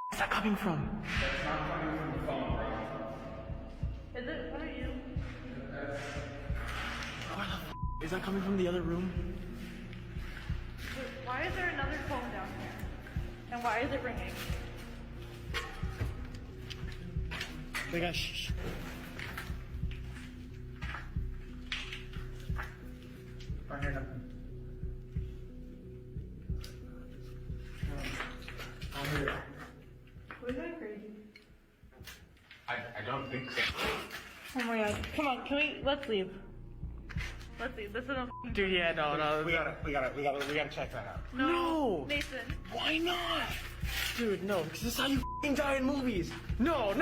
Where's that coming from? That's not coming from the phone, bro. Is it? What are you? Where the is that coming from the other room? Wait, why is there another phone down here? And why is it ringing? Wait, guys, shh. I hear nothing. I hear it. Was that crazy? I don't think so. Oh my god. Come on, let's leave. Let's leave. This is a Dude, yeah, no. We gotta check that out. No! Nathan. Why not? Dude, no, because this is how you die in movies. No.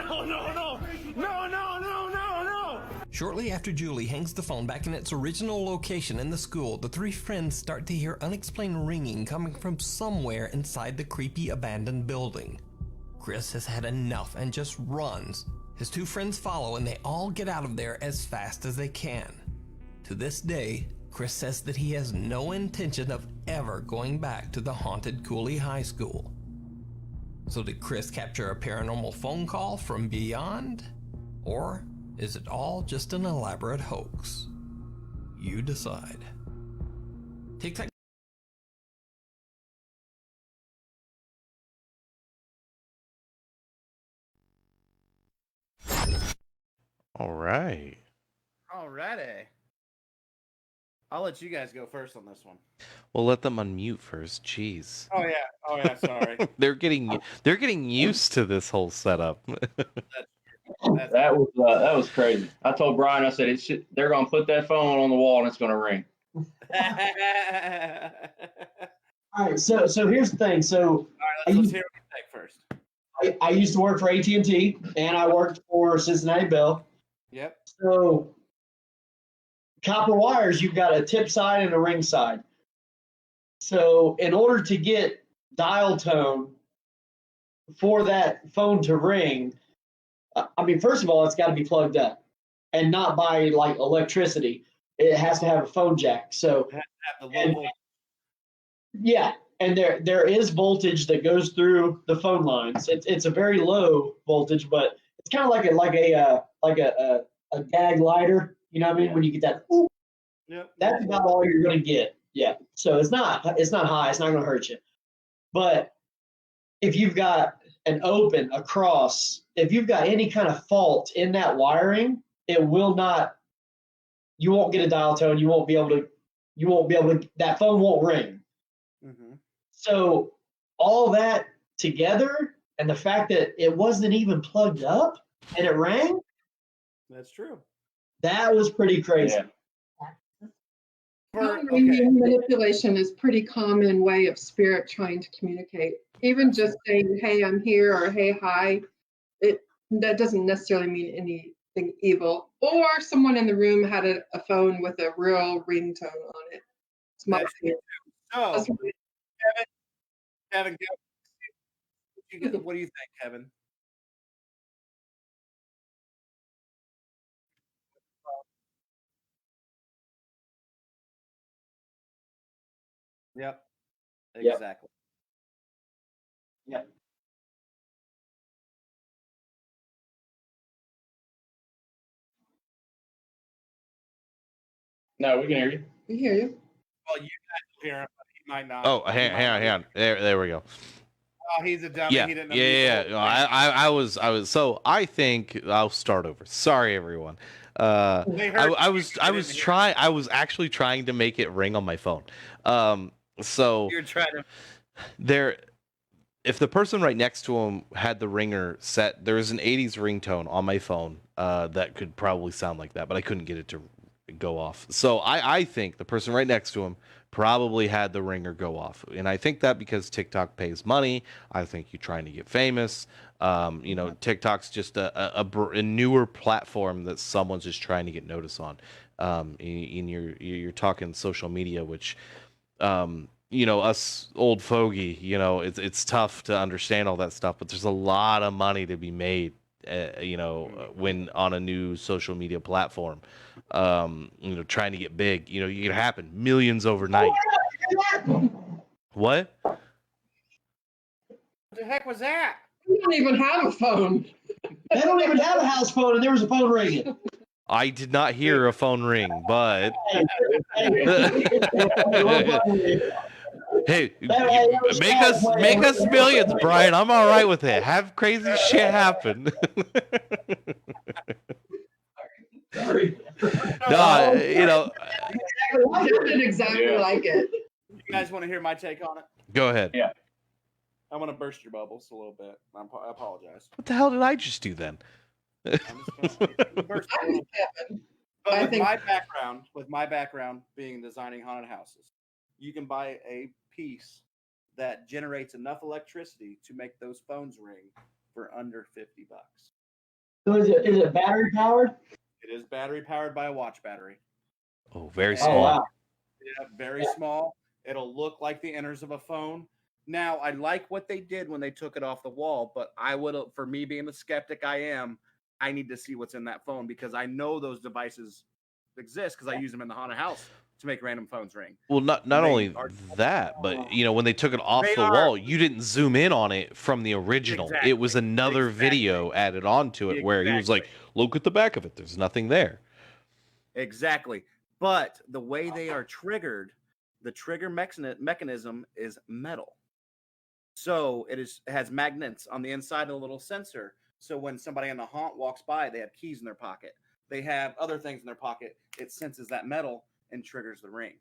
Shortly after Julie hangs the phone back in its original location in the school, the three friends start to hear unexplained ringing coming from somewhere inside the creepy abandoned building. Chris has had enough and just runs. His two friends follow and they all get out of there as fast as they can. To this day, Chris says that he has no intention of ever going back to the haunted Cooley High School. So did Chris capture a paranormal phone call from beyond? Or is it all just an elaborate hoax? You decide. TikTok. All right. Alrighty. I'll let you guys go first on this one. Well, let them unmute first. Jeez. Oh yeah. Sorry. They're getting used to this whole setup. That was crazy. I told Brian, I said they're gonna put that phone on the wall and it's gonna ring. All right, so here's the thing. So all right, let's hear what you think first. I used to work for AT&T, and I worked for Cincinnati Bell. Yep. So copper wires, you've got a tip side and a ring side. So in order to get dial tone for that phone to ring, I mean, first of all, it's got to be plugged up, and not by like electricity. It has to have a phone jack. So yeah, and there is voltage that goes through the phone lines. It's a very low voltage, but it's kind of like a gag lighter. You know what I mean? When you get that, ooh, yep. That's about all you're going to get. Yeah. So it's not high. It's not going to hurt you. But if you've got an open across, if you've got any kind of fault in that wiring, it will not. You won't get a dial tone. You won't be able to. That phone won't ring. Mm-hmm. So all that together, and the fact that it wasn't even plugged up and it rang. That's true. That was pretty crazy. Yeah. Ringing manipulation is pretty common way of spirit trying to communicate. Even just saying, "Hey, I'm here," or "Hey, hi," that doesn't necessarily mean anything evil. Or someone in the room had a phone with a real ringtone on it. It's my fear. So, Kevin, what do you think, Kevin? Yep. Exactly. Yep. No, we can hear you. We hear you. Well, you guys will hear him, but he might not. Oh, hang on. There we go. Oh, he's a dummy. Yeah, He didn't yeah. No, I was. So I think I'll start over. Sorry, everyone. I was actually trying to make it ring on my phone. So you're trying to. If the person right next to him had the ringer set, there was an 80s ringtone on my phone that could probably sound like that, but I couldn't get it to go off. So I think the person right next to him probably had the ringer go off. And I think that because TikTok pays money, I think you're trying to get famous. TikTok's just a newer platform that someone's just trying to get notice on. You're talking social media, which us old fogey, it's tough to understand all that stuff, but there's a lot of money to be made, when on a new social media platform, trying to get big, you can happen millions overnight. What? What the heck was that? We don't even have a phone. They don't even have a house phone, and there was a phone ringing. I did not hear a phone ring, but hey, make us millions, Brian. I'm all right with it. Have crazy shit happen. Sorry. No, exactly like it. You guys want to hear my take on it? Go ahead. Yeah. I'm going to burst your bubbles a little bit. I apologize. What the hell did I just do then? I'm just gonna burst a little bit. But with my background being designing haunted houses, you can buy a piece that generates enough electricity to make those phones ring for under $50. So is it battery powered? It is battery powered by a watch battery. Oh, very small. Wow. Yeah, very small. It'll look like the inners of a phone. Now, I like what they did when they took it off the wall, but for me being the skeptic I am, I need to see what's in that phone because I know those devices exist because I use them in the haunted house to make random phones ring. Well, not They only are- that, but when they took it off They the are- wall, you didn't zoom in on it from the original. Exactly. It was another video added onto it where he was like, "Look at the back of it. There's nothing there." Exactly. But the way they are triggered, the trigger mechanism is metal. So it has magnets on the inside of a little sensor. So when somebody on the haunt walks by, they have keys in their pocket. They have other things in their pocket. It senses that metal and triggers the ring.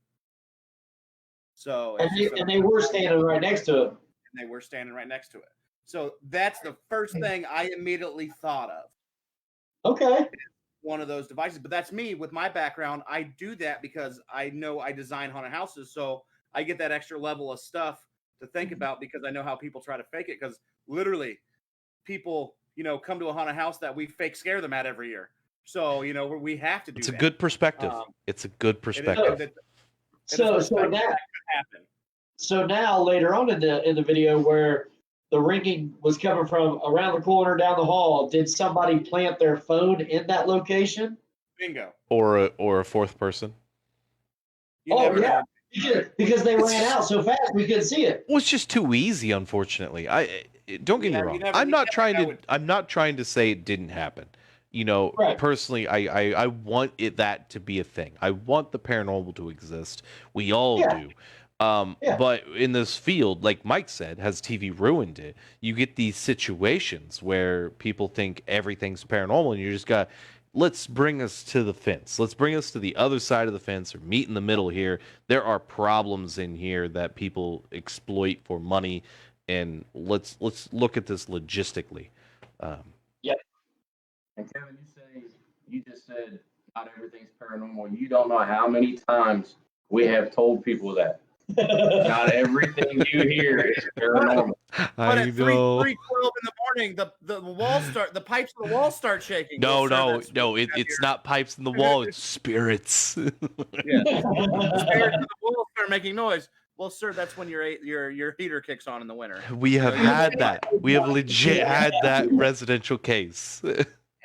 So and they were standing right next to it. And they were standing right next to it. So that's the first thing I immediately thought of. Okay. One of those devices, but that's me with my background. I do that because I know I design haunted houses, so I get that extra level of stuff to think about because I know how people try to fake it. Because literally, people come to a haunted house that we fake scare them at every year. So we have to do. It's a good perspective. It's a good perspective. So now later on in the video where the ringing was coming from around the corner down the hall, did somebody plant their phone in that location? Bingo. Or a fourth person. Because they ran out so fast we couldn't see it. Well, it's just too easy, unfortunately. Don't get me wrong. I'm not trying to say it didn't happen. Personally, I want that to be a thing. I want the paranormal to exist. We all do. But in this field, like Mike said, has TV ruined it? You get these situations where people think everything's paranormal, and you just got, let's bring us to the fence. Let's bring us to the other side of the fence, or meet in the middle here. There are problems in here that people exploit for money, and let's look at this logistically. Yep. And Kevin, you just said not everything's paranormal. You don't know how many times we have told people that. Not everything you hear is paranormal. But at 3:12 in the morning, the pipes of the wall start shaking. No, it's not pipes in the wall. It's spirits. Yeah, the spirits in the wall start making noise. Well, sir, that's when your heater kicks on in the winter. We have had that. We have legit had that residential case.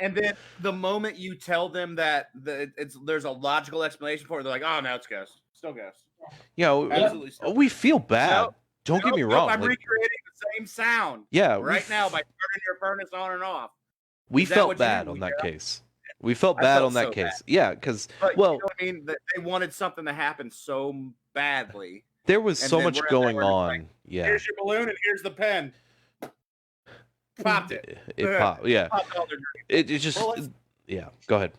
And then the moment you tell them that there's a logical explanation for it, they're like, "Oh, no, it's ghost. Still ghost." Absolutely. We feel bad. Don't get me wrong. I'm recreating the same sound. Yeah, right now by turning your furnace on and off. We felt bad on that case. We felt bad on that case. Yeah, because you know what I mean, they wanted something to happen so badly. There was so much going on. Like, yeah. Here's your balloon and here's the pen. Popped it. It popped. Yeah. Popped all their it just. Yeah. Go ahead.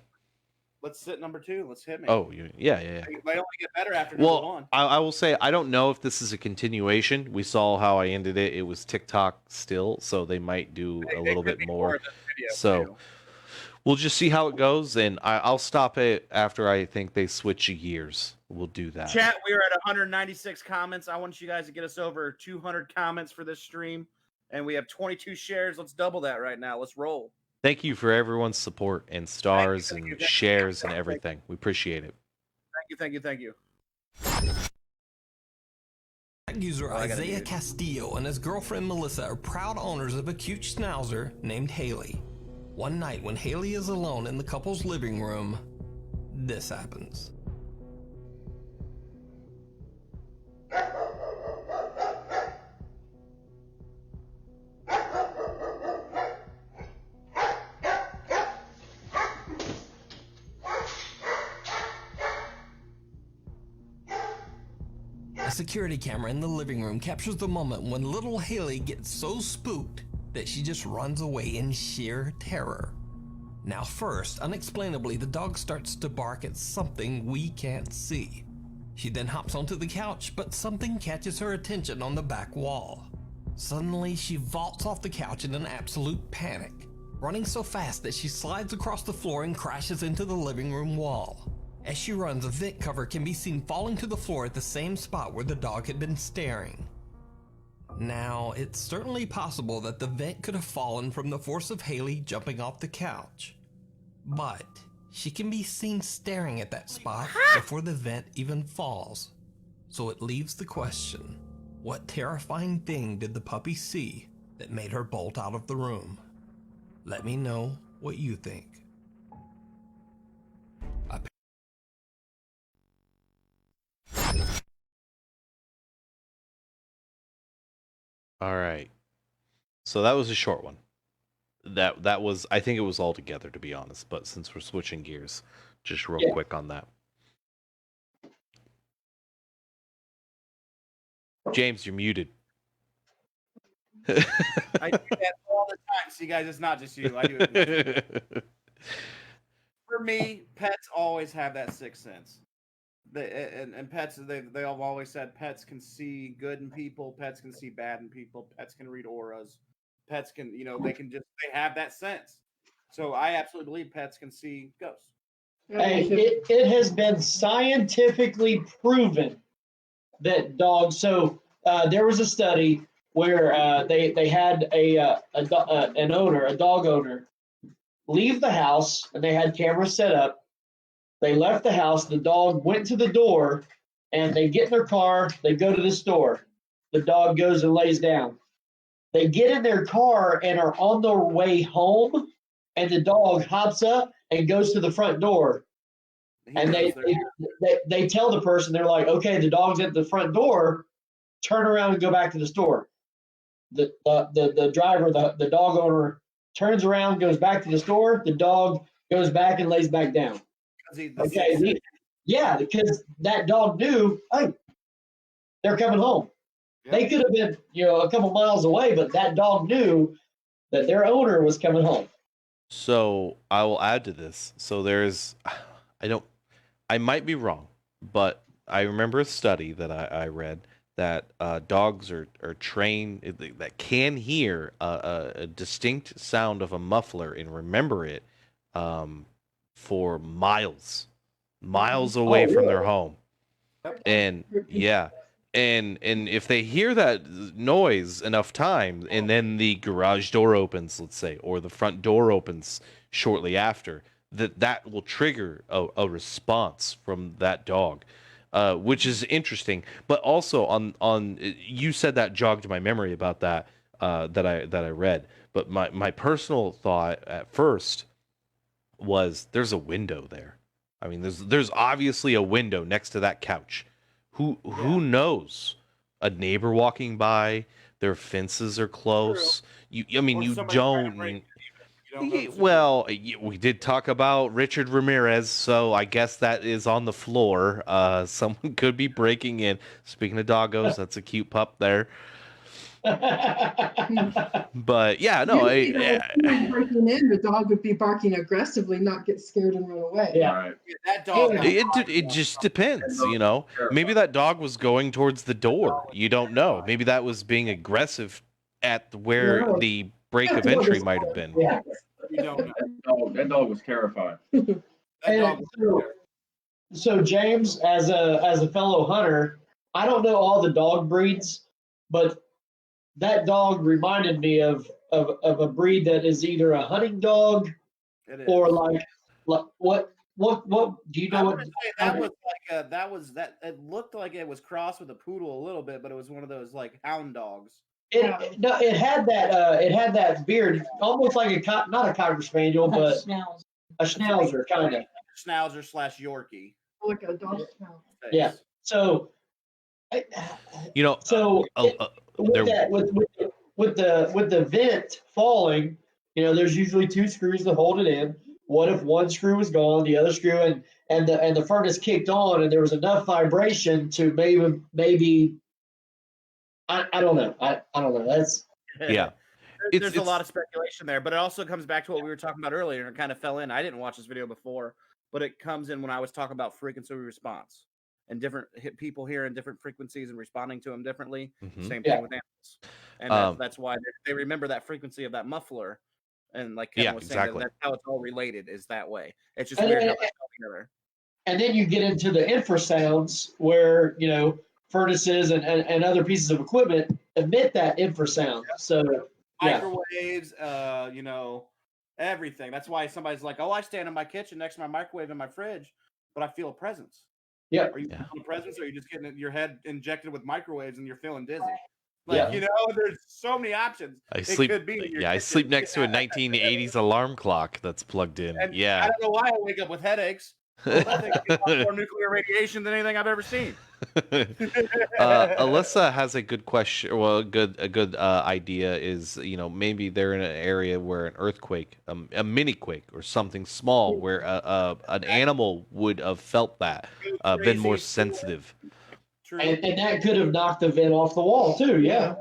Let's sit number 2. Let's hit me. Oh, yeah. They only get better after number 1. I will say I don't know if this is a continuation. We saw how I ended it. It was TikTok still, so they might do a little bit more. So we'll just see how it goes, and I'll stop it after I think they switch gears. We'll do that. Chat, we are at 196 comments. I want you guys to get us over 200 comments for this stream, and we have 22 shares. Let's double that right now. Let's roll. Thank you for everyone's support and stars and shares and everything. We appreciate it. Thank you. User Isaiah Castillo and his girlfriend Melissa are proud owners of a cute schnauzer named Haley. One night when Haley is alone in the couple's living room, this happens. A security camera in the living room captures the moment when little Haley gets so spooked that she just runs away in sheer terror. Now first, unexplainably, the dog starts to bark at something we can't see. She then hops onto the couch, but something catches her attention on the back wall. Suddenly, she vaults off the couch in an absolute panic, running so fast that she slides across the floor and crashes into the living room wall. As she runs, a vent cover can be seen falling to the floor at the same spot where the dog had been staring. Now, it's certainly possible that the vent could have fallen from the force of Haley jumping off the couch, but she can be seen staring at that spot before the vent even falls. So it leaves the question, what terrifying thing did the puppy see that made her bolt out of the room? Let me know what you think. All right. So that was a short one. That was, I think it was all together, to be honest. But since we're switching gears, just real quick on that. James, you're muted. I do that all the time. See, guys, it's not just you. I do it. For me, pets always have that sixth sense. And pets, they have always said pets can see good in people, pets can see bad in people, pets can read auras, pets can, they have that sense. So I absolutely believe pets can see ghosts. Hey, it has been scientifically proven that dogs. So there was a study where they had a dog owner, leave the house, and they had cameras set up. They left the house. The dog went to the door, and they get in their car. They go to the store. The dog goes and lays down. They get in their car and are on their way home, and the dog hops up and goes to the front door. And they tell the person, they're like, okay, the dog's at the front door. Turn around and go back to the store. The driver, the dog owner, turns around, goes back to the store. The dog goes back and lays back down. Okay, because that dog knew, hey, they're coming home. Yep. They could have been, a couple miles away, but that dog knew that their owner was coming home. So I will add to this. So I might be wrong, but I remember a study that I read that dogs are trained that can hear a distinct sound of a muffler and remember it for miles away from their home. And and if they hear that noise enough times, and then the garage door opens, let's say, or the front door opens shortly after, that will trigger a response from that dog, which is interesting. But also on you said that jogged my memory about that I read. But my personal thought at first was, there's a window there. I mean, there's obviously a window next to that couch. Who knows? A neighbor walking by, their fences are close. You don't. Well, we did talk about Richard Ramirez, so I guess that is on the floor. Someone could be breaking in. Speaking of doggos, that's a cute pup there. But yeah, no. Breaking in, the dog would be barking aggressively, not get scared and run away. Yeah, right. That dog. It just depends, Maybe that dog was going towards the door. You don't know. Maybe that was being aggressive at where the break of entry might have been. Yeah. That dog was terrified. So James, as a fellow hunter, I don't know all the dog breeds, but that dog reminded me of a breed that is either a hunting dog or like what do you know? What it looked like it was crossed with a poodle a little bit, but it was one of those like hound dogs. It had that beard, almost like not a cocker spaniel, but a schnauzer kind of. Schnauzer / Yorkie. Like a dog schnauzer. Yeah. So. With the vent falling, there's usually two screws that hold it in. What if one screw was gone, the other screw, and the furnace kicked on, and there was enough vibration to maybe I don't know. I don't know. That's There's a lot of speculation there, but it also comes back to what we were talking about earlier, and it kind of fell in. I didn't watch this video before, but it comes in when I was talking about frequency response. And different people hearing different frequencies and responding to them differently. Mm-hmm. Same thing with animals, and that's why they remember that frequency of that muffler. And like Kevin was saying, that's how it's all related. Is that way? It's just weird how it's all together. And then you get into the infrasounds where furnaces and other pieces of equipment emit that infrasound. So microwaves, everything. That's why somebody's like, "Oh, I stand in my kitchen next to my microwave and my fridge, but I feel a presence." Yeah. Are you feeling a presence, or are you just getting your head injected with microwaves and you're feeling dizzy? There's so many options. I sleep next to a 1980s alarm clock that's plugged in. And I don't know why I wake up with headaches. I think it's more nuclear radiation than anything I've ever seen. Alyssa has a good question. Well, a good idea is, maybe they're in an area where an earthquake, a mini quake, or something small, where an animal would have felt that, been more sensitive. And that could have knocked the vent off the wall too. Yeah.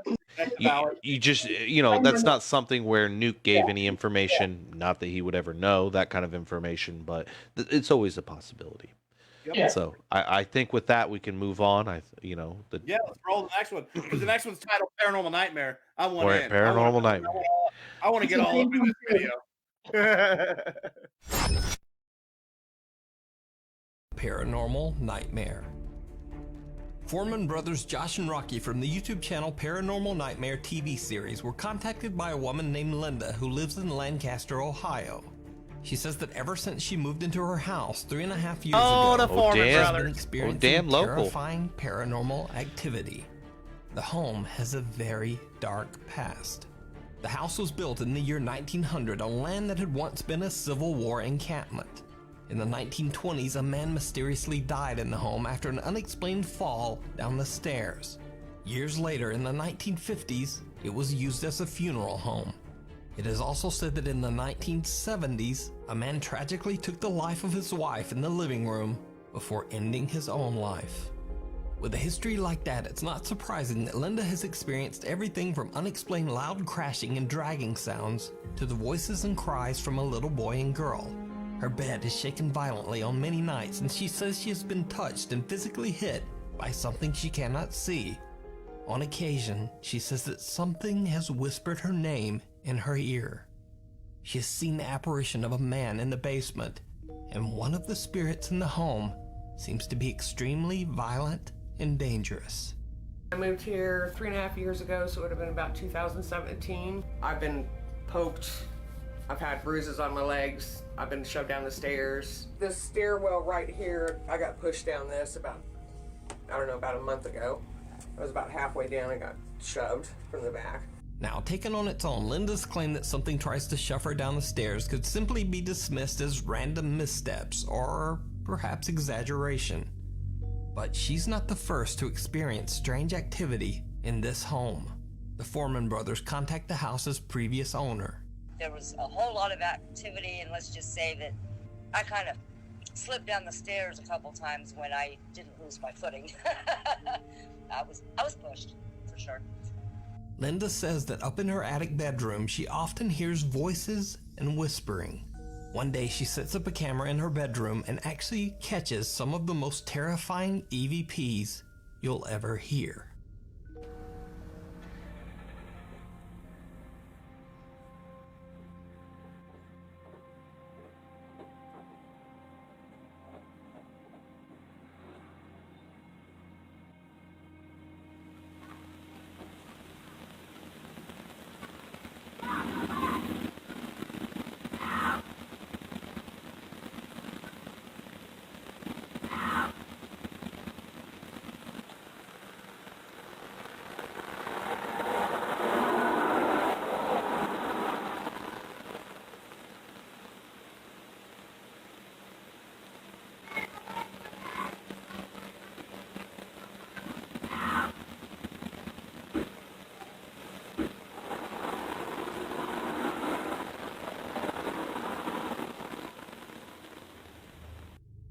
You just, that's not something where Nuke gave any information. Not that he would ever know that kind of information, but it's always a possibility. Yep. So I think with that we can move on. Let's roll the next one, because the next one's titled Paranormal Nightmare. I want in. Paranormal Nightmare. I want to get all up in this video. Paranormal Nightmare. Foreman brothers Josh and Rocky from the YouTube channel Paranormal Nightmare TV series were contacted by a woman named Linda who lives in Lancaster, Ohio. She says that ever since she moved into her house 3.5 years ago, the Foreman she's brothers. been experiencing terrifying paranormal activity. The home has a very dark past. The house was built in the year 1900 on land that had once been a Civil War encampment. In the 1920s, a man mysteriously died in the home after an unexplained fall down the stairs. Years later, in the 1950s, it was used as a funeral home. It is also said that in the 1970s, a man tragically took the life of his wife in the living room before ending his own life. With a history like that, it's not surprising that Linda has experienced everything from unexplained loud crashing and dragging sounds to the voices and cries from a little boy and girl. Her bed is shaken violently on many nights, and she says she has been touched and physically hit by something she cannot see. On occasion, she says that something has whispered her name in her ear. She has seen the apparition of a man in the basement, and one of the spirits in the home seems to be extremely violent and dangerous. I moved here 3.5 years ago, so it would have been about 2017. I've been poked. I've had bruises on my legs. I've been shoved down the stairs. This stairwell right here, I got pushed down this about a month ago. I was about halfway down and got shoved from the back. Now, taken on its own, Linda's claim that something tries to shove her down the stairs could simply be dismissed as random missteps or perhaps exaggeration. But she's not the first to experience strange activity in this home. The Foreman brothers contact the house's previous owner. There was a whole lot of activity, and let's just say that I kind of slipped down the stairs a couple times when I didn't lose my footing. I was pushed, for sure. Linda says that up in her attic bedroom, she often hears voices and whispering. One day she sets up a camera in her bedroom and actually catches some of the most terrifying EVPs you'll ever hear.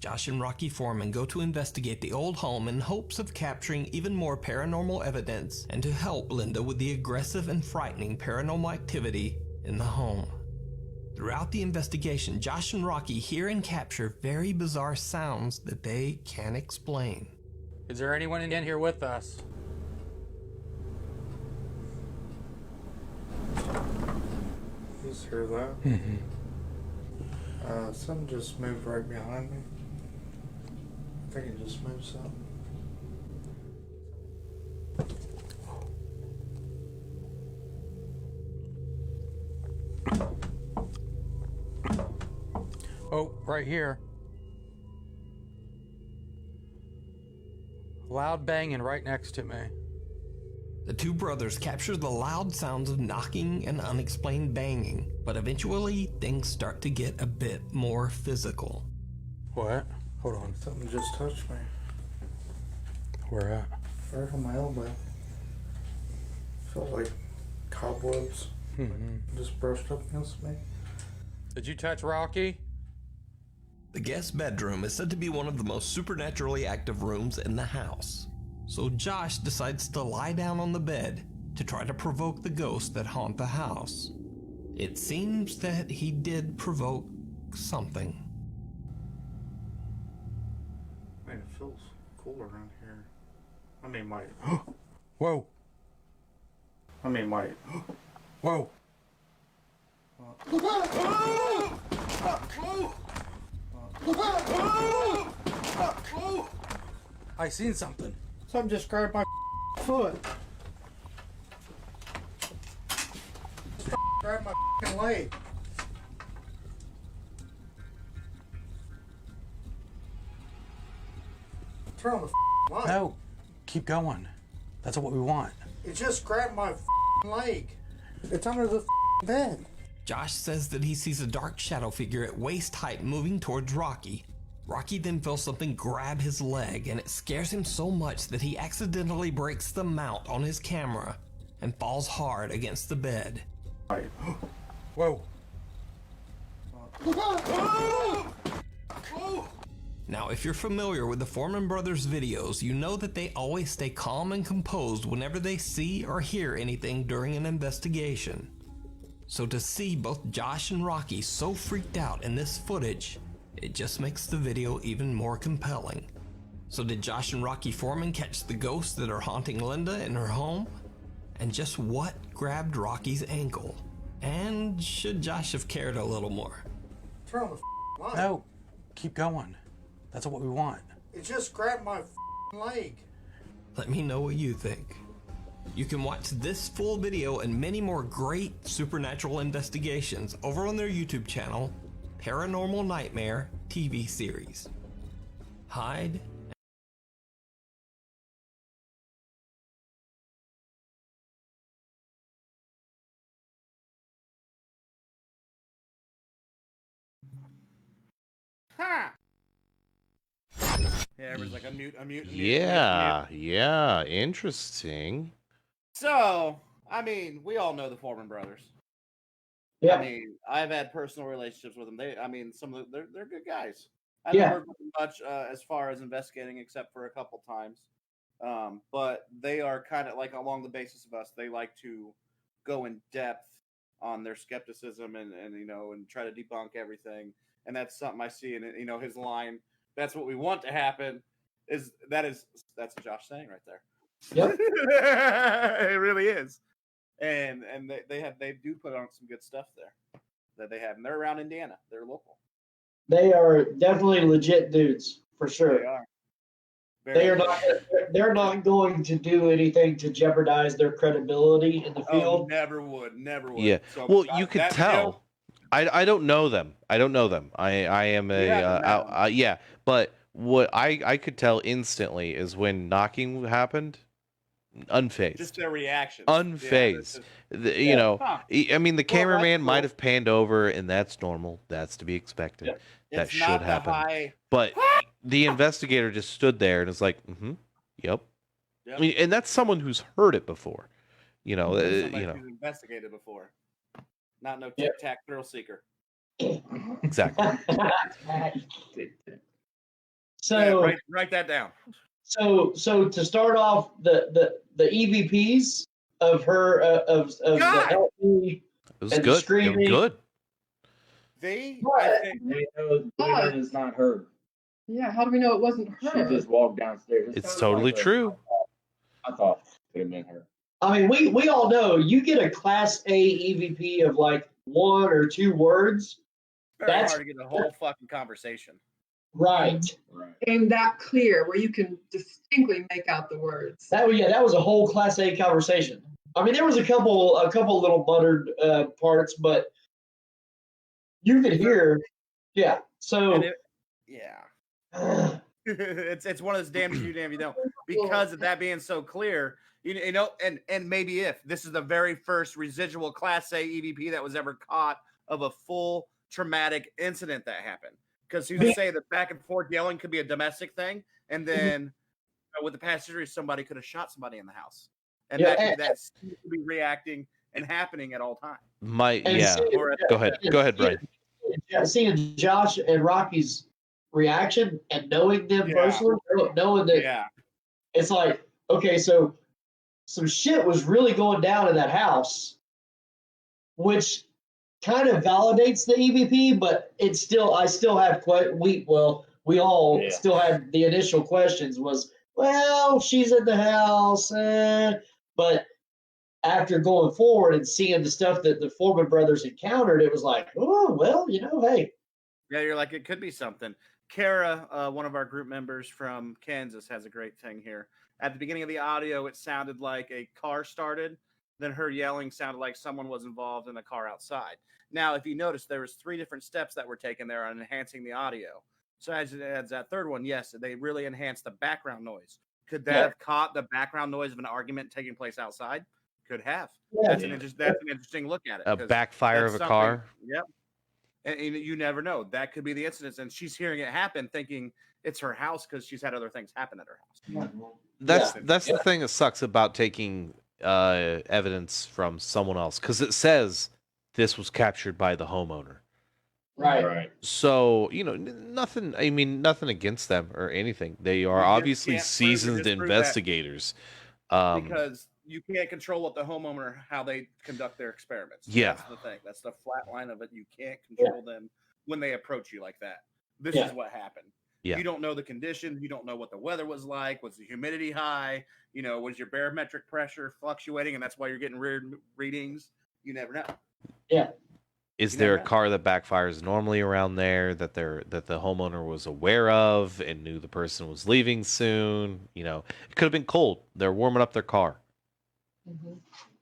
Josh and Rocky Foreman go to investigate the old home in hopes of capturing even more paranormal evidence and to help Linda with the aggressive and frightening paranormal activity in the home. Throughout the investigation, Josh and Rocky hear and capture very bizarre sounds that they can't explain. Is there anyone in here with us? You just hear that? Mm-hmm. Something just moved right behind me. I think it just moved something. Oh, right here. Loud banging right next to me. The two brothers capture the loud sounds of knocking and unexplained banging, but eventually things start to get a bit more physical. What? Hold on. Something just touched me. Where at? Right on my elbow. Felt like cobwebs just brushed up against me. Did you touch Rocky? The guest bedroom is said to be one of the most supernaturally active rooms in the house. So Josh decides to lie down on the bed to try to provoke the ghosts that haunt the house. It seems that he did provoke something. Man, it feels cool around here. I mean, my... Whoa. I mean, my... Whoa. I seen something. Something just grabbed my foot. Just grabbed my leg. Turn on the light. No. Keep going. That's what we want. It just grabbed my leg. It's under the bed. Josh says that he sees a dark shadow figure at waist height moving towards Rocky. Rocky then feels something grab his leg, and it scares him so much that he accidentally breaks the mount on his camera and falls hard against the bed. Whoa. Now, if you're familiar with the Foreman Brothers videos, you know that they always stay calm and composed whenever they see or hear anything during an investigation. So to see both Josh and Rocky so freaked out in this footage, it just makes the video even more compelling. So did Josh and Rocky Foreman catch the ghosts that are haunting Linda in her home? And just what grabbed Rocky's ankle? And should Josh have cared a little more? Turn on the light. No. Keep going. That's what we want. It just grabbed my leg. Let me know what you think. You can watch this full video and many more great supernatural investigations over on their YouTube channel, Paranormal Nightmare TV series. Hide. Ha! Yeah, everyone's like, unmute. Yeah, interesting. So, I mean, we all know the Foreman brothers. Yeah. I mean, I've had personal relationships with them. They're good guys. I Yeah. haven't worked with them much as far as investigating, except for a couple times. But they are kind of like along the basis of us. They like to go in depth on their skepticism and try to debunk everything. And that's something I see in his line. That's what we want to happen. That's Josh saying right there. Yep. It really is. And they do put on some good stuff there that they have, and they're around Indiana. They're local. They are definitely legit dudes for sure. They are. They're not going to do anything to jeopardize their credibility in the field. Oh, never would. Yeah. So well, you could tell. I don't know them. I am a but what I could tell instantly is when knocking happened, unfazed. Just their reaction. Unfazed. I mean, the cameraman might have panned over, and that's normal. That's to be expected. Yeah. That should happen. But the investigator just stood there and was like, yep. I mean, and that's someone who's heard it before. Who's investigated before. Not no tic-tac thrill seeker. Exactly. So write that down. So to start off, the EVPs of her of the LP it was and good. the screaming. It was good. They know Gwen is not her. Yeah, how do we know it wasn't her? She just walked downstairs. It's totally true. I thought it could have been her. I mean, we all know you get a Class A EVP of like 1 or 2 words. Very That's hard to get a whole fucking conversation. Right. And that clear, where you can distinctly make out the words. That was a whole Class A conversation. I mean, there was a couple little muttered parts, but you could hear. Yeah. So. It's one of those damn you don't, because of that being so clear. And maybe if this is the very first residual Class A EVP that was ever caught of a full traumatic incident that happened. Because you say the back and forth yelling could be a domestic thing, and then with the past history, somebody could have shot somebody in the house, and Yeah, that seems to be reacting and happening at all times. Go ahead, Brian. Seeing Josh and Rocky's reaction and knowing them personally, knowing that it's like, okay, so some shit was really going down in that house, which kind of validates the EVP, but I still have we all still had the initial questions was, well, she's in the house, but after going forward and seeing the stuff that the Foreman brothers encountered, it was like, oh, well, hey. Yeah, you're like, it could be something. Kara, one of our group members from Kansas, has a great thing here. At the beginning of the audio, it sounded like a car started. Then her yelling sounded like someone was involved in a car outside. Now, if you notice, there was 3 different steps that were taken there on enhancing the audio. So as that third one, yes, they really enhanced the background noise. Could that have caught the background noise of an argument taking place outside? Could have. That's an interesting look at it. A backfire of a car. Yep. And you never know. That could be the incident, and she's hearing it happen, thinking it's her house because she's had other things happen at her house. That's the thing that sucks about taking evidence from someone else, because it says this was captured by the homeowner. Right. So, nothing against them or anything. They are obviously seasoned investigators. Because you can't control what the homeowner, how they conduct their experiments. Yeah. That's the thing. That's the flat line of it. You can't control them when they approach you like that. This is what happened. Yeah. You don't know the conditions. You don't know what the weather was like. Was the humidity high? Was your barometric pressure fluctuating, and that's why you're getting weird readings? You never know. Yeah. Is there a car that backfires normally around there that the homeowner was aware of and knew the person was leaving soon? It could have been cold. They're warming up their car.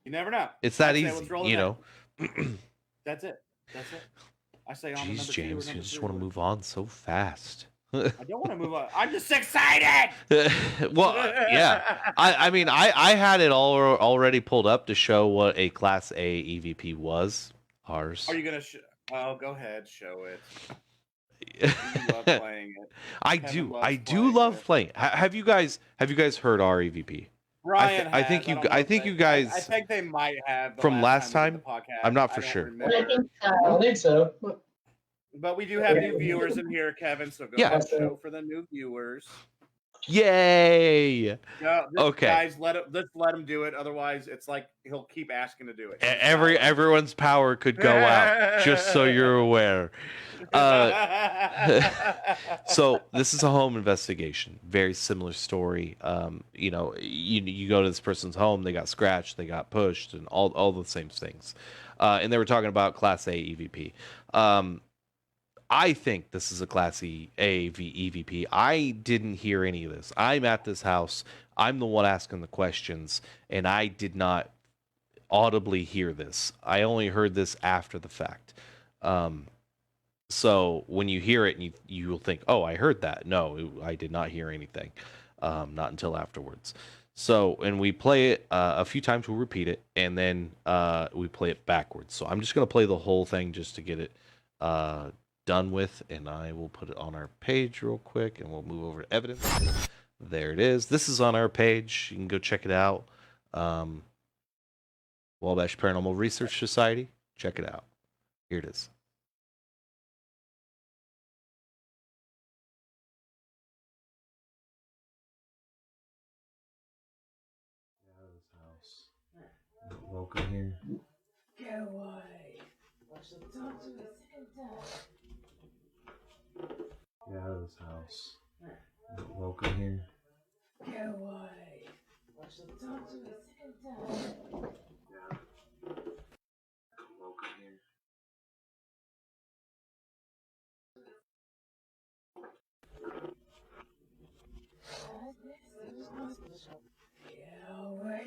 You never know. It's that easy, That's it. I say on. Jeez, James, you just want to move on so fast. I don't want to move on. I'm just excited. Well, yeah. I had it already pulled up to show what a Class A EVP was. Ours. Are you gonna? Go ahead, show it. You love playing it. I do love playing. Have you guys heard our EVP? Brian, I think you guys. I think they might have from last time. I'm not for sure. I think so. But we do have new viewers in here, Kevin. So go ahead and show for the new viewers. Yay! Okay, guys, let's let him do it. Otherwise, it's like he'll keep asking to do it. Everyone's power could go out. Just so you're aware. So this is a home investigation. Very similar story. You go to this person's home. They got scratched. They got pushed, and all the same things. And they were talking about Class A EVP. I think this is a Class A EVP. I didn't hear any of this. I'm at this house. I'm the one asking the questions, and I did not audibly hear this. I only heard this after the fact. So when you hear it, you will think, oh, I heard that. No, I did not hear anything. Not until afterwards. So, and we play it a few times. We'll repeat it, and then we play it backwards. So I'm just going to play the whole thing just to get it done with, and I will put it on our page real quick, and we'll move over to evidence. There it is. This is on our page. You can go check it out. Wabash Paranormal Research Society. Check it out. Here it is. Welcome here. Get away. Watch the top to his head down. Get out of this house. Welcome here. Get away. Watch the top to his head down. Yeah. Welcome here. Get away.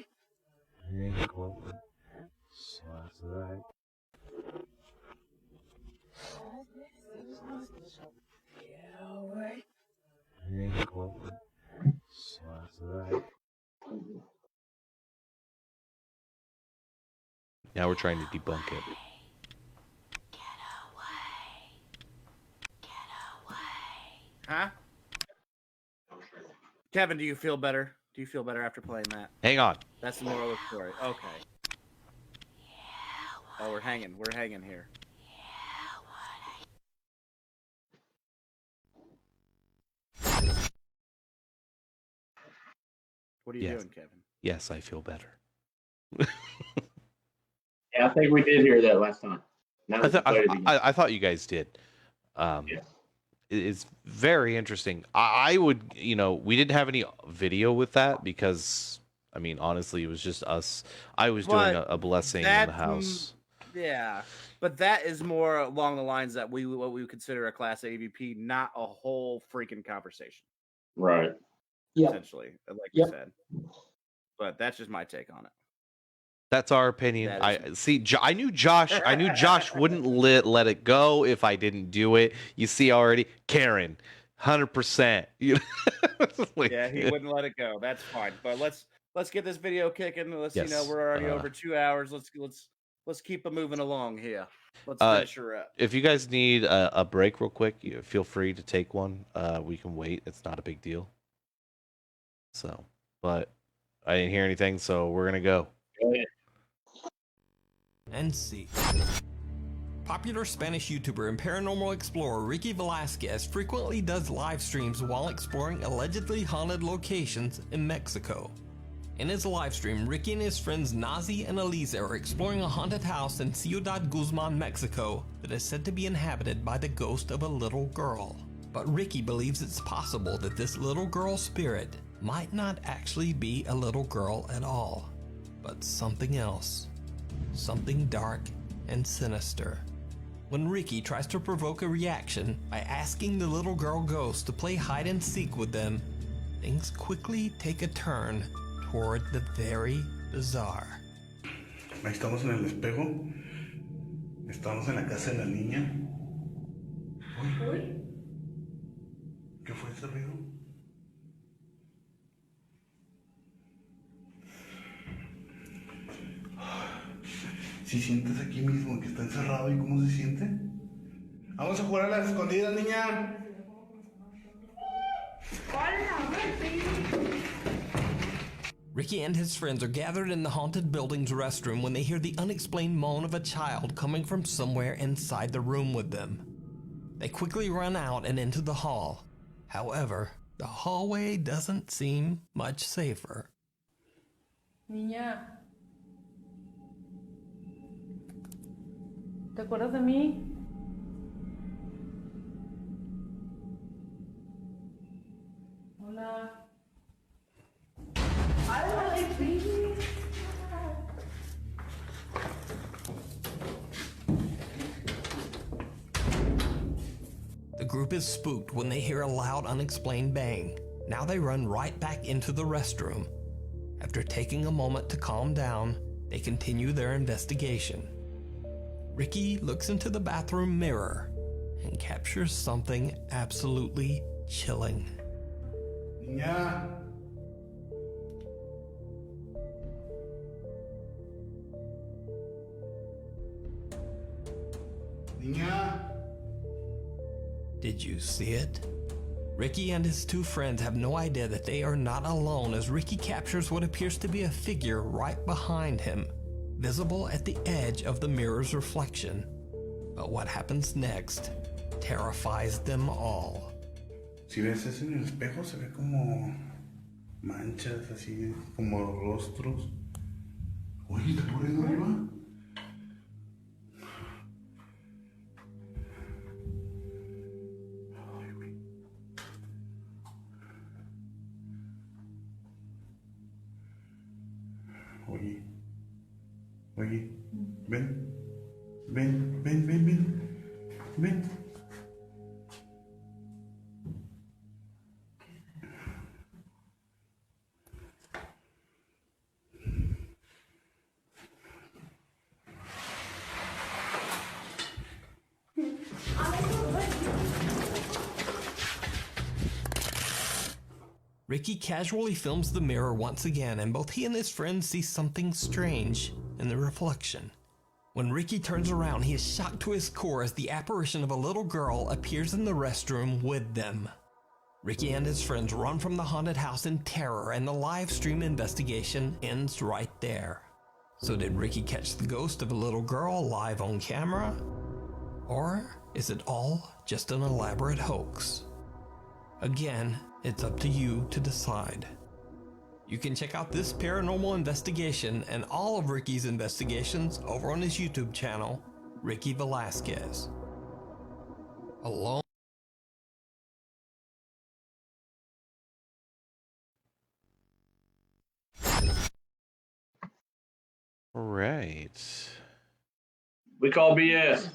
Hey, welcome. So that's right. Get away. Hey, welcome. So that's right. Now we're trying to debunk it. Huh? Kevin, do you feel better? Do you feel better after playing that? Hang on. That's the moral of the story. Okay. Oh, we're hanging. We're hanging here. What are you doing, Kevin? Yes, I feel better. Yeah, I think we did hear that last time. Now I thought you guys did. It's very interesting. I would, we didn't have any video with that because, I mean, honestly, it was just us. I was doing a blessing in the house. Yeah, but that is more along the lines that what we would consider a class AVP, not a whole freaking conversation. Right. Essentially, like you said. But that's just my take on it. That's our opinion. I knew Josh wouldn't let it go if I didn't do it. You see already, Karen, 100%. Yeah, he wouldn't let it go. That's fine. But let's get this video kicking. Let's we're already over 2 hours. Let's keep it moving along here. Let's finish her up. If you guys need a break real quick, feel free to take one. We can wait. It's not a big deal. So, but I didn't hear anything, so we're gonna go. And see. Popular Spanish YouTuber and paranormal explorer Ricky Velasquez frequently does live streams while exploring allegedly haunted locations in Mexico. In his live stream, Ricky and his friends Nazi and Eliza are exploring a haunted house in Ciudad Guzman, Mexico that is said to be inhabited by the ghost of a little girl. But Ricky believes it's possible that this little girl spirit might not actually be a little girl at all, but something else. Something dark and sinister. When Ricky tries to provoke a reaction by asking the little girl ghost to play hide and seek with them, things quickly take a turn toward the very bizarre. Ahí estamos en el espejo. Estamos en la casa de la niña. Uy. ¿Qué fue ese ruido? Si sientes aquí mismo que está encerrado y cómo se siente. Vamos a jugar a las escondidas, niña. Ricky and his friends are gathered in the haunted building's restroom when they hear the unexplained moan of a child coming from somewhere inside the room with them. They quickly run out and into the hall. However, the hallway doesn't seem much safer. Niña. ¿Te acuerdas de mí? Hola. Ay, baby. The group is spooked when they hear a loud, unexplained bang. Now they run right back into the restroom. After taking a moment to calm down, they continue their investigation. Ricky looks into the bathroom mirror and captures something absolutely chilling. Niña. Niña. Did you see it? Ricky and his two friends have no idea that they are not alone as Ricky captures what appears to be a figure right behind him, visible at the edge of the mirror's reflection. But what happens next terrifies them all. Si ves eso en el espejo, se ve como manchas, así como rostros. Oye, ¿está corriendo arriba? Oye, oye, ven, ven, ven, ven, ven, ven. Ricky casually films the mirror once again, and both he and his friends see something strange in the reflection. When Ricky turns around, he is shocked to his core as the apparition of a little girl appears in the restroom with them. Ricky and his friends run from the haunted house in terror, and the live stream investigation ends right there. So did Ricky catch the ghost of a little girl live on camera? Or is it all just an elaborate hoax? Again, it's up to you to decide. You can check out this paranormal investigation and all of Ricky's investigations over on his YouTube channel, Ricky Velasquez. Alone. Right. We call BS.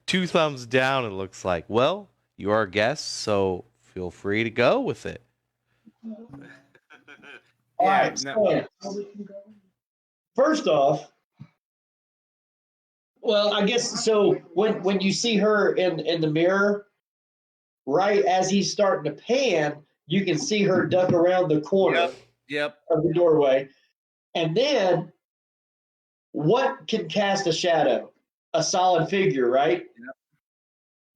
2 thumbs down, it looks like. Well, you are a guest, so feel free to go with it. All right. So, first off, well, I guess so. When you see her in the mirror, right as he's starting to pan, you can see her duck around the corner of the doorway, and then what can cast a shadow? A solid figure, right? Yep.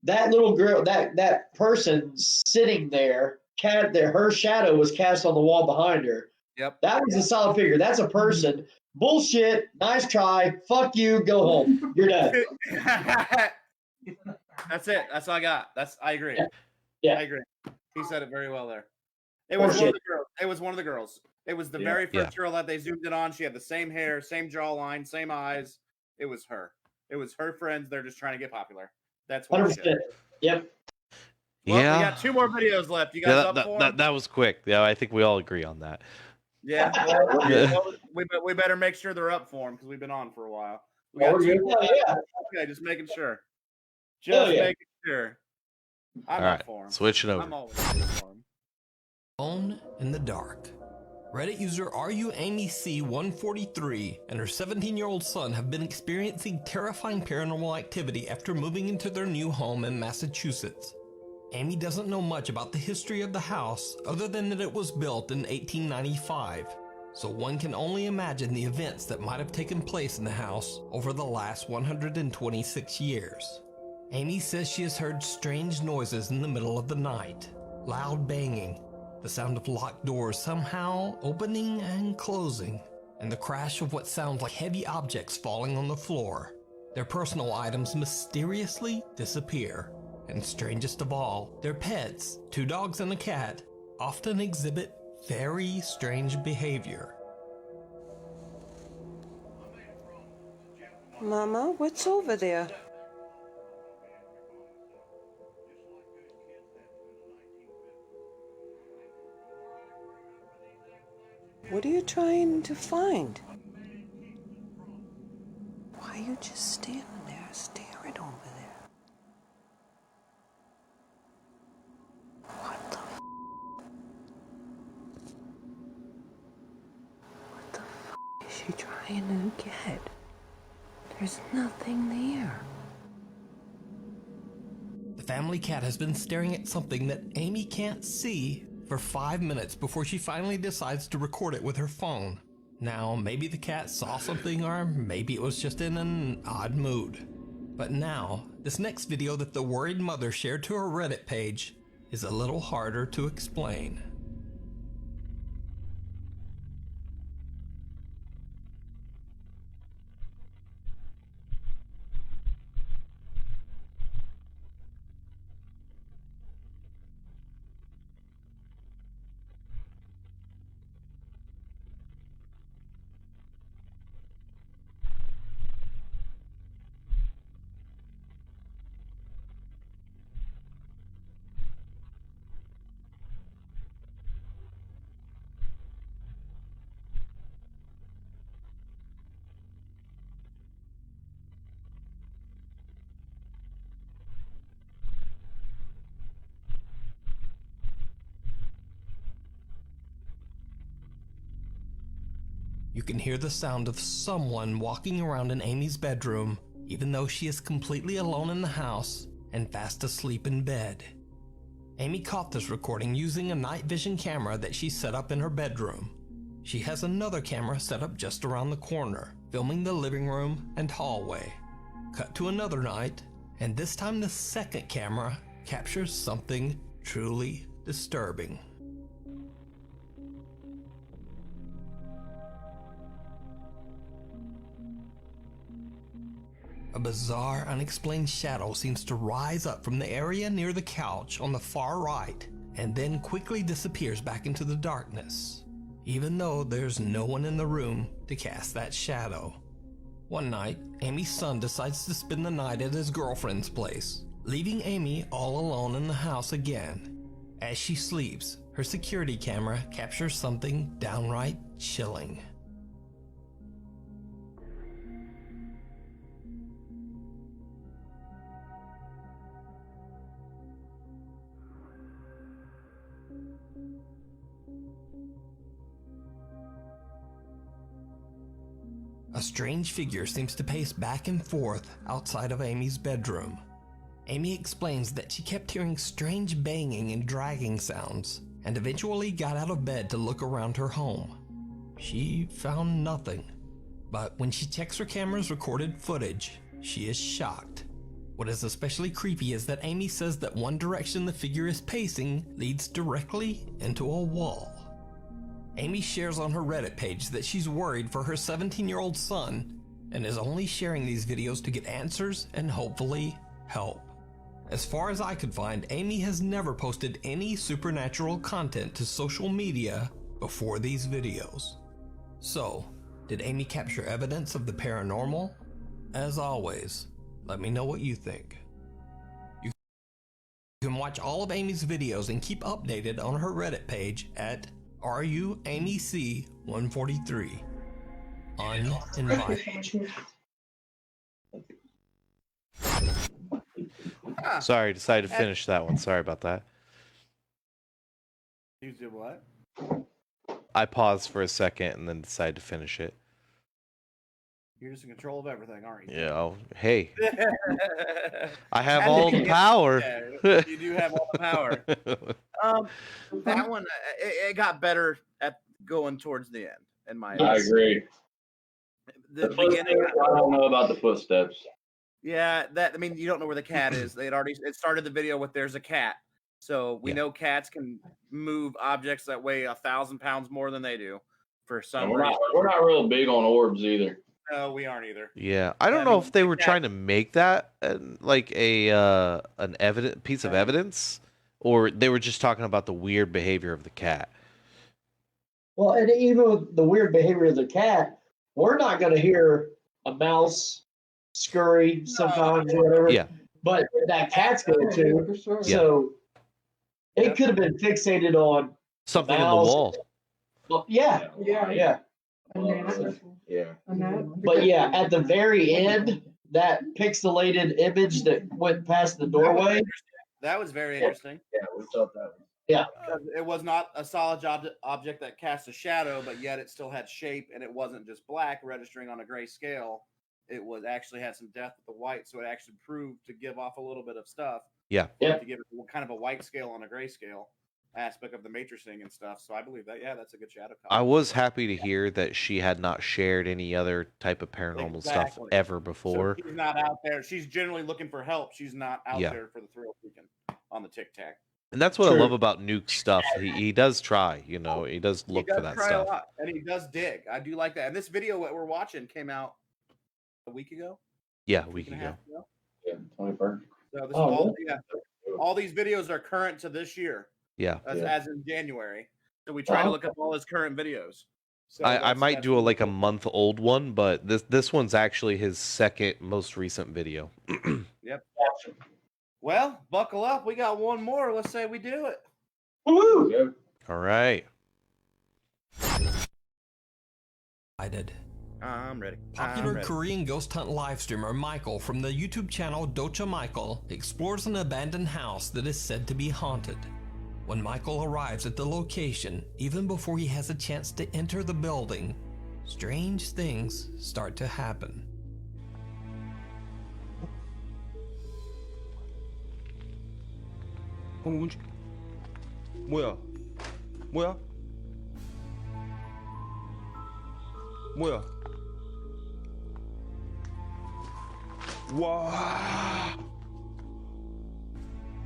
That little girl, that person sitting there, her shadow was cast on the wall behind her. Yep. That was a solid figure. That's a person. Bullshit. Nice try. Fuck you. Go home. You're done. That's it. That's all I got. I agree. Yeah. I agree. He said it very well there. It was one of the girls. It was one of the girls. It was the very first girl that they zoomed in on. She had the same hair, same jawline, same eyes. It was her. It was her friends. They're just trying to get popular. That's what 100%. Yep. Well, we got 2 more videos left. You guys up for them? That was quick. Yeah, I think we all agree on that. Yeah. Well, we better make sure they're up for them because we've been on for a while. We got 2 more. Okay, just making sure. Making sure. I'm all up right, for them. switching over. I'm always up for them. Alone in the dark. Reddit user RUAmyC143 and her 17-year-old son have been experiencing terrifying paranormal activity after moving into their new home in Massachusetts. Amy doesn't know much about the history of the house other than that it was built in 1895, so one can only imagine the events that might have taken place in the house over the last 126 years. Amy says she has heard strange noises in the middle of the night, loud banging, the sound of locked doors somehow opening and closing, and the crash of what sounds like heavy objects falling on the floor. Their personal items mysteriously disappear, and strangest of all, their pets, 2 dogs and a cat, often exhibit very strange behavior. Mama, what's over there? What are you trying to find? Why are you just standing there staring over there? What the f***? What the f*** is she trying to get? There's nothing there. The family cat has been staring at something that Amy can't see for 5 minutes before she finally decides to record it with her phone. Now, maybe the cat saw something, or maybe it was just in an odd mood. But now, this next video that the worried mother shared to her Reddit page is a little harder to explain. You can hear the sound of someone walking around in Amy's bedroom, even though she is completely alone in the house and fast asleep in bed. Amy caught this recording using a night vision camera that she set up in her bedroom. She has another camera set up just around the corner, filming the living room and hallway. Cut to another night, and this time the second camera captures something truly disturbing. A bizarre, unexplained shadow seems to rise up from the area near the couch on the far right and then quickly disappears back into the darkness, even though there's no one in the room to cast that shadow. One night, Amy's son decides to spend the night at his girlfriend's place, leaving Amy all alone in the house again. As she sleeps, her security camera captures something downright chilling. A strange figure seems to pace back and forth outside of Amy's bedroom. Amy explains that she kept hearing strange banging and dragging sounds, and eventually got out of bed to look around her home. She found nothing, but when she checks her camera's recorded footage, she is shocked. What is especially creepy is that Amy says that one direction the figure is pacing leads directly into a wall. Amy shares on her Reddit page that she's worried for her 17-year-old son and is only sharing these videos to get answers and hopefully help. As far as I could find, Amy has never posted any supernatural content to social media before these videos. So, did Amy capture evidence of the paranormal? As always, let me know what you think. You can watch all of Amy's videos and keep updated on her Reddit page at RUAmyC143. Uninvited. Sorry, decided to finish that one. Sorry about that. You did what? I paused for a second and then decided to finish it. You're just in control of everything, aren't you? Yeah. Oh, hey. I have As all you the get- power. Yeah, you do have all the power. That one, it got better at going towards the end, in my opinion. I agree. The footsteps, beginning, I don't know about the footsteps. yeah, you don't know where the cat is. It started the video with "There's a cat," so we know cats can move objects that weigh 1,000 pounds more than they do. For some And we're reason, not real big on orbs either. no, we aren't either. Yeah, I don't know if they were trying to make that like an evident piece of evidence, or they were just talking about the weird behavior of the cat. Well, and even with the weird behavior of the cat, we're not going to hear a mouse scurry sometimes or whatever. Yeah. But that cat's going to. So it could have been fixated on Something in the mouse. wall. Well, yeah. Yeah. But yeah, at the very end, that pixelated image that went past the doorway. That was very interesting. Yeah, we thought that. Yeah. It was not a solid object that cast a shadow, but yet it still had shape, and it wasn't just black registering on a gray scale. It was actually had some depth with the white, so it actually proved to give off a little bit of stuff. Yeah. To give it kind of a white scale on a gray scale aspect of the matrixing and stuff. So I believe that, that's a good shadow copy. I was happy to hear that she had not shared any other type of paranormal stuff Exactly. ever before. So she's not out there. She's generally looking for help. She's not out Yeah. there for the thrill seeking on the Tic Tac. And that's what I love about Nuke's stuff. He does try, he does look for that try stuff. a lot, and he does dig. I do like that. And this video that we're watching came out a week ago. Yeah, a week and a ago. half ago. Yeah, 21st. So this all these videos are current to this year. Yeah. As in January. So we try to look up all his current videos. So I might do a month old one, but this one's actually his second most recent video. Yep. Well, buckle up. We got one more. Let's say we do it. Woo! All right. I'm ready. Popular Korean ghost hunt live streamer Michael from the YouTube channel Docha Michael explores an abandoned house that is said to be haunted. When Michael arrives at the location, even before he has a chance to enter the building, strange things start to happen. 뭐야? 뭐야? 뭐야? 와.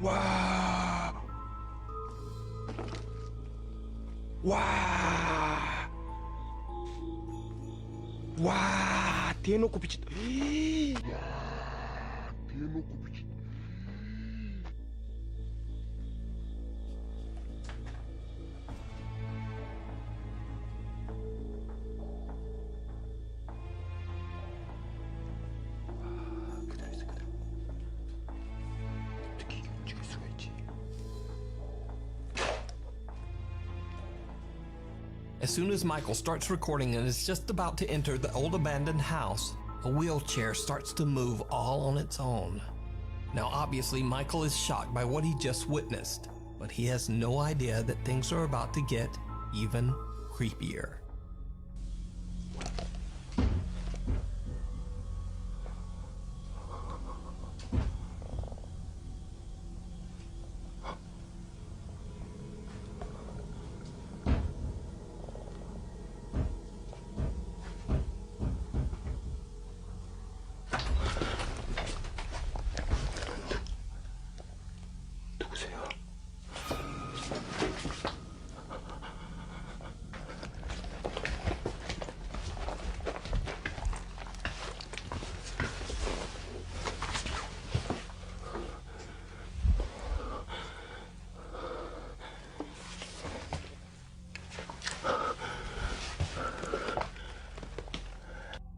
Wah! Wah! Wah! Tiene un cupichito. Tiene un cupichito. As soon as Michael starts recording and is just about to enter the old abandoned house, a wheelchair starts to move all on its own. Now obviously Michael is shocked by what he just witnessed, but he has no idea that things are about to get even creepier.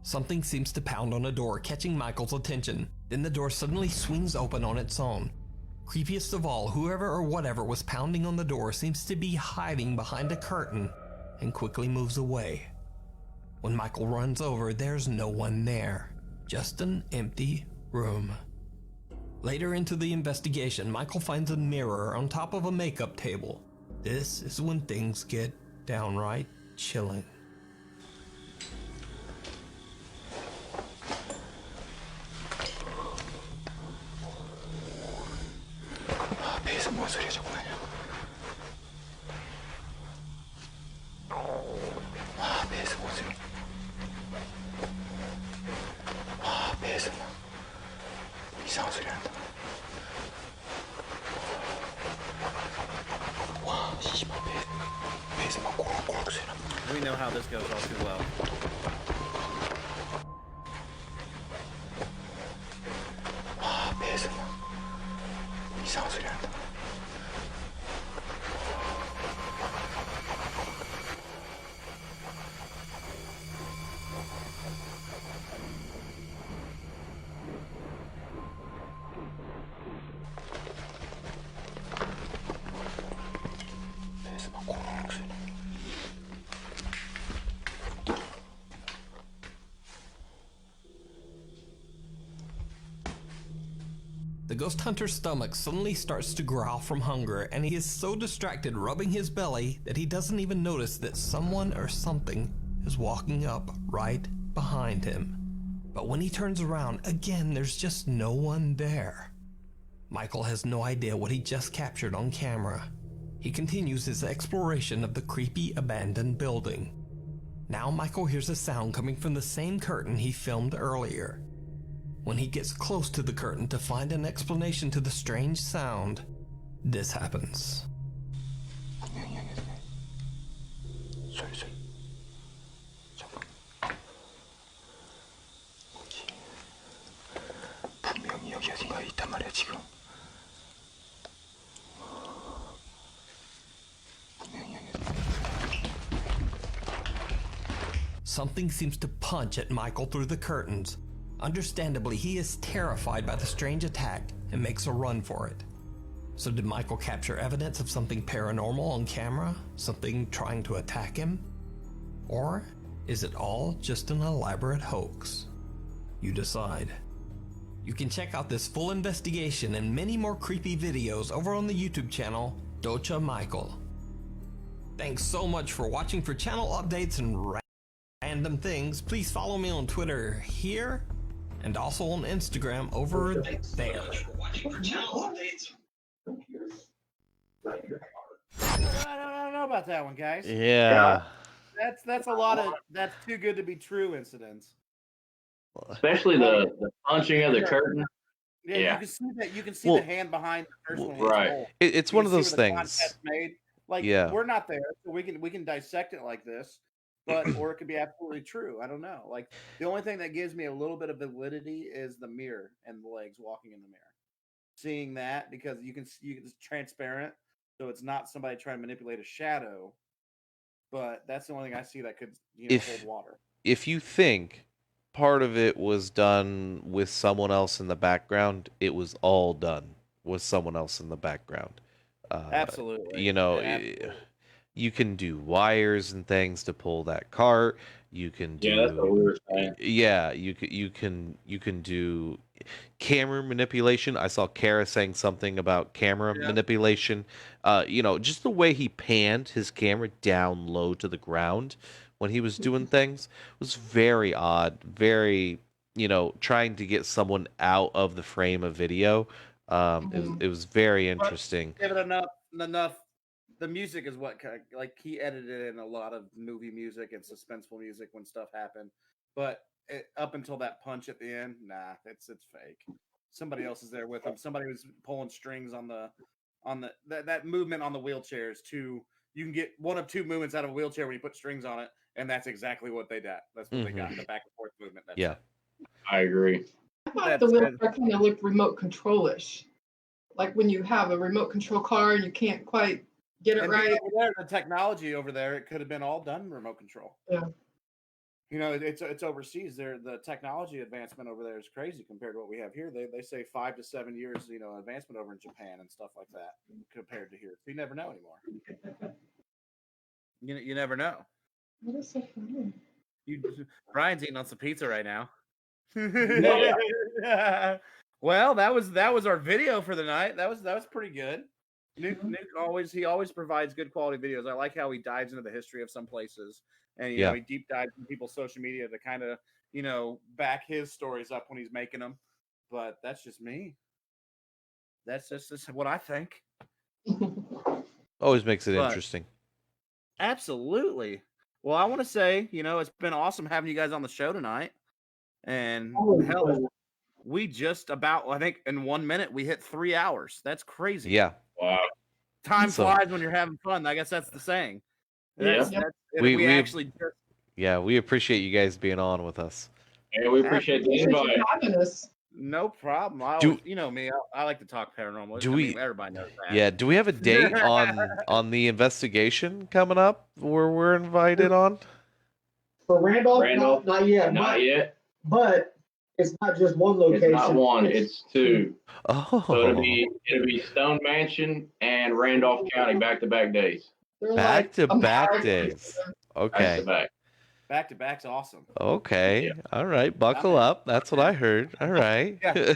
Something seems to pound on a door, catching Michael's attention. Then the door suddenly swings open on its own. Creepiest of all, whoever or whatever was pounding on the door seems to be hiding behind a curtain and quickly moves away. When Michael runs over, there's no one there, just an empty room. Later into the investigation, Michael finds a mirror on top of a makeup table. This is when things get downright chilling. 배에서 뭔 소리야 자꾸 나냐? 배에서 뭔 소리? 배에서 막 이상한 소리 난다. 와, 씨발 배에서 막 꼬락꼬락 소리 나. We know how this goes all too well. 배에서 막 이상한 소리 난다. 배에서 막 꼬락꼬락 소리 나. The ghost hunter's stomach suddenly starts to growl from hunger, and he is so distracted rubbing his belly that he doesn't even notice that someone or something is walking up right behind him. But when he turns around, again, there's just no one there. Michael has no idea what he just captured on camera. He continues his exploration of the creepy abandoned building. Now Michael hears a sound coming from the same curtain he filmed earlier. When he gets close to the curtain to find an explanation to the strange sound, this happens. 소리. 잠깐. 분명히 여기 어딘가에 있단 말이야 지금. Something seems to punch at Michael through the curtains. Understandably, he is terrified by the strange attack and makes a run for it. So did Michael capture evidence of something paranormal on camera? Something trying to attack him? Or is it all just an elaborate hoax? You decide. You can check out this full investigation and many more creepy videos over on the YouTube channel, Docha Michael. Thanks so much for watching. For channel updates and random things, please follow me on Twitter here and also on Instagram over there. I don't know about that one, guys. Yeah. That's a lot of that's too good to be true incidents. Especially the punching of the curtain. Yeah, you can see that. You can see Well, the hand behind the first one. right. It's You one can of see those where the things. content's made. Like Yeah. we're not there, so we can dissect it like this, but or it could be absolutely true. I don't know. Like the only thing that gives me a little bit of validity is the mirror and the legs walking in the mirror. Seeing that because it's transparent, so it's not somebody trying to manipulate a shadow. But that's the only thing I see that could hold water. If you think part of it was done with someone else in the background, it was all done with someone else in the background. Absolutely. You know, Yeah, absolutely. you can do wires and things to pull that cart. You can do Yeah, that's what we were saying. Yeah, you can do camera manipulation. I saw Kara saying something about camera manipulation. Just the way he panned his camera down low to the ground when he was doing things was very odd, very, trying to get someone out of the frame of video. It was very interesting. Give it enough. The music is what like he edited in a lot of movie music and suspenseful music when stuff happened, but up until that punch at the end, nah, it's fake. Somebody else is there with him. Somebody was pulling strings on that movement on the wheelchairs too. You can get one of two movements out of a wheelchair when you put strings on it, and that's exactly what they got. That's what they got. The back and forth movement. That's it. I agree. I thought the wheelchair kind of looked remote control-ish. Like when you have a remote control car and you can't quite get it right. Over there, the technology over there, it could have been all done remote control. Yeah. It's overseas. The technology advancement over there is crazy compared to what we have here. They say 5 to 7 years, advancement over in Japan and stuff like that compared to here. So you never know anymore. You never know. That is so funny. Brian's eating on some pizza right now. Well, that was our video for the night. That was pretty good. Nuke always provides good quality videos. I like how he dives into the history of some places, and he deep dives into people's social media to kind of back his stories up when he's making them. But that's just me. That's just what I think. Always makes it interesting. Absolutely. Well, I want to say, it's been awesome having you guys on the show tonight. And hell, we just about, I think in 1 minute, we hit 3 hours. That's crazy. Yeah. Wow. Time flies when you're having fun. I guess that's the saying. We actually just... Yeah, we appreciate you guys being on with us. Yeah, we appreciate the invite. No problem. You know me. I like to talk paranormal. Everybody knows that. Yeah. Do we have a date on the investigation coming up where we're invited on? For Randolph? Not yet. Not yet. But it's not just one location. It's not one. It's two. Oh. So it'll be Stone Mansion and Randolph County back-to-back days. Back-to-back days. Okay. Back-to-back's awesome. Okay. Yeah. All right. Buckle up. That's what I heard. All right. Yeah.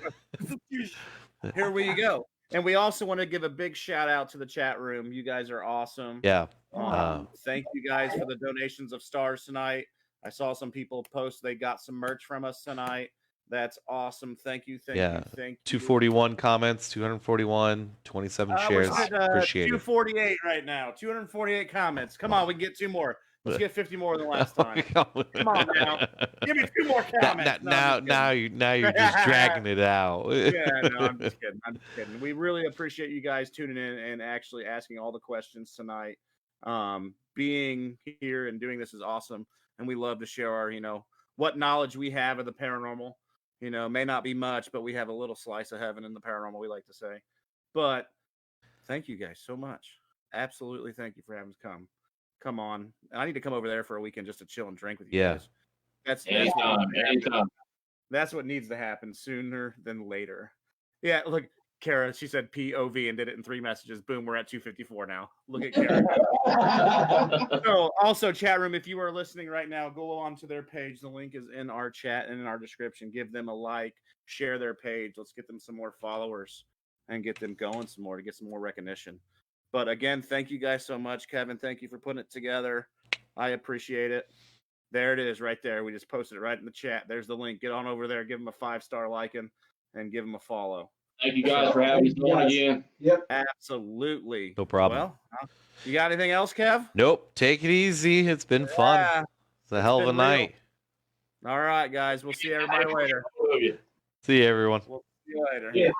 Here we go. And we also want to give a big shout out to the chat room. You guys are awesome. Yeah. Thank you guys for the donations of stars tonight. I saw some people post they got some merch from us tonight. That's awesome. Thank you. Thank you. 241 comments, 241, 27 shares. Appreciate it. 248 right now. 248 comments. Come on, we can get 2 more. Let's get 50 more than last time. Come on now. Give me 2 more comments. Now you're just dragging it out. No, I'm just kidding. We really appreciate you guys tuning in and actually asking all the questions tonight. Being here and doing this is awesome. And we love to share our, what knowledge we have of the paranormal. May not be much, but we have a little slice of heaven in the paranormal, we like to say. But thank you guys so much. Absolutely thank you for having us come on. I need to come over there for a weekend just to chill and drink with you guys. That's what needs to happen sooner than later. Yeah, look, Kara, she said POV and did it in 3 messages. Boom, we're at 254 now. Look at Kara. So, also, chat room, if you are listening right now, go on to their page. The link is in our chat and in our description. Give them a like, share their page. Let's get them some more followers and get them going some more to get some more recognition. But again, thank you guys so much, Kevin. Thank you for putting it together. I appreciate it. There it is right there. We just posted it right in the chat. There's the link. Get on over there. Give them a 5-star liking and give them a follow. Thank you guys for having us on again. Yep. Absolutely. No problem. Well, you got anything else, Kev? Nope. Take it easy. It's been fun. It's a hell of a night. All right, guys. We'll see everybody later. See you, everyone. We'll you later. Yeah.